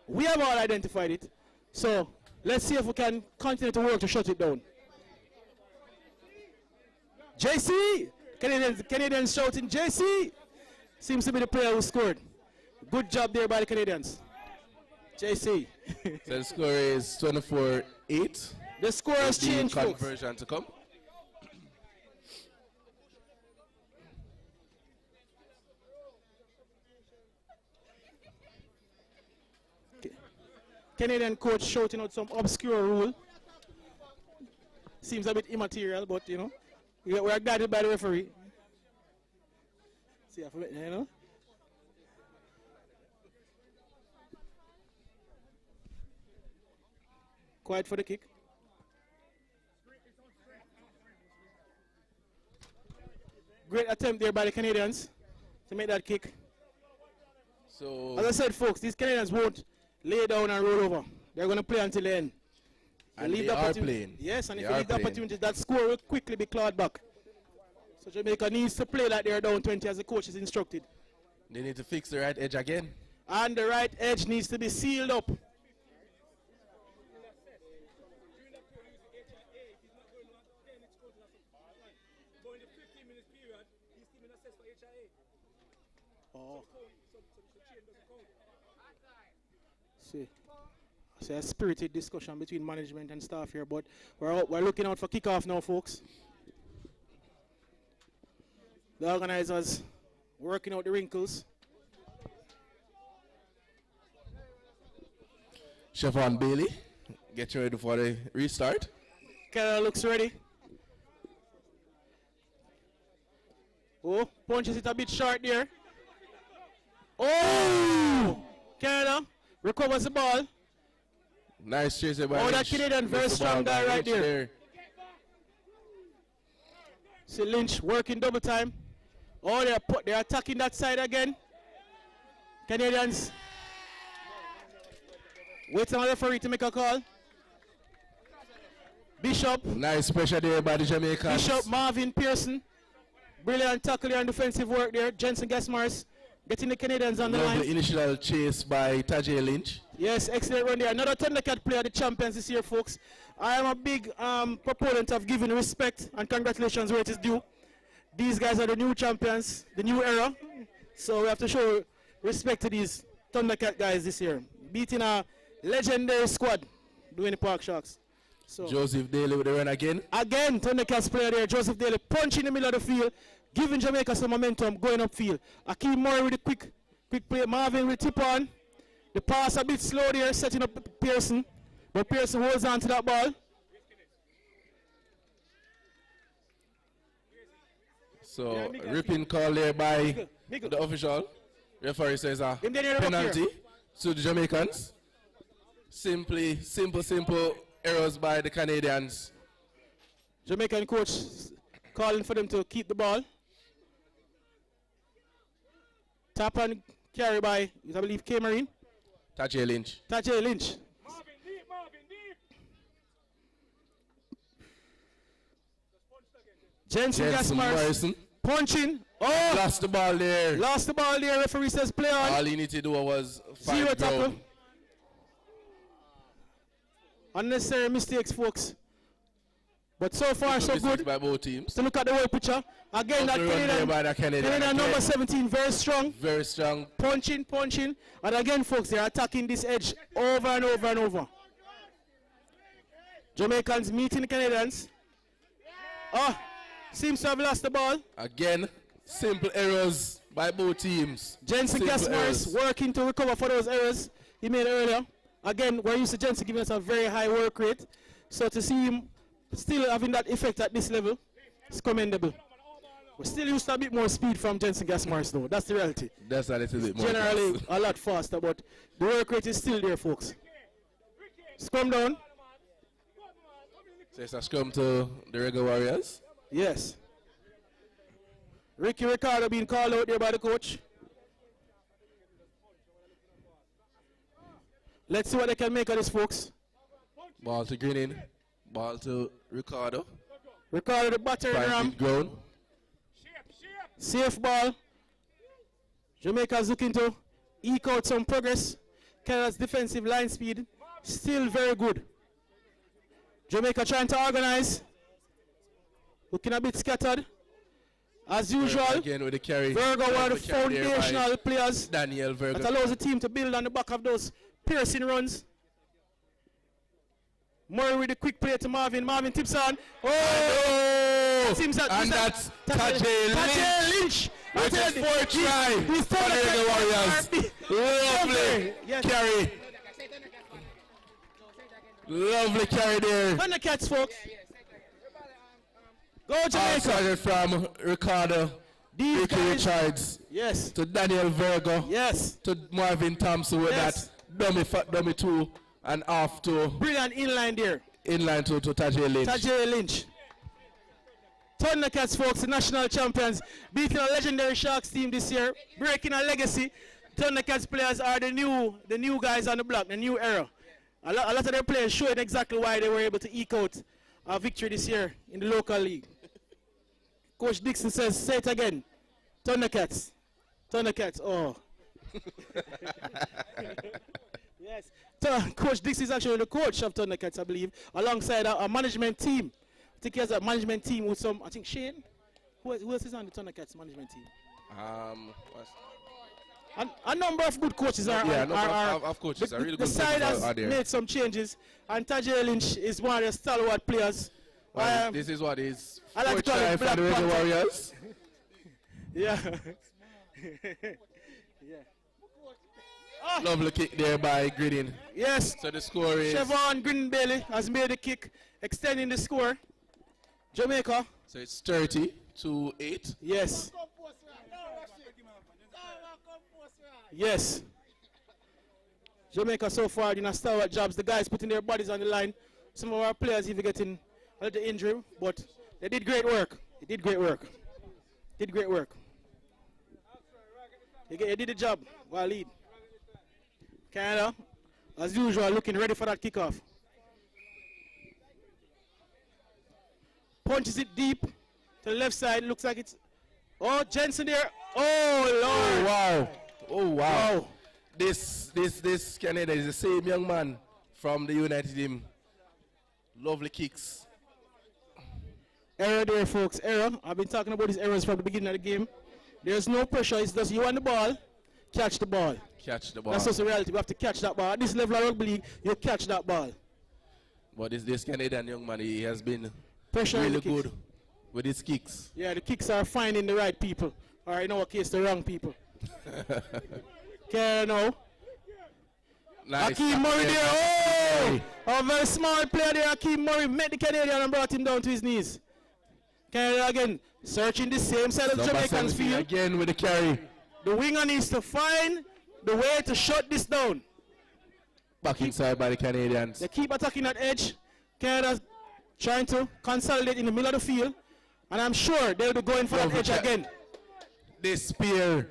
We have all identified it. So let's see if we can continue to work to shut it down. JC! Canadians shouting, JC! Seems to be the player who scored. Good job there by the Canadians. JC. So the score is 24-8. The score has changed, folks. Conversion to come. Canadian coach shouting out some obscure rule. Seems a bit immaterial, but you know, we are guided by the referee. See, you know. Quiet for the kick. Great attempt there by the Canadians to make that kick. So, as I said, folks, these Canadians won't lay down and roll over. They're going to play until the end. And they are playing. Yes, and if you leave the opportunity, that score will quickly be clawed back. So Jamaica needs to play like they're down 20 as the coach is instructed. They need to fix the right edge again. And the right edge needs to be sealed up. Oh. See a spirited discussion between management and staff here, but we're looking out for kickoff now, folks. The organizers working out the wrinkles. Siobhan Bailey, get ready for the restart. Canada looks ready. Oh, punches it a bit short there. Oh! Canada recovers the ball. Nice chase by Lynch. That Canadian very strong guy right there. See Lynch working double time. Oh, they're attacking that side again. Canadians waiting on the referee to make a call. Bishop. Nice pressure there by the Jamaicans. Bishop, Marvin Pearson. Brilliant tackle and defensive work there. Jensen Gasmars getting the Canadians on the line. The initial chase by Tajay Lynch. Yes, excellent run there. Another Thundercat player, the champions this year, folks. I am a big proponent of giving respect and congratulations where it is due. These guys are the new champions, the new era. So we have to show respect to these Thundercat guys this year. Beating a legendary squad, doing the Park Sharks. So Joseph Daly with the run again. Again, Thundercats player there, Joseph Daly, punch in the middle of the field, giving Jamaica some momentum, going upfield. Akeem Murray with a quick play. Marvin with tip on. The pass a bit slow there, setting up Pearson. But Pearson holds on to that ball. So, ripping call there by the official. Referee says a penalty to the Jamaicans. Simple errors by the Canadians. Jamaican coach calling for them to keep the ball. Tap and carry by, I believe, K. Marine. Tajay Lynch. Tajay Lynch. Jensen Morrison. Punching. Oh! Lost the ball there. Lost the ball there. Referee says play on. All he needed to do was find Zero ground. tackle. Unnecessary mistakes, folks. But so far, so good. By both teams. To look at the whole picture. Again, that Canadian number 17, very strong. Very strong. Punching. And again, folks, they're attacking this edge over and over and over. Jamaicans meeting the Canadians. Oh, seems to have lost the ball. Again, simple errors by both teams. Jensen Gasmars working to recover for those errors he made earlier. Again, we're used to Jensen giving us a very high work rate. So to see him still having that effect at this level, it's commendable. We're still used to a bit more speed from Jensen Gasmars though. That's the reality. That's a little bit more. Generally a lot faster, but the work rate is still there, folks. Scrum down. So it's a scrum to the Rugby Warriors. Yes. Ricky Ricardo being called out there by the coach. Let's see what they can make of this, folks. Ball to Greening. Ball to Ricardo. Ricardo, the batter in the ram. Ground. Safe ball. Jamaica's looking to eke out some progress. Canada's defensive line speed still very good. Jamaica trying to organize. Looking a bit scattered. As usual, again with the carry. Virgo, one of the foundational players Daniel Virgo. that allows the team to build on the back of those piercing runs. Murray with the quick play to Marvin. Marvin tips on. Oh! And that's Tajay Lynch. With his fourth try for the Warriors. Lovely carry. Lovely carry there. Thundercats, folks. Go Jamaica. Started from Ricardo. Ricky Richards. Yes. To Daniel Virgo. Yes. To Marvin Thompson with that dummy two and off to. Brilliant inline there. Inline to Tajay Lynch. Tajay Lynch. Thundercats, folks, the national champions, beating a legendary Sharks team this year, breaking a legacy. Thundercats players are the new guys on the block, the new era. A lot of their players showing exactly why they were able to eke out a victory this year in the local league. Coach Dixon says, say it again. Thundercats. Thundercats, oh. Yes. Coach Dixon is actually the coach of Thundercats, I believe, alongside a management team. I think he has a management team with some, I think Shane. Who else is on the Thundercats management team? A number of good coaches are of coaches. Really good the side coaches has made some changes, and Tajay Lynch is one of the stalwart players. Well, this is what is I like to call it for the Rugby Warriors. Yeah. Lovely kick there by Gridin. Yes. So the score is Siobhan Gridin Bailey has made the kick, extending the score. Jamaica. So it's 30-8. Yes. Yes. Jamaica so far doing stalwart jobs. The guys putting their bodies on the line. Some of our players even getting a little injury, but they did great work. They did great work. Did great work. They did the job. Well, lead. Canada, as usual, looking ready for that kickoff. Punches it deep to the left side. Looks like it's. Oh, Jensen there. Oh, Lord. Oh, wow. Oh, wow. This Canada is the same young man from the United team. Lovely kicks. Error there, folks. Error. I've been talking about these errors from the beginning of the game. There's no pressure. It's just you want the ball, catch the ball. Catch the ball. That's just the reality. We have to catch that ball. At this level of rugby league, you catch that ball. But this Canadian young man, he has been pressure really good with his kicks. Yeah, the kicks are finding the right people. Or in our case, the wrong people. Okay, now. Nice. Akeem Murray there. Oh! A very small player there. Akeem Murray met the Canadian and brought him down to his knees. Canada again, searching the same side of the Jamaicans field. Again with the carry. The winger needs to find the way to shut this down. Back inside by the Canadians. They keep attacking that edge. Canada trying to consolidate in the middle of the field. And I'm sure they'll be going for that edge again. This spear.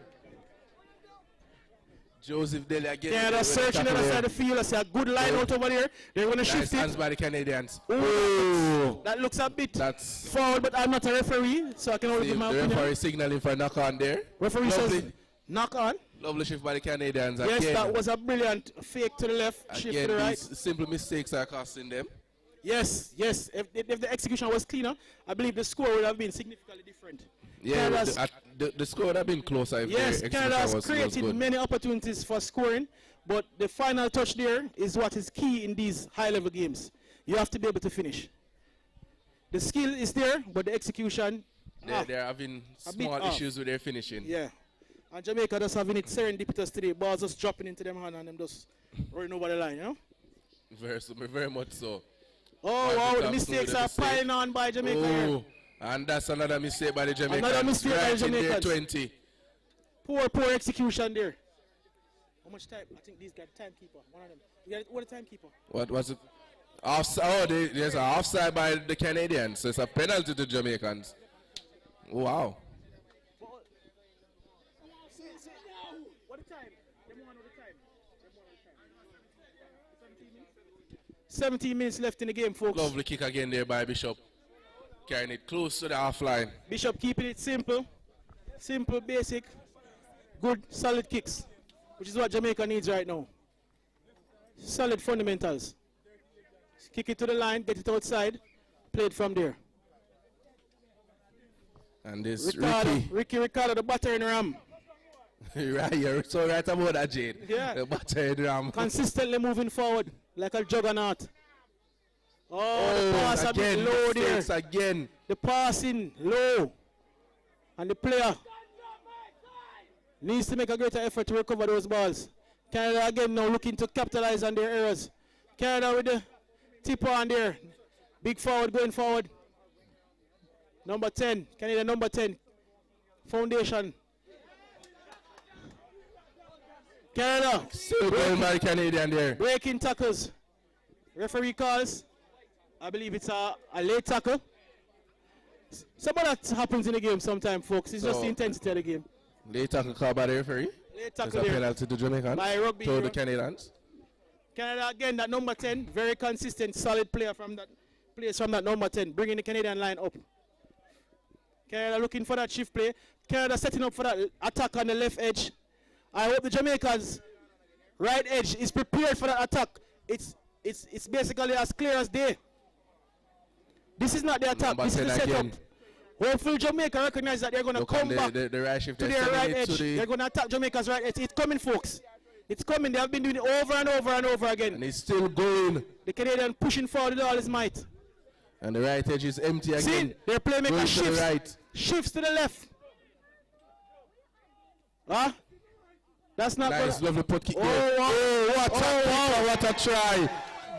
Joseph Daly again. Canada searching the other side of the field. I see a good line out over there. They're going to shift Hands it. by the Canadians. Ooh, that looks a bit forward, but I'm not a referee, so I can only give my the opinion. referee signaling for a knock on there. Referee says knock on. Lovely shift by the Canadians. Yes, again. that was a brilliant fake to the left, shift Again, to the right. these simple mistakes are costing them. Yes, yes. If the execution was cleaner, I believe the score would have been significantly different. Yeah, the score would have been closer if yes, the Canada has was created good. many opportunities for scoring, but the final touch there is what is key in these high-level games. You have to be able to finish. The skill is there, but the execution... They're having small issues with their finishing. Yeah. And Jamaica just having it serendipitous today. Balls just dropping into them hand and them just running over the line, you know? Very much so. Oh, wow, the mistakes are piling on by Jamaica here. And that's another mistake by the Jamaicans. Another mistake by the Jamaicans. 20. Poor execution there. How much time? I think these got timekeeper. One of them. What a timekeeper. What was it? Offside. Oh, there's an offside by the Canadians. So it's a penalty to the Jamaicans. Wow. What a time? 17 minutes left in the game, folks. Lovely kick again there by Bishop. Carrying it close to the half line. Bishop keeping it simple. Simple, basic. Good, solid kicks. Which is what Jamaica needs right now. Solid fundamentals. Kick it to the line, get it outside. Play it from there. And this Ricardo, the battering ram. Right, you're so right about that, Jade. Yeah. The battering ram. Consistently moving forward like a juggernaut. Oh, the pass a bit low there. Again. The passing low. And the player needs to make a greater effort to recover those balls. Canada again now looking to capitalize on their errors. Canada with the tip on there. Big forward going forward. Number 10. Canada number 10. Foundation. Canada. Still going by Canadian there. Breaking tackles. Referee calls. I believe it's a late tackle. Some of that happens in the game sometimes, folks. It's just the intensity of the game. Late tackle called by the referee. Late tackle there. Penalty to the Jamaicans. By Rugby. To the Canadians. Canada again, that number 10. Very consistent, solid player from that. Players from that number 10. Bringing the Canadian line up. Canada looking for that shift play. Canada setting up for that attack on the left edge. I hope the Jamaicans' right edge is prepared for that attack. It's basically as clear as day. This is not the attack. This is the setup. Hopefully Jamaica recognize that they're going to come back the right shift to their right edge. They're going to attack Jamaica's right edge. It's coming, folks. It's coming. They have been doing it over and over and over again. And it's still going. The Canadian pushing forward with all his might. And the right edge is empty again. See, their playmaker shifts. Right. Shifts to the left. Huh? That's not nice, lovely put kick. What a try.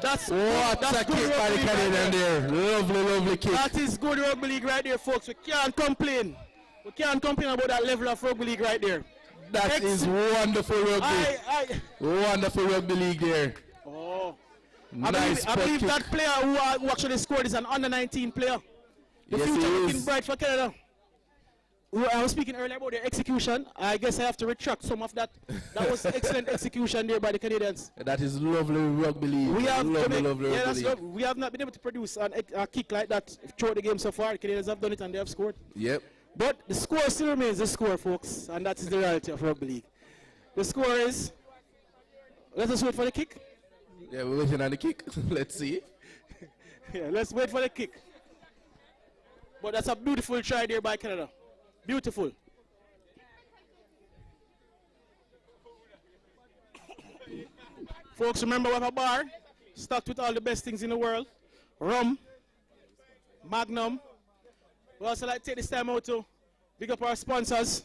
That's a kick by the Canadian there. Lovely kick. That is good rugby league right there, folks. We can't complain. We can't complain about that level of rugby league right there. That is wonderful rugby. Wonderful rugby league there. Oh. Nice I believe that player who actually scored is an under-19 player. The future looking bright for Canada. I was speaking earlier about their execution. I guess I have to retract some of that. That was excellent execution there by the Canadians. That is lovely rugby league. We have we have not been able to produce a kick like that throughout the game so far. The Canadians have done it and they have scored. Yep. But the score still remains the score, folks, and that is the reality of rugby league. The score is. Let us wait for the kick. Yeah, we're waiting on the kick. Let's see. Yeah, let's wait for the kick. But that's a beautiful try there by Canada. Beautiful. Folks, remember we have a bar stocked with all the best things in the world. Rum, Magnum. We also like to take this time out to big up our sponsors.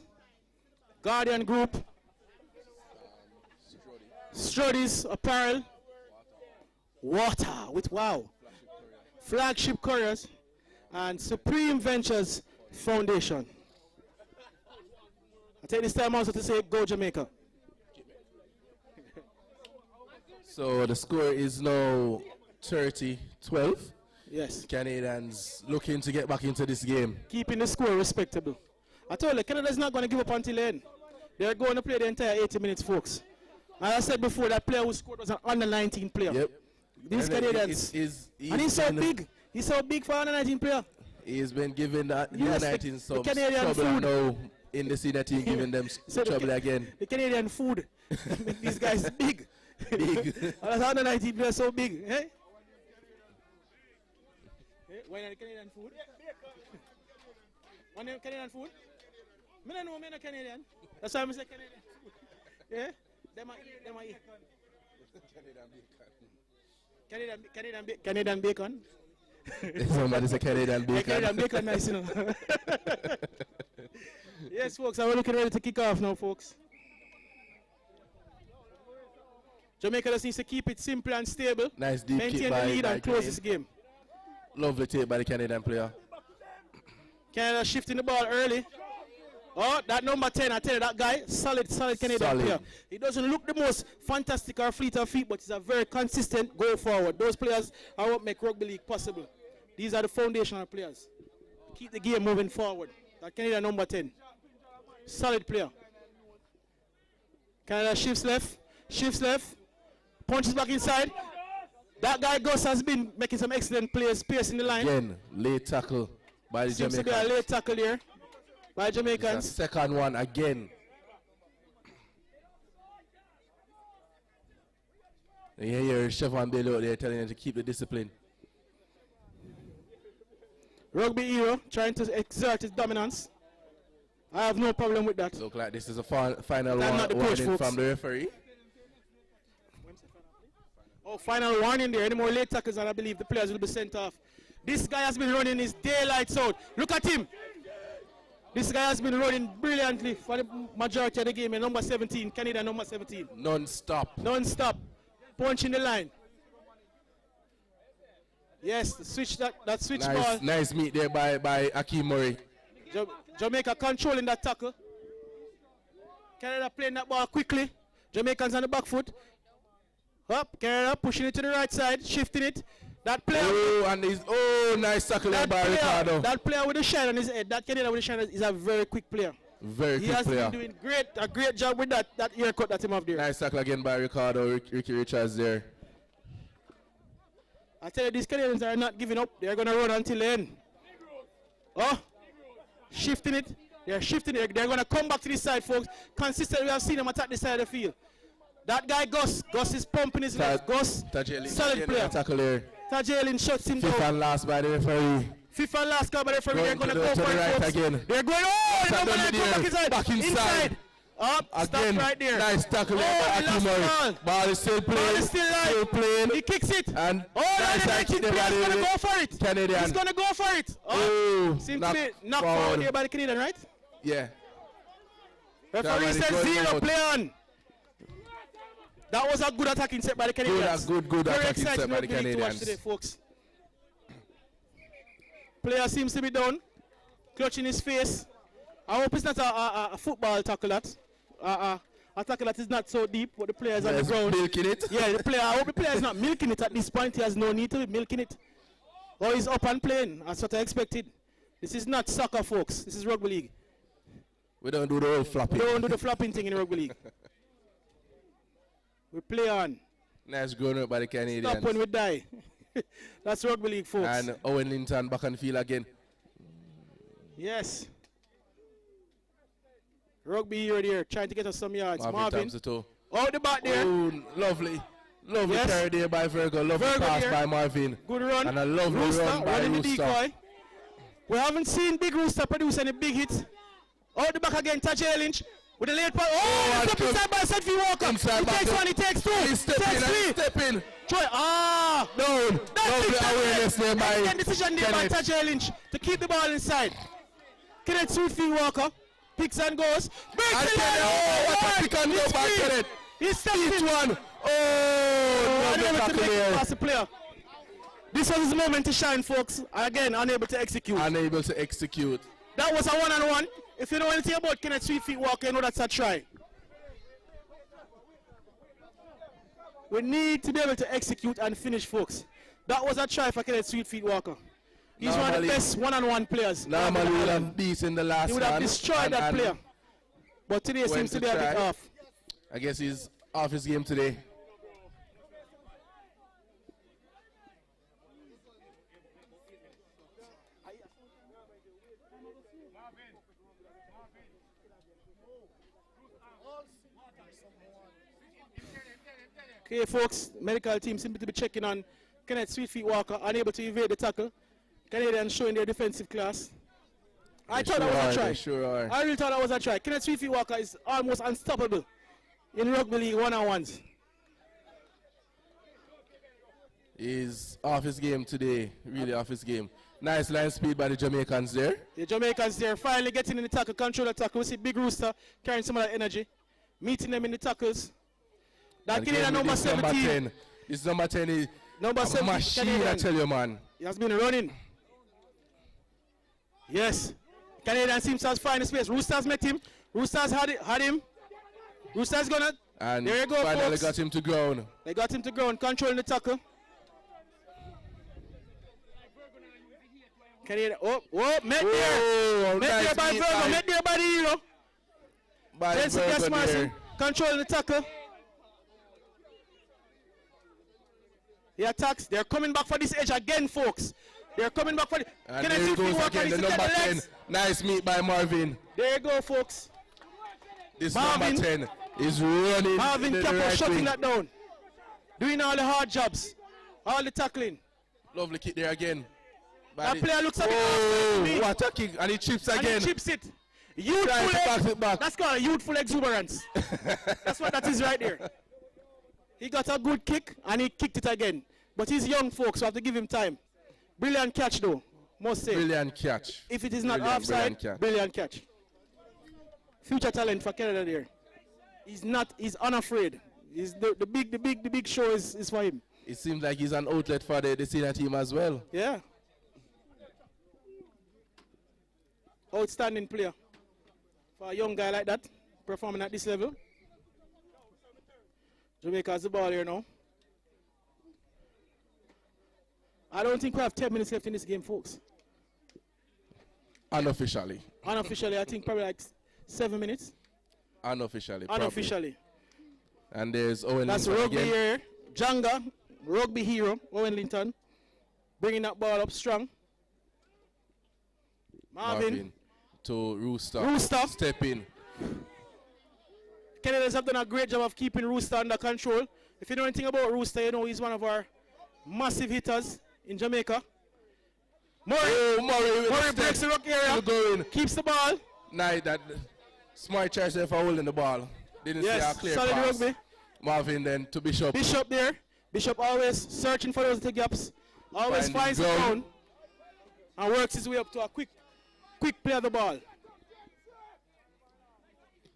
Gaurdian Group. Serises Apparel. Water with wow. Flagship Couriers. And Supreme Ventures Foundation. I take this time also to say go Jamaica. So the score is now 30-12. Yes. Canadians looking to get back into this game. Keeping the score respectable. I told you, Canada's not going to give up until the end. They're going to play the entire 80 minutes, folks. As I said before, that player who scored was an under 19 player. Yep. These Canadians. And he's so big. He's so big for an under 19 player. He's been giving the Yes, U19 some Canadian trouble food. now in the senior team, giving them trouble again. The Canadian food. These guys big. Big. And that's under 19 players so big. Hey? Why not the Canadian food? One Canadian food? I don't know, I'm not Canadian. That's why I'm saying Canadian food. Yeah? Them I eat. Canadian bacon. Somebody say Canadian bacon. Canadian bacon, nice, you know. Yes, folks, we're looking ready to kick off now, folks. Jamaica just needs to keep it simple and stable. Nice deep maintain kick the by lead and close Green. this game. Lovely take by the Canadian player. Canada shifting the ball early. Oh, that number 10, I tell you, that guy, solid Canadian player. He doesn't look the most fantastic or fleet of feet, but he's a very consistent go forward. Those players are what make rugby league possible. These are the foundational players. Keep the game moving forward. That Canadian number 10. Solid player. Canada shifts left, punches back inside. That guy Gus has been making some excellent plays, piercing the line. Again, late tackle by the Seems to be a Jamaicans. late tackle here by Jamaicans. It's a second one again. And you hear Chevron Bailey out there telling him to keep the discipline. Rugby hero trying to exert his dominance. I have no problem with that. Look like this is a final not the coach, warning folks. from the referee. Oh, final warning there. Any more late tackles and I believe the players will be sent off. This guy has been running his daylights out. Look at him. This guy has been running brilliantly for the majority of the game. Number 17, Canada number 17. Non-stop. Non-stop. Punching the line. Yes, the switch that switch ball. Nice meet there by Akeem Murray. Jamaica controlling that tackle. Canada playing that ball quickly. Jamaicans on the back foot. Up, Canada pushing it to the right side, shifting it. That player. Oh, and he's nice tackle there by Ricardo. That player with the shine on his head, that Canada with the shine is a very quick player. Very he quick has player. been doing a great job with that haircut that him have there. Nice tackle again by Ricardo. Ricky Richards there. I tell you, these Canadians are not giving up. They're going to run until the end. Oh, shifting it. They're shifting it. They're going to come back to this side, folks. Consistently, we have seen them attack this side of the field. That guy, Gus is pumping his legs. Gus, solid player. Tackle there. Tajelin shuts him Fifth down. and last by the referee. Fifth and last call by the referee. They're going to go for it, right folks. again. They're going, back inside. Up, again, stop right there. Nice tackle there by lost Akeem. Ball is still playing. Ball is still playing. He kicks it. And nice nice he's going to go for it. Canadian. He's going to go for it. Seems to be knocked forward here by the Canadian, right? Yeah. Referee says 0, play on. That was a good attacking set by the Canadians. Good Very attacking set by the to watch Canadians. today, folks. Player seems to be down, clutching his face. I hope it's not a football tackle that. A tackle that is not so deep, but the player is on the ground. Milking it. Yeah, I hope the player is not milking it at this point. He has no need to be milking it. Or he's up and playing. That's what I expected. This is not soccer, folks. This is rugby league. We don't do the whole flopping. We don't do the flopping thing in rugby league. We play on. Nice grown up by the Canadians. Stop when we die. That's rugby league, folks. And Owen Linton back on field again. Yes. Rugby here, there, trying to get us some yards. Marvin. Out the back there. Oh, lovely. Lovely carry there by Virgo. Lovely pass by Marvin. Good run. And a lovely run by running Rooster. The decoy. We haven't seen Big Rooster produce any big hits. Out the back again, Tajay Lynch. With a late pass. Oh, step inside by Sedfie Walker. He takes one, he takes two. He takes three. Step in. Troy, down. Lovely awareness there by Kenneth. Decision there by Tajay Lynch to keep the ball inside. Kenneth Sedfie Walker picks and goes. Breaks the line. What a pick and go back, Kenneth. He steps in. One. Oh, unable lovely to make tackle it past the player. This was his moment to shine, folks. Again, unable to execute. Unable to execute. That was a one-on-one. If you know anything about Kenneth Sedfie Walker, you know that's a try. We need to be able to execute and finish, folks. That was a try for Kenneth Sedfie Walker. He's one of the best one-on-one players. Normally he would have beaten the last one. He would have destroyed that player. But today seems to be a bit off. I guess he's off his game today. Okay, folks, medical team seem to be checking on Kenneth Sweetfeet Walker, unable to evade the tackle. Canadians showing their defensive class. I thought that was a try. They sure are. I really thought that was a try. Kenneth Sweetfeet Walker is almost unstoppable in rugby league one-on-ones. He's off his game today, really off his game. Nice line speed by the Jamaicans there. The Jamaicans there finally getting in the tackle, control the tackle. We see Big Rooster carrying some of that energy, meeting them in the tackles. That Canadian number 17. This number 10 is number 17 machine, Canadian. I tell you, man. He has been running. Yes. Canadian seems to have found space. Roosters met him. Roosters had him. Roosters gonna. And there you go, finally folks. got him to ground. They got him to ground, controlling the tackle. Canadian. Met there. Met nice there by Virgo. Met there by the hero. By Jensen Virgo Gasmarson there. controlling the tackle. The attacks, they're coming back for this edge again, folks. They're coming back for the. And there he goes again, the number 10. Nice meet by Marvin. There you go, folks. This Marvin, number 10 is running. Marvin kept on shutting that down. Doing all the hard jobs. All the tackling. Lovely kick there again. That player looks a bit oh, what a kick. And he chips again. And he chips it. Youthful, that's called youthful exuberance. That's what that is right there. He got a good kick and he kicked it again. But he's young, folks, so I have to give him time. Brilliant catch, though, must say. Brilliant catch. If it is not offside, brilliant catch. Future talent for Canada there. He's unafraid. The big show is for him. It seems like he's an outlet for the senior team as well. Yeah. Outstanding player for a young guy like that, performing at this level. Jamaica has the ball here now. I don't think we have 10 minutes left in this game, folks. Unofficially. Unofficially, I think probably like 7 minutes. Unofficially. Unofficially. Probably. And there's Owen That's Linton Rugby again. here. Janga, Rugby hero, Owen Linton. Bringing that ball up strong. Marvin. To Rooster. Rooster. Step in. Canadians have done a great job of keeping Rooster under control. If you know anything about Rooster, you know he's one of our massive hitters in Jamaica. Murray breaks the rock area. Keeps the ball. Nice, that smart choice there for holding the ball. Didn't see a clear solid pass. Rugby. Marvin then to Bishop. Bishop there. Bishop always searching for those gaps. Always finds the ground. And works his way up to a quick play of the ball.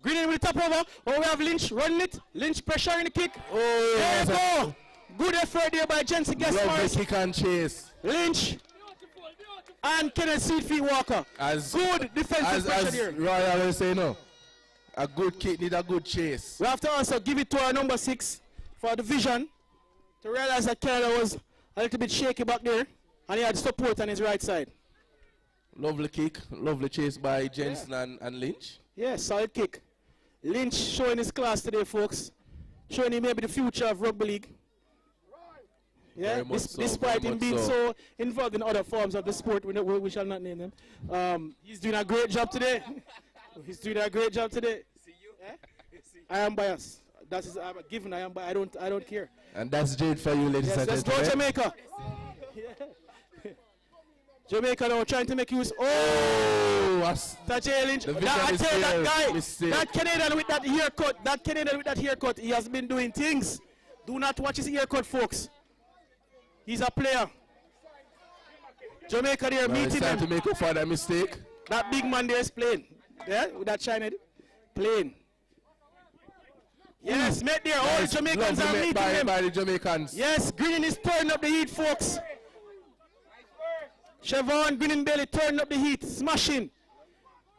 Green with the top over. Oh, we have Lynch running it. Lynch pressuring the kick. Oh, there you go. Good effort there by Jensen Gasmarson. Lovely kick and chase. Lynch and Kenneth Sweetfeet Walker. Good defensive pressure there. Royal will say no. A good kick need a good chase. We have to also give it to our number 6 for the vision to realize that Canada was a little bit shaky back there and he had support on his right side. Lovely kick, lovely chase by Jensen and Lynch. Yeah, solid kick. Lynch showing his class today, folks. Showing him maybe the future of rugby league. Yeah, despite him being so involved in other forms of the sport, we shall not name them. He's doing a great job today. He's doing a great job today. I am biased. That is I'm a given. I am biased. I don't care. And that's Jade for you, ladies and gentlemen. Let's go Jamaica. Jamaica now trying to make use. Oh, that's Lynch. That Canadian with that haircut, he has been doing things. Do not watch his haircut, folks. He's a player. Jamaica there meeting them. To make up for that mistake. That big man there is playing. Yeah, with that shiny playing. Yes, met there. All the Jamaicans are meeting them. By the Jamaicans. Yes, Green is turning up the heat, folks. Siobhan Green Belly turning up the heat, smashing.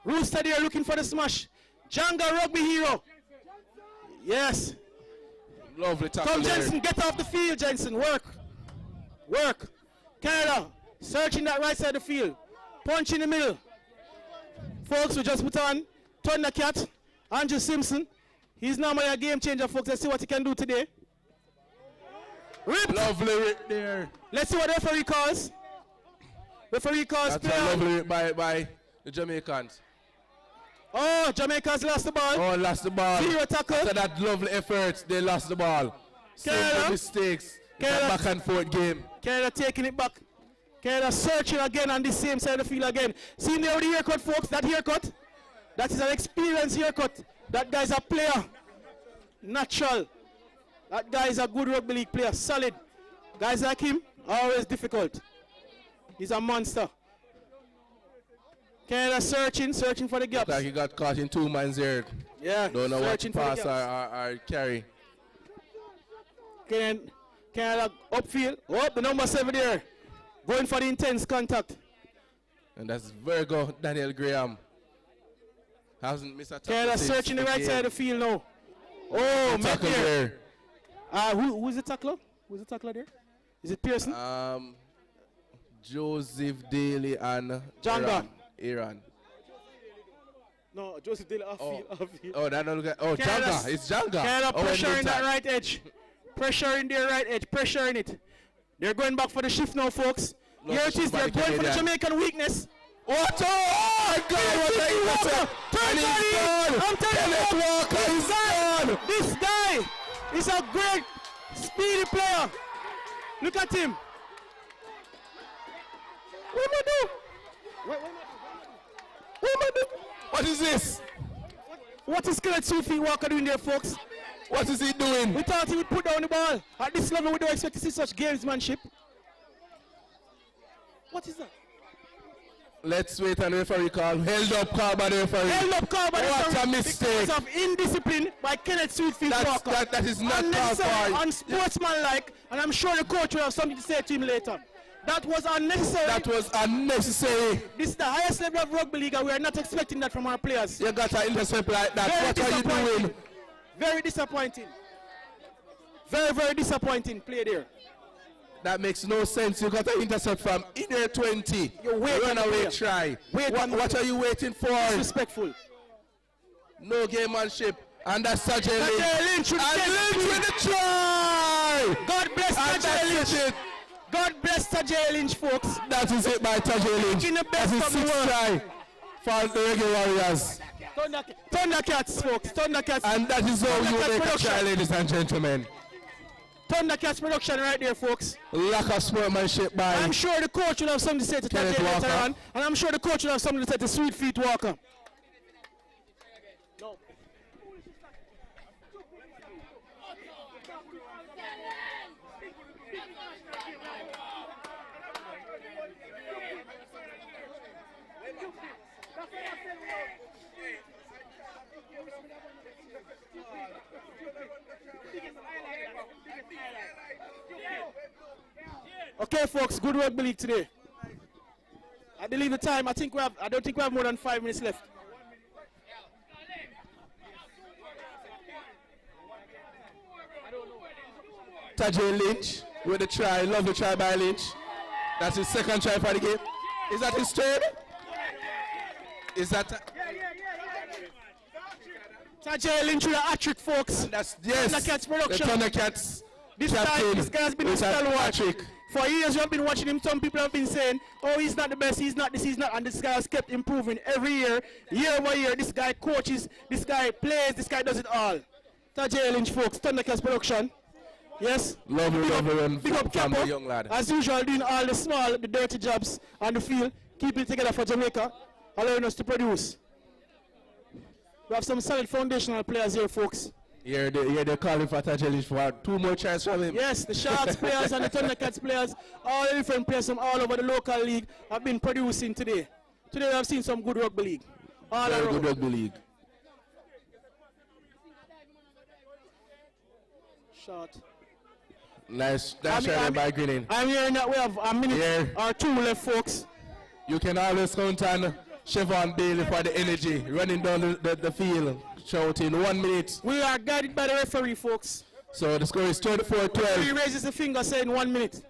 Rooster there looking for the smash. Janga Rugby hero. Yes. Lovely tackle. Come Jensen, get off the field, Jensen. Work. Canada, searching that right side of the field. Punch in the middle. Folks, we just put on Thunder Cat, Andrew Simpson. He's normally a game changer, folks. Let's see what he can do today. Rip. Lovely rip there. Let's see what the referee calls. Referee calls That's player. a lovely rip by the Jamaicans. Oh, Jamaica's lost the ball. Oh, lost the ball. Zero tackle. After that lovely effort, they lost the ball. Simple mistakes. It's a back and forth game. Canada taking it back. Canada searching again on the same side of the field again. See there the haircut, folks? That haircut? That is an experienced haircut. That guy's a player. Natural. That guy is a good rugby league player. Solid. Guys like him, always difficult. He's a monster. Canada searching for the gaps. Like he got caught in 2 man's there. Yeah, don't know what to pass or carry. Canada upfield. Oh, the number 7 there. Going for the intense contact. And that's Virgo Daniel Graham. Hasn't missed a tackle. Canada searching the right side of the field now. Oh, met there. Who's the tackler? Who's the tackler there? Is it Pearson? Joseph Daly and Janga. Aaron. No, Joseph Daly off-field. Oh, that don't look at. Oh, Janga. It's Janga. Canada pressuring that right edge. Pressuring their right edge. Pressuring it. They're going back for the shift now, folks. Here it is. They're going for the Jamaican weakness. What? Oh, God. I'm telling you, this guy is a great speedy player. Look at him. What am I doing? What am I doing? What is this? What is Skelet 2 feet Walker doing there, folks? What is he doing? We thought he would put down the ball. At this level, we don't expect to see such gamesmanship. What is that? Let's wait and referee call. Held up call by the referee. Held up call by the referee. What a mistake. Because of indiscipline by Kenneth Sweetfield Walker. That is not called for. Unsportsmanlike, and I'm sure the coach will have something to say to him later. That was unnecessary. That was unnecessary. This is the highest level of rugby league, and we are not expecting that from our players. You got to intercept like that. What are you doing? Very disappointing. Very, very disappointing play there. That makes no sense. You got to intercept from inner 20. You run away try. What are you waiting for? Disrespectful. No gamemanship. And that's Tajay Lynch. And Lynch with the try. God bless Tajay Lynch. God bless Tajay Lynch, folks. That is it by Tajay Lynch. In the best that is of the world. Try for the Reggae Warriors. Thundercats, folks. Thundercats. And that is how you make a try, ladies and gentlemen. Thundercats production right there, folks. Lack of sportsmanship by. I'm sure the coach will have something to say to Tajay later on. And I'm sure the coach will have something to say to Sweetfeet Walker. No. Okay, folks, good rugby league today. I believe the time. I don't think we have more than 5 minutes left. Tajay Lynch with the try. Lovely try by Lynch. That's his second try for the game. Is that his third? Is that? Tajay Lynch with a hat-trick, folks. And that's, yes. Thundercats production. The Thundercats. This guy has been a stalwart. For years we have been watching him. Some people have been saying, oh, he's not the best, he's not this, he's not. And this guy has kept improving every year, year over year. This guy coaches, this guy plays, this guy does it all. Tajay Lynch, folks, Thundercats production. Yes. Lovely run big up from the young lad. As usual, doing all the small, the dirty jobs on the field, keeping it together for Jamaica, allowing us to produce. We have some solid foundational players here, folks. Here they're calling for Tajay Lynch for 2 more tries from him. Yes, the Sharks players and the Thundercats players, all the different players from all over the local league have been producing today. Today we have seen some good rugby league. All very around. good rugby league. Shot. Nice shot by Greening. I'm hearing that we have a minute or 2 left, folks. You can always count on Siobhan Bailey for the energy, running down the field, shouting 1 minute. We are guided by the referee, folks. So the score is 24-12. He raises a finger saying 1 minute.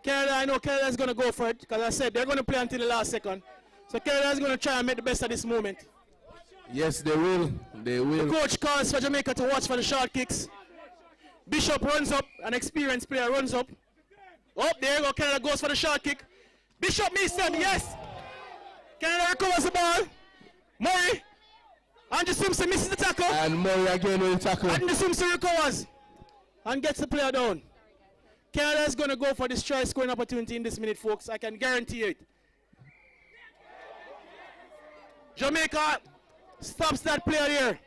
Canada, I know Canada is going to go for it, because I said they're going to play until the last second. So Canada is going to try and make the best of this moment. Yes, they will. They will. The coach calls for Jamaica to watch for the short kicks. Bishop runs up, an experienced player runs up. Oh, there you go. Canada goes for the short kick. Bishop missed them, yes. Canada recovers the ball. Murray. Andrew Simpson misses the tackle. And Murray again will tackle. Andrew Simpson recovers and gets the player down. Canada is going to go for this try scoring opportunity in this minute, folks. I can guarantee it. Jamaica stops that player there.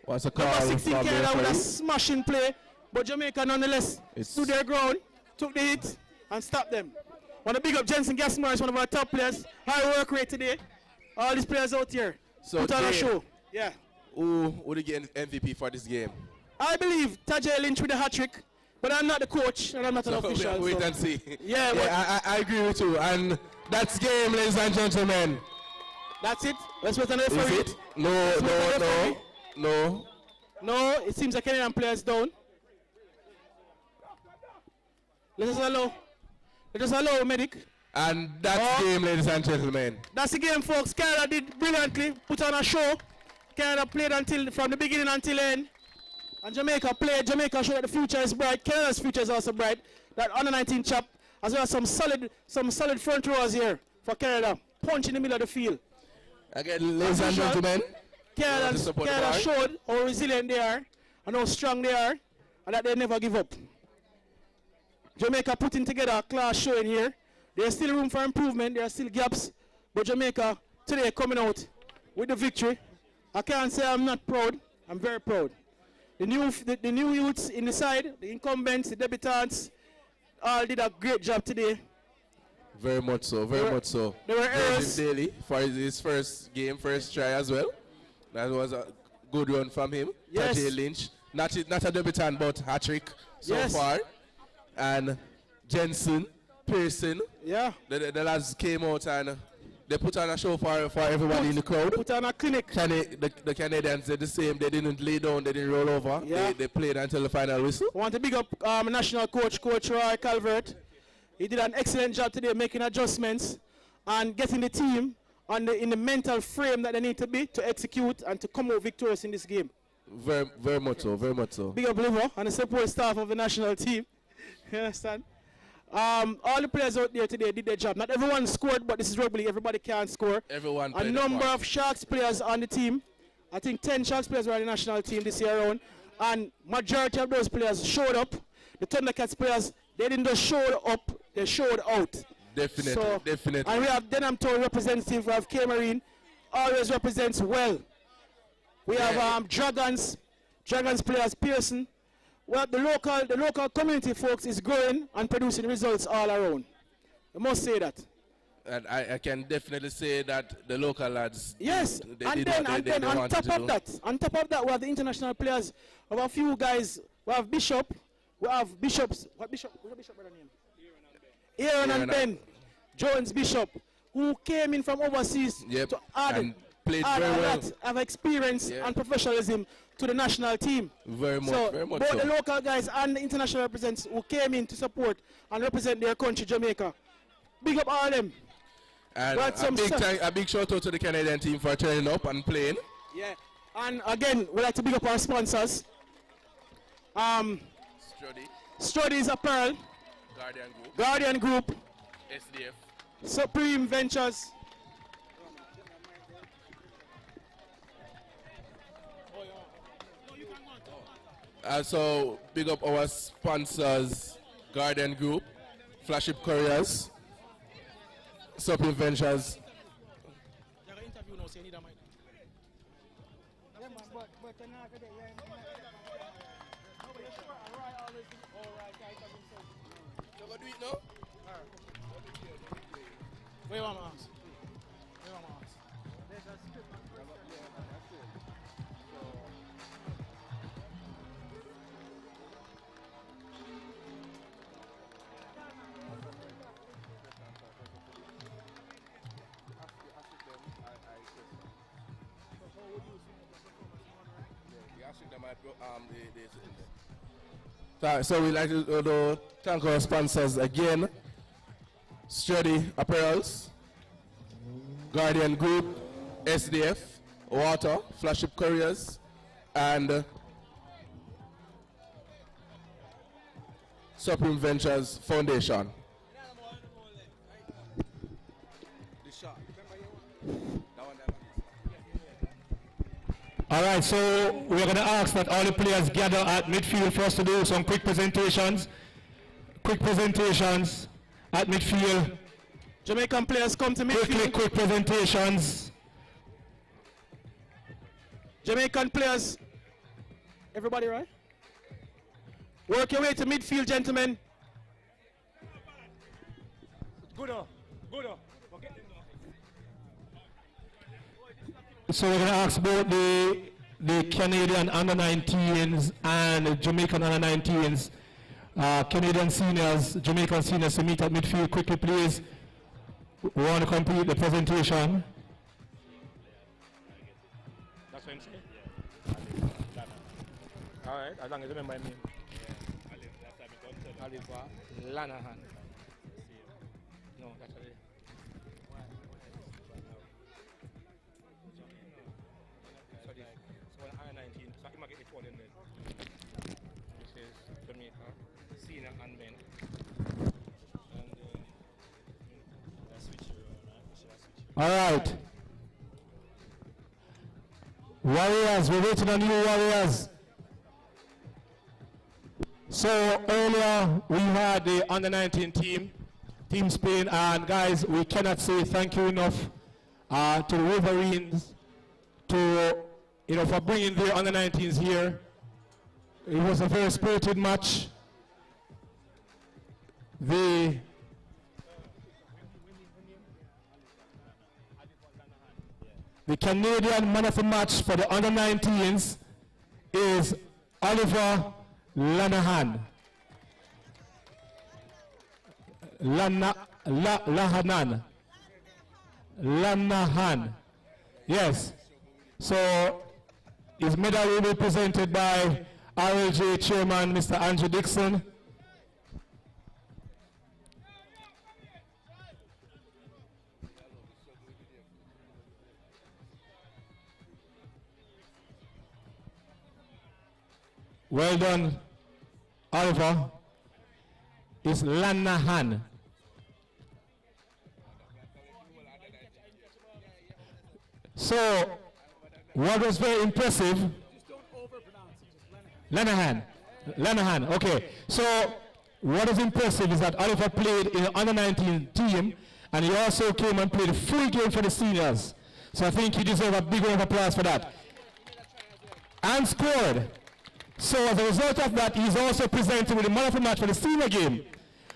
What's the call? Number 16 from Canada with a referee? smashing play, but Jamaica nonetheless stood their ground, took the hit, and stopped them. Want to big up Jensen Gassmar, one of our top players. High work rate today. All these players out here So put on a Dave, show. Yeah. Who would get MVP for this game? I believe Tajay Lynch with a hat trick, but I'm not the coach and I'm not an official. Wait so. and see. Yeah, but I agree with you. And that's game, ladies and gentlemen. that's it. Let's wait on the Is referee. it? No. No, it seems the Canadian players down. Let us allow medic. And that's game, ladies and gentlemen. That's the game, folks. Canada did brilliantly, put on a show. Canada played from the beginning until the end. And Jamaica played. Jamaica showed that the future is bright. Canada's future is also bright. That under 19 chap, as well as some solid front rows here for Canada. Punch in the middle of the field. Again, ladies and gentlemen. Canada showed how resilient they are and how strong they are and that they never give up. Jamaica putting together a class showing here. There's still room for improvement. There are still gaps. But Jamaica today coming out with the victory. I can't say I'm not proud. I'm very proud. The new youths in the side, the incumbents, the debutants, all did a great job today. Very much so, very much so. There were errors. Daly for his first game, first try as well. That was a good run from him. Yes. Tajay Lynch. Not a debutant, but hat-trick so far. And Jensen, Pearson. Yeah. The lads came out and they put on a show for everybody in the crowd. Put on a clinic. The Canadians did the same. They didn't lay down. They didn't roll over. Yeah. They played until the final whistle. I want to big up national coach Roy Calvert. He did an excellent job today making adjustments and getting the team in the mental frame that they need to be to execute and to come out victorious in this game. Very much so, very much so. Big up Liver and the support staff of the national team. You understand? All the players out there today did their job. Not everyone scored, but this is rugby league. Everybody can score. Everyone A number of Sharks players on the team. I think 10 Sharks players were on the national team this year around. And majority of those players showed up. The Thundercats players, they didn't just show up, they showed out. Definitely, So, definitely. And we have Denham Town representative, we have K-Marine, always represents well. We have Dragons players, Pearson. Well, the local community, folks, is growing and producing results all around. I must say that. And I can definitely say that the local lads. Yes, they and did then what they on wanted top to of do. that, we have the international players. We have a few guys. We have Bishop. We have Bishops. What's Bishop brother name? Aaron and Ben. Jones Bishop, who came in from overseas to add and played a very well. lot of experience and professionalism to the national team. Very much Both so. the local guys and the international representatives who came in to support and represent their country, Jamaica. Big up all of them. And a big shout out to the Canadian team for turning up and playing. Yeah. And again, we'd like to big up our sponsors. Struddy's Apparel. Gaurdian Group. SDF. Supreme Ventures. So big up our sponsors, Gaurdian Group, Flagship Couriers, Supreme Ventures. Where am I? So we'd like to thank our sponsors again. Sturdy Apparels, Gaurdian Group, SDF, Water, Flagship Couriers, and Supreme Ventures Foundation. All right, so we're going to ask that all the players gather at midfield for us to do some quick presentations. Quick presentations at midfield. Jamaican players come to midfield. Quick presentations. Jamaican players. Everybody right? Work your way to midfield, gentlemen. Good on. Good on. So we're going to ask both the Canadian under-19s and Jamaican under-19s, Canadian seniors, Jamaican seniors to meet at midfield quickly, please. We want to complete the presentation. That's what I'm saying? All right, as long as you remember my name. Alifa Lanahan. No, that's it. So when I-19, so I can get it all in there. This is Jamaica, senior and men. And switch All right. Warriors, we're waiting on you, Warriors. So earlier we had the under-19 Team Spain, and guys, we cannot say thank you enough to the Wolverines for bringing the under-19s here. It was a very spirited match. The Canadian man of the match for the under-19s is Oliver Lanahan. Lanahan. Yes. So his medal will be presented by RLJ Chairman Mr. Andrew Dixon. Well done, Oliver. It's Lanahan. So, what was very impressive? Lanahan. Lanahan. Okay. So, what is impressive is that Oliver played in the under-19 team, and he also came and played a full game for the seniors. So I think he deserves a big round of applause for that. And scored. So as a result of that, he's also presented with the man of the match for the senior game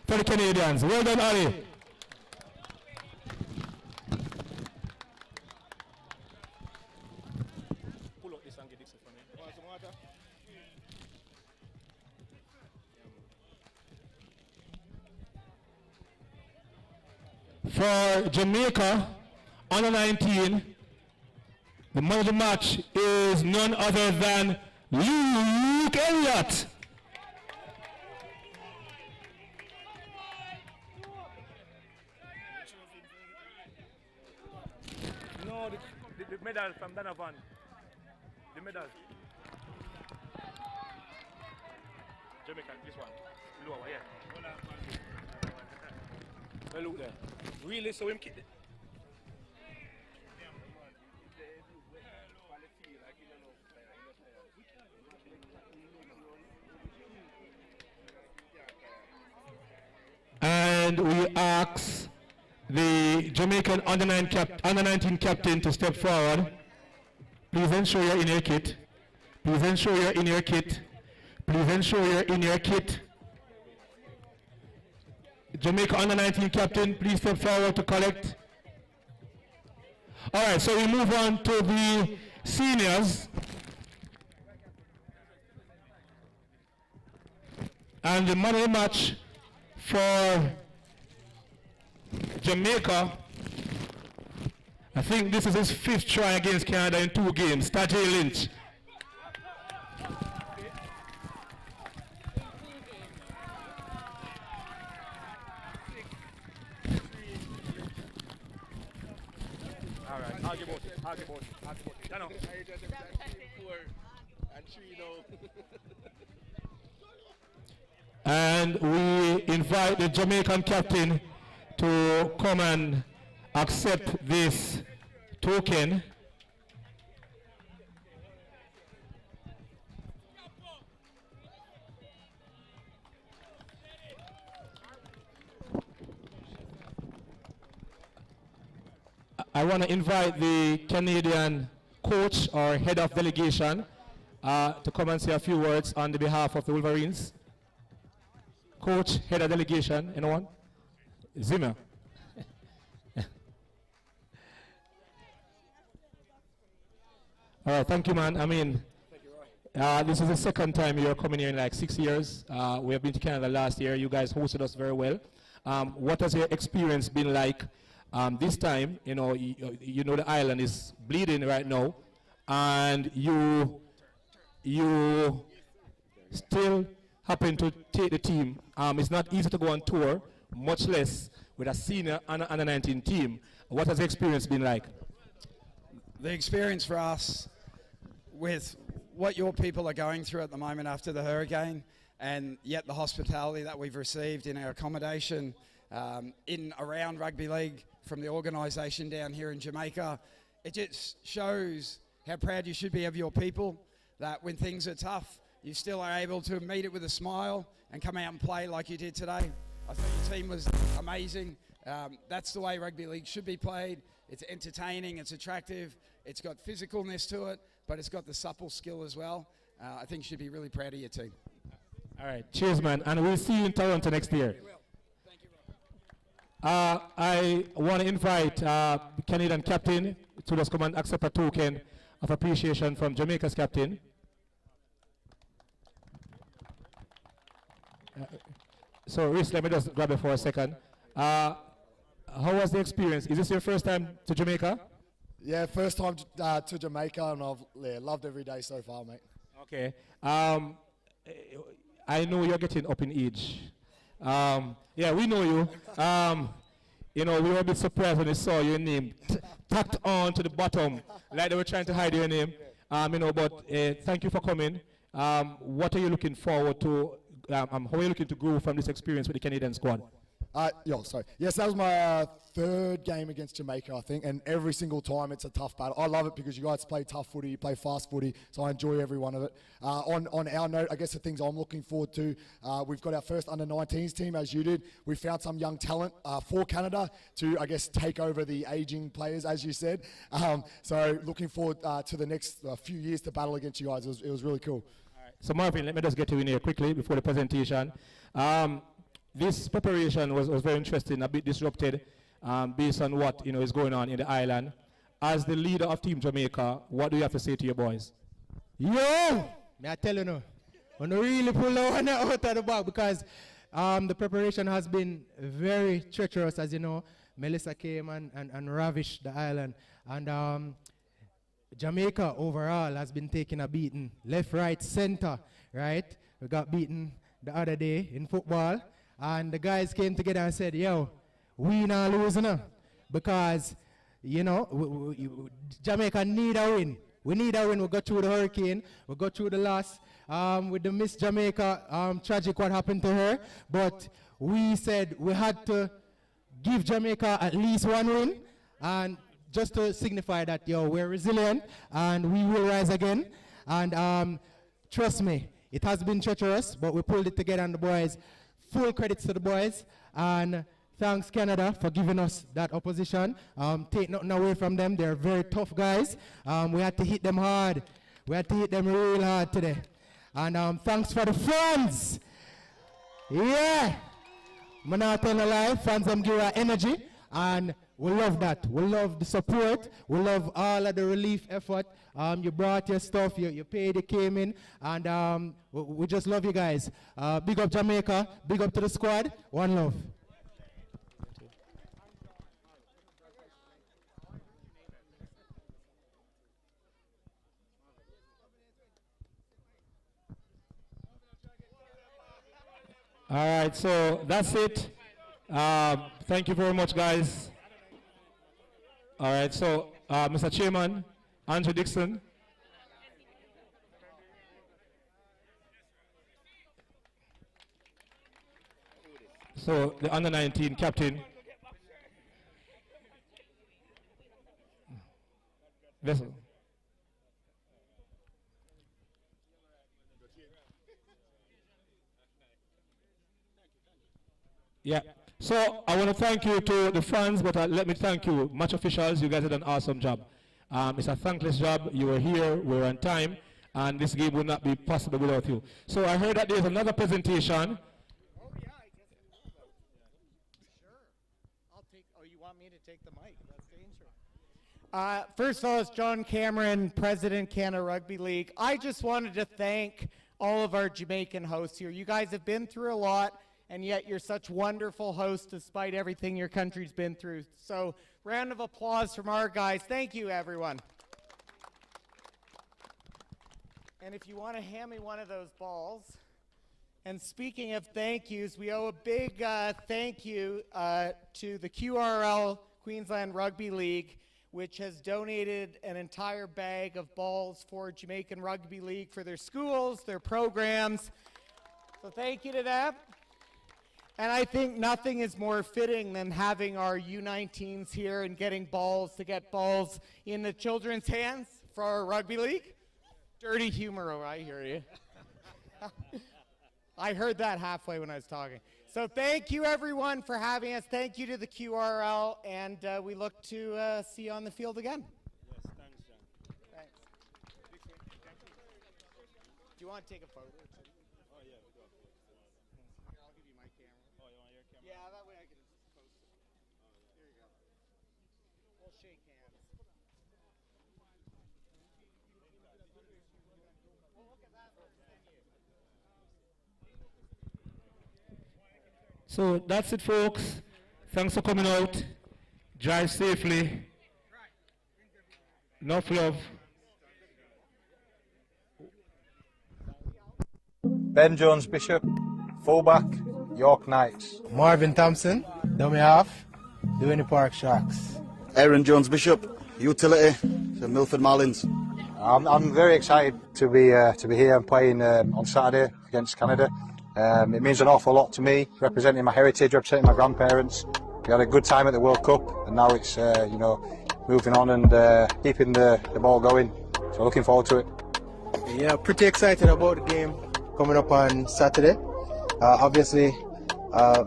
for the Canadians. Well done, Ali. pull out this and get Dixon for me. Want some water? For Jamaica, under 19, the man of the match is none other than Luke Elliott. No, the medal from Donovan. The medal. Jamaica, this one. Lower, yeah. Well, look there. Really, so him kid. And we ask the Jamaican under-19 captain to step forward. Please ensure you're in your kit. Please ensure you're in your kit. Please ensure you're in your kit. Jamaica under-19 captain, please step forward to collect. All right, so we move on to the seniors. And the man of the match for Jamaica, I think this is his 5th try against Canada in 2 games, Tajay Lynch. All right, I'll give out. Dano. And we invite the Jamaican captain to come and accept this token. I want to invite the Canadian coach or head of delegation to come and say a few words on the behalf of the Wolverines. Coach, head of delegation, anyone? Zimmer. All right, thank you, man. I mean, this is the second time you're coming here in like 6 years. We have been to Canada last year. You guys hosted us very well. What has your experience been like this time? You know the island is bleeding right now, and you still happen to take the team. It's not easy to go on tour, much less with a senior under 19 team. What has the experience been like? The experience for us with what your people are going through at the moment after the hurricane, and yet the hospitality that we've received in our accommodation in around rugby league from the organisation down here in Jamaica, it just shows how proud you should be of your people, that when things are tough, you still are able to meet it with a smile and come out and play like you did today. I thought your team was amazing. That's the way rugby league should be played. It's entertaining, it's attractive, it's got physicalness to it, but it's got the supple skill as well. I think you should be really proud of your team. All right, cheers, man, and we'll see you in Toronto next year. Thank you, I want to invite the Canadian captain to just come and accept a token of appreciation from Jamaica's captain. So, Rhys, let me just grab it for a second. How was the experience? Is this your first time to Jamaica? Yeah, first time to Jamaica, and I've loved every day so far, mate. Okay. I know you're getting up in age. Yeah, we know you. You know, we were a bit surprised when we saw your name tacked on to the bottom, like they were trying to hide your name. You know, but thank you for coming. What are you looking forward to? How are you looking to grow from this experience with the Canadian squad? Yes, that was my third game against Jamaica, I think, and every single time it's a tough battle. I love it because you guys play tough footy, you play fast footy, so I enjoy every one of it. On our note, I guess the things I'm looking forward to, we've got our first under-19s team, as you did. We found some young talent for Canada to, I guess, take over the aging players, as you said. So looking forward to the next few years to battle against you guys. It was really cool. All right. So Marvin, let me just get you in here quickly before the presentation. This preparation was very interesting, a bit disrupted based on what is going on in the island. As the leader of Team Jamaica, what do you have to say to your boys? Yo! May I tell you now, I'm really pull out of the bag because the preparation has been very treacherous, as you know. Melissa came and ravished the island. And Jamaica overall has been taking a beating. Left, right, center, right? We got beaten the other day in football. And the guys came together and said, yo, we not losing because, Jamaica need a win. We need a win. We got through the hurricane. We got through the loss with the Miss Jamaica, tragic what happened to her. But we said we had to give Jamaica at least one win. And just to signify that, we're resilient and we will rise again. And trust me, it has been treacherous, but we pulled it together, and the boys, full credits to the boys, and thanks Canada for giving us that opposition. Take nothing away from them. They're very tough guys. We had to hit them hard. We had to hit them real hard today. And thanks for the fans. Yeah. I'm not telling a lie. Fans them give our energy, and we love that. We love the support. We love all of the relief effort. You brought your stuff, you paid, you came in, and we just love you guys. Big up Jamaica, big up to the squad, one love. All right, so that's it. Thank you very much, guys. All right, so Mr. Chairman, Andrew Dixon. So the under 19 captain. Vessel. Yeah. So I want to thank you to the fans, but let me thank you, match officials. You guys did an awesome job. It's a thankless job. You were here, we were on time, and this game would not be possible without you. So I heard that there's another presentation. Oh yeah, I guess. Sure. I'll take. Oh, you want me to take the mic? That's dangerous. First of all, it's John Cameron, President, Canada Rugby League. I just wanted to thank all of our Jamaican hosts here. You guys have been through a lot, and yet you're such wonderful hosts despite everything your country's been through. So, round of applause from our guys. Thank you, everyone. And if you want to hand me one of those balls. And speaking of thank yous, we owe a big thank you to the QRL, Queensland Rugby League, which has donated an entire bag of balls for Jamaican Rugby League for their schools, their programs. So thank you to them. And I think nothing is more fitting than having our U19s here and getting balls, to get balls in the children's hands for our rugby league. Dirty humor, oh, I hear you. I heard that halfway when I was talking. So thank you, everyone, for having us. Thank you to the QRL, and we look to see you on the field again. Yes, thanks, John. Thanks. Do you want to take a photo? Oh, yeah, we got it. I'll give you my camera. Oh, you want your camera? Yeah, that way I can post it. Here you go. We'll shake hands. Well, look at that. Thank you. So that's it, folks. Thanks for coming out. Drive safely. Enough love. Ben Jones Bishop, fullback, York Knights. Marvin Thompson, dummy half, Dooney Park Sharks. Aaron Jones Bishop, utility for Milford Marlins. I'm very excited to be here and playing on Saturday against Canada. It means an awful lot to me, representing my heritage, representing my grandparents. We had a good time at the World Cup, and now it's moving on and keeping the ball going. So looking forward to it. Yeah, pretty excited about the game coming up on Saturday. Obviously,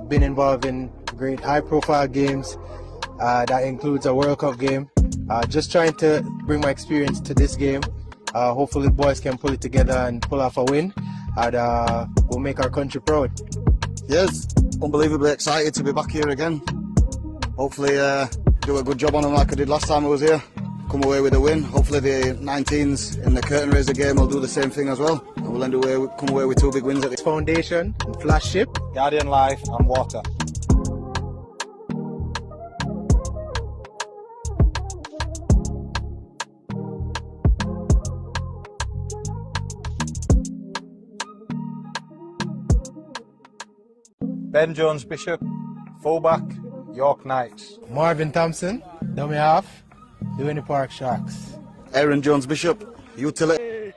been involved in great high-profile games. That includes a World Cup game. Just trying to bring my experience to this game. Hopefully, the boys can pull it together and pull off a win, and we'll make our country proud. Yes, unbelievably excited to be back here again. Hopefully, do a good job on them like I did last time I was here. Come away with a win. Hopefully, the 19s in the curtain raiser game will do the same thing as well, and we'll come away with 2 big wins at the Foundation, Flagship, Guardian Life and Water. Ben Jones Bishop, fullback, York Knights. Marvin Thompson, dummy half, Dooney Park Sharks. Aaron Jones Bishop, utility.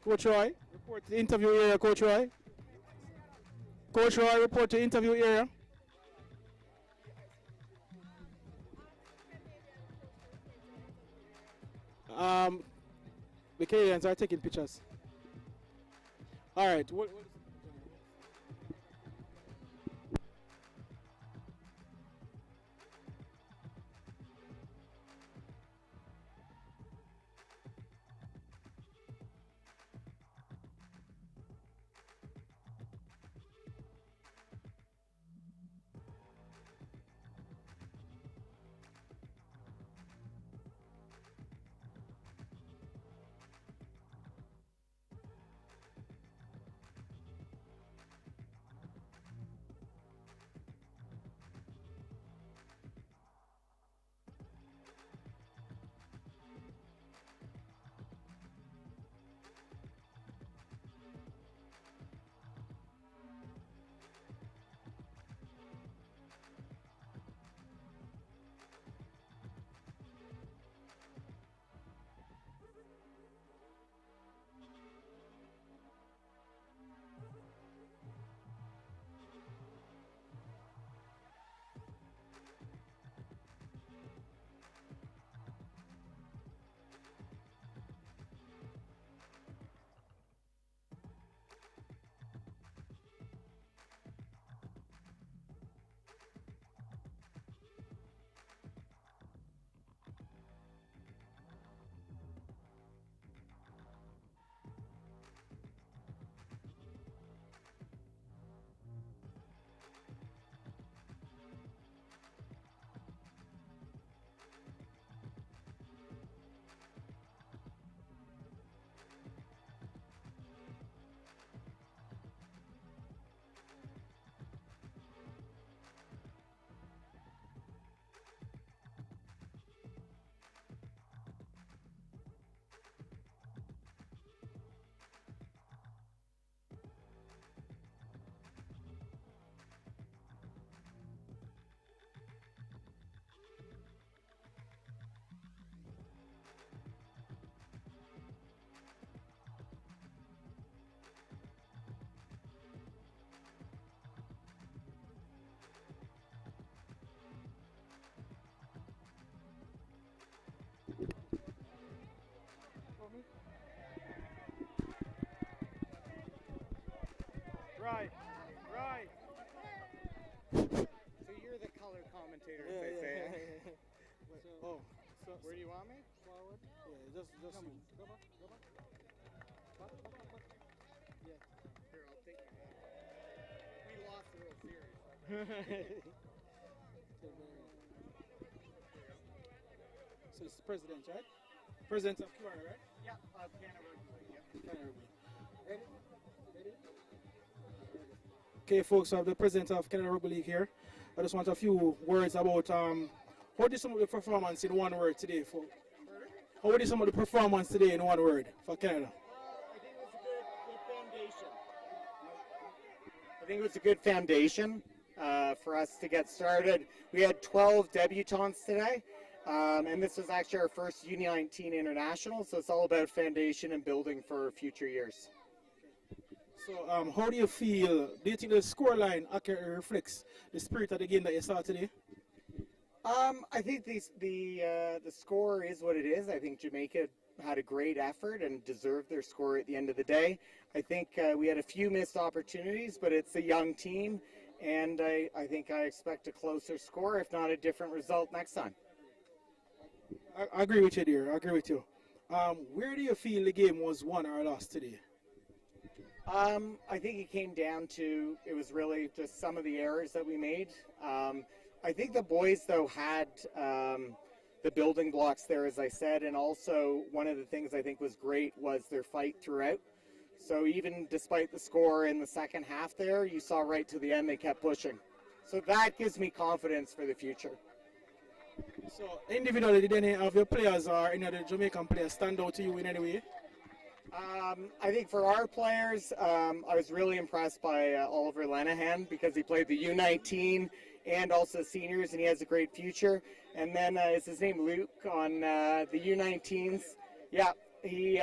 Coach Roy, report to the interview area, Coach Roy. Coach Roy, report to the interview area. The Canadians are taking pictures. All right. Right. So you're the color commentator, as they say. Oh, so Where do you want me? forward? Yeah, just you. Go back. Yeah. Here, I'll take my hat. We lost the World Series. So it's the president, right? President of QR, right? Yeah, Canada Rugby. Yep. Canada Rugby. Ready? Ready? Okay, folks, so I have the president of Canada Rugby League here. I just want a few words about how did some of the performance in one word today, folks? How did some of the performance today in one word for Canada? I think it was a good foundation. I think it was a good foundation for us to get started. We had 12 debutants today, and this was actually our first U19 international, so it's all about foundation and building for future years. So how do you feel? Do you think the scoreline accurately reflects the spirit of the game that you saw today? I think the score is what it is. I think Jamaica had a great effort and deserved their score at the end of the day. I think we had a few missed opportunities, but it's a young team, and I think I expect a closer score, if not a different result next time. I agree with you, dear. I agree with you. Where do you feel the game was won or lost today? I think it came down to, it was really just some of the errors that we made. I think the boys, though, had the building blocks there, as I said, and also one of the things I think was great was their fight throughout. So even despite the score in the second half there, you saw right to the end they kept pushing. So that gives me confidence for the future. So individually, did any of your players or any of the Jamaican players stand out to you in any way? I think for our players, I was really impressed by Oliver Lenahan because he played the U19 and also seniors, and he has a great future. And then is his name Luke on the U19s? Yeah, he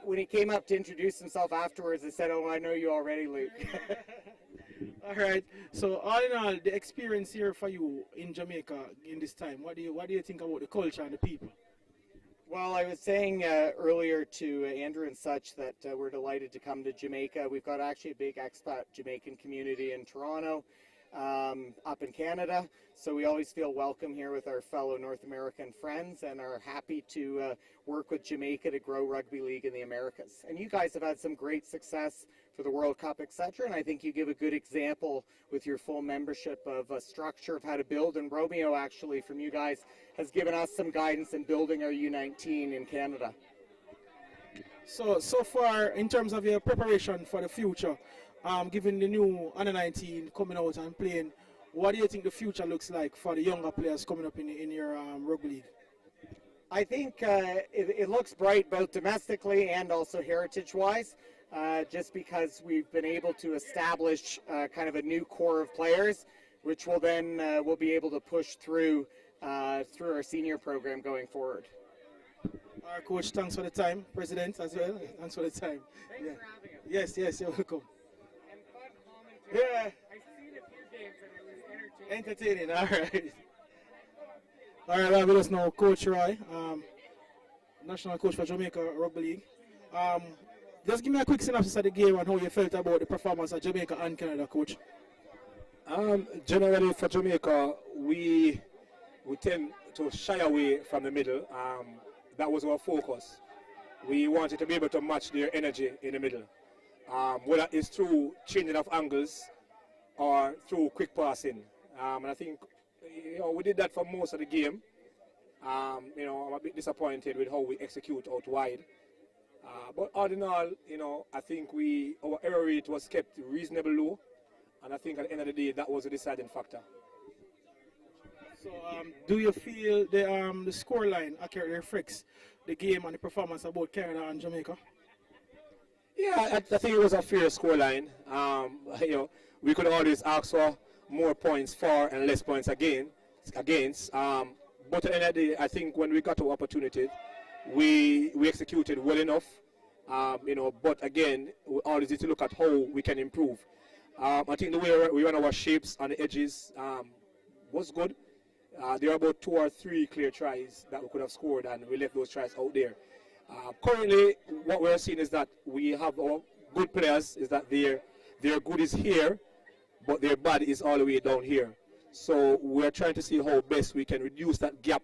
when he came up to introduce himself afterwards, I said, "Oh, I know you already, Luke." All right. So all in all, the experience here for you in Jamaica in this time, what do you think about the culture and the people? Well, I was saying earlier to Andrew and such that we're delighted to come to Jamaica. We've got actually a big expat Jamaican community in Toronto, up in Canada. So we always feel welcome here with our fellow North American friends and are happy to work with Jamaica to grow rugby league in the Americas. And you guys have had some great success for the World Cup, etc. And I think you give a good example with your full membership of a structure of how to build. And Romeo, actually, from you guys, has given us some guidance in building our U19 in Canada. So far, in terms of your preparation for the future, given the new under 19 coming out and playing, what do you think the future looks like for the younger players coming up in your rugby league? I think it looks bright both domestically and also heritage-wise, just because we've been able to establish kind of a new core of players, which will then we'll be able to push through our senior program going forward. All right, Coach, thanks for the time. President as well, thanks for the time. Thanks for having us. Yes, you're welcome. And fun commentary. Yeah. I've seen a few games and it was Entertaining, entertaining. all right. All right, well, with us now, Coach Roy, national coach for Jamaica Rugby League. Just give me a quick synopsis of the game and how you felt about the performance of Jamaica and Canada, Coach. Generally, for Jamaica, we tend to shy away from the middle. That was our focus. We wanted to be able to match their energy in the middle, whether it's through changing of angles or through quick passing. And I think we did that for most of the game. I'm a bit disappointed with how we execute out wide. But all in all, I think our error rate was kept reasonably low, and I think at the end of the day, that was a deciding factor. So, do you feel the scoreline accurately reflects the game and the performance of both Canada and Jamaica? Yeah, I think it was a fair scoreline. We could always ask for more points for and less points against. But at the end of the day, I think when we got our opportunity, we executed well enough. But again, we always need to look at how we can improve. I think the way we ran our shapes on the edges was good. There are about 2 or 3 clear tries that we could have scored, and we left those tries out there. Currently, what we're seeing is that we have our good players, is that they're their good is here, but their bad is all the way down here. So we're trying to see how best we can reduce that gap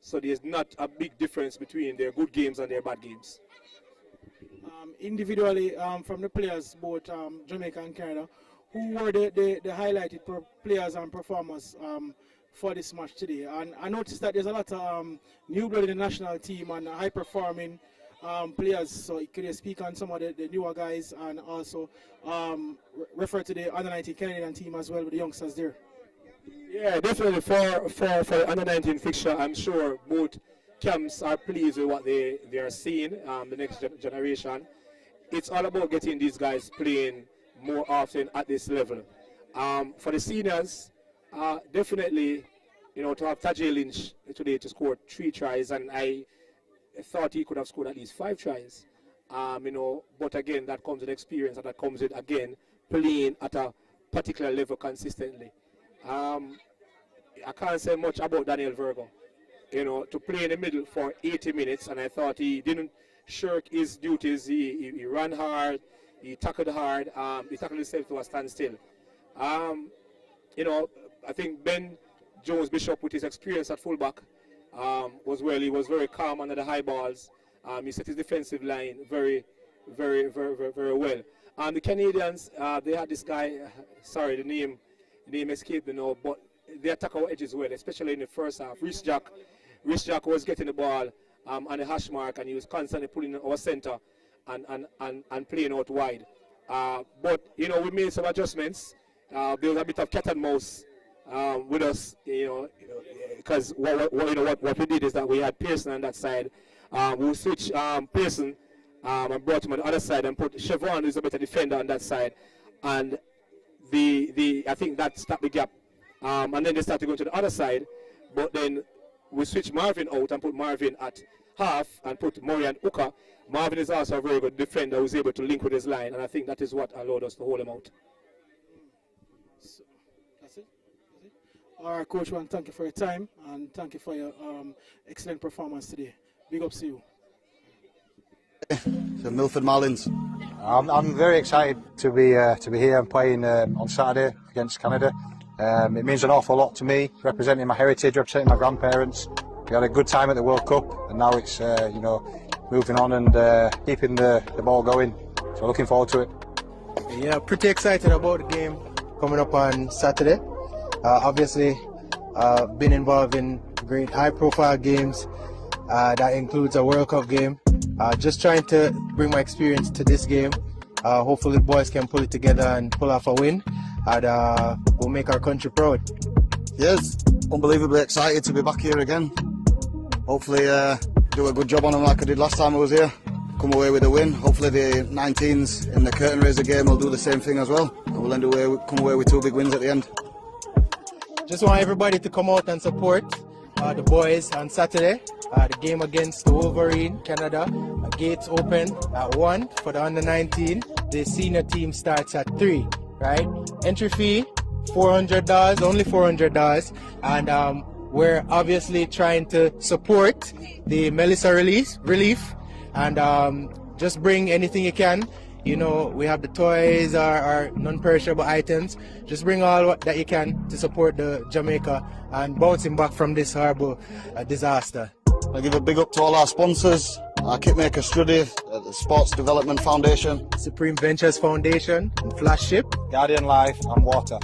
so there's not a big difference between their good games and their bad games. Individually, from the players, both Jamaica and Canada, who were the highlighted players and performers for this match today? And I noticed that there's a lot of new blood in the national team and high-performing players. So could you speak on some of the newer guys and also refer to the under-19 Canadian team as well with the youngsters there? Yeah, definitely for the under-19 fixture, I'm sure both camps are pleased with what they are seeing, the next generation. It's all about getting these guys playing more often at this level. For the seniors, definitely, you know, to have Tajay Lynch today to score 3 tries, and I thought he could have scored at least 5 tries. You know, but again, that comes with experience, and that comes with, again, playing at a particular level consistently. I can't say much about Daniel Virgo. You know, to play in the middle for 80 minutes, and I thought he didn't shirk his duties. He ran hard, he tackled hard, he tackled himself to a standstill. You know, I think Ben Jones Bishop, with his experience at fullback, was very calm under the high balls. He set his defensive line very well. The Canadians, they had this guy, sorry, the name escaped me now, but they attack our edges well, especially in the first half. Rhys Jack was getting the ball on the hash mark, and he was constantly pulling our center and playing out wide. But, you know, we made some adjustments. There was a bit of cat and mouse with us, you know, because what we did is that we had Pearson on that side. We switched Pearson and brought him on the other side and put Chevron, who's a better defender, on that side. And I think that stopped the gap. And then they started going to the other side, but then we switched Marvin out and put Marvin at half and put Morian Uka. Marvin is also a very good defender who was able to link with his line, and I think that is what allowed us to hold him out. So, that's it? All right, Coach, thank you for your time, and thank you for your excellent performance today. Big ups to you. The Milford Marlins. I'm very excited to be here and playing on Saturday against Canada. It means an awful lot to me, representing my heritage, representing my grandparents. We had a good time at the World Cup, and now it's you know, moving on and keeping the ball going. So looking forward to it. Yeah, pretty excited about the game coming up on Saturday. Obviously, been involved in great high-profile games. That includes a World Cup game. Just trying to bring my experience to this game. Hopefully, the boys can pull it together and pull off a win, and we'll make our country proud. Yes, unbelievably excited to be back here again. Hopefully do a good job on them like I did last time I was here. Come away with a win. Hopefully the 19s in the curtain raiser game will do the same thing as well. And we'll come away with 2 big wins at the end. Just want everybody to come out and support the boys on Saturday. The game against the Wolverine, Canada. Gates open at 1 for the under-19. The senior team starts at 3, right? Entry fee, $400, only $400. And we're obviously trying to support the Melissa relief and just bring anything you can. You know, we have the toys, our non-perishable items. Just bring all that you can to support the Jamaica and bouncing back from this horrible disaster. I give a big up to all our sponsors, our Kitmaker Study, the Sports Development Foundation, Supreme Ventures Foundation, and Flash Ship, Gaurdian Life and Water.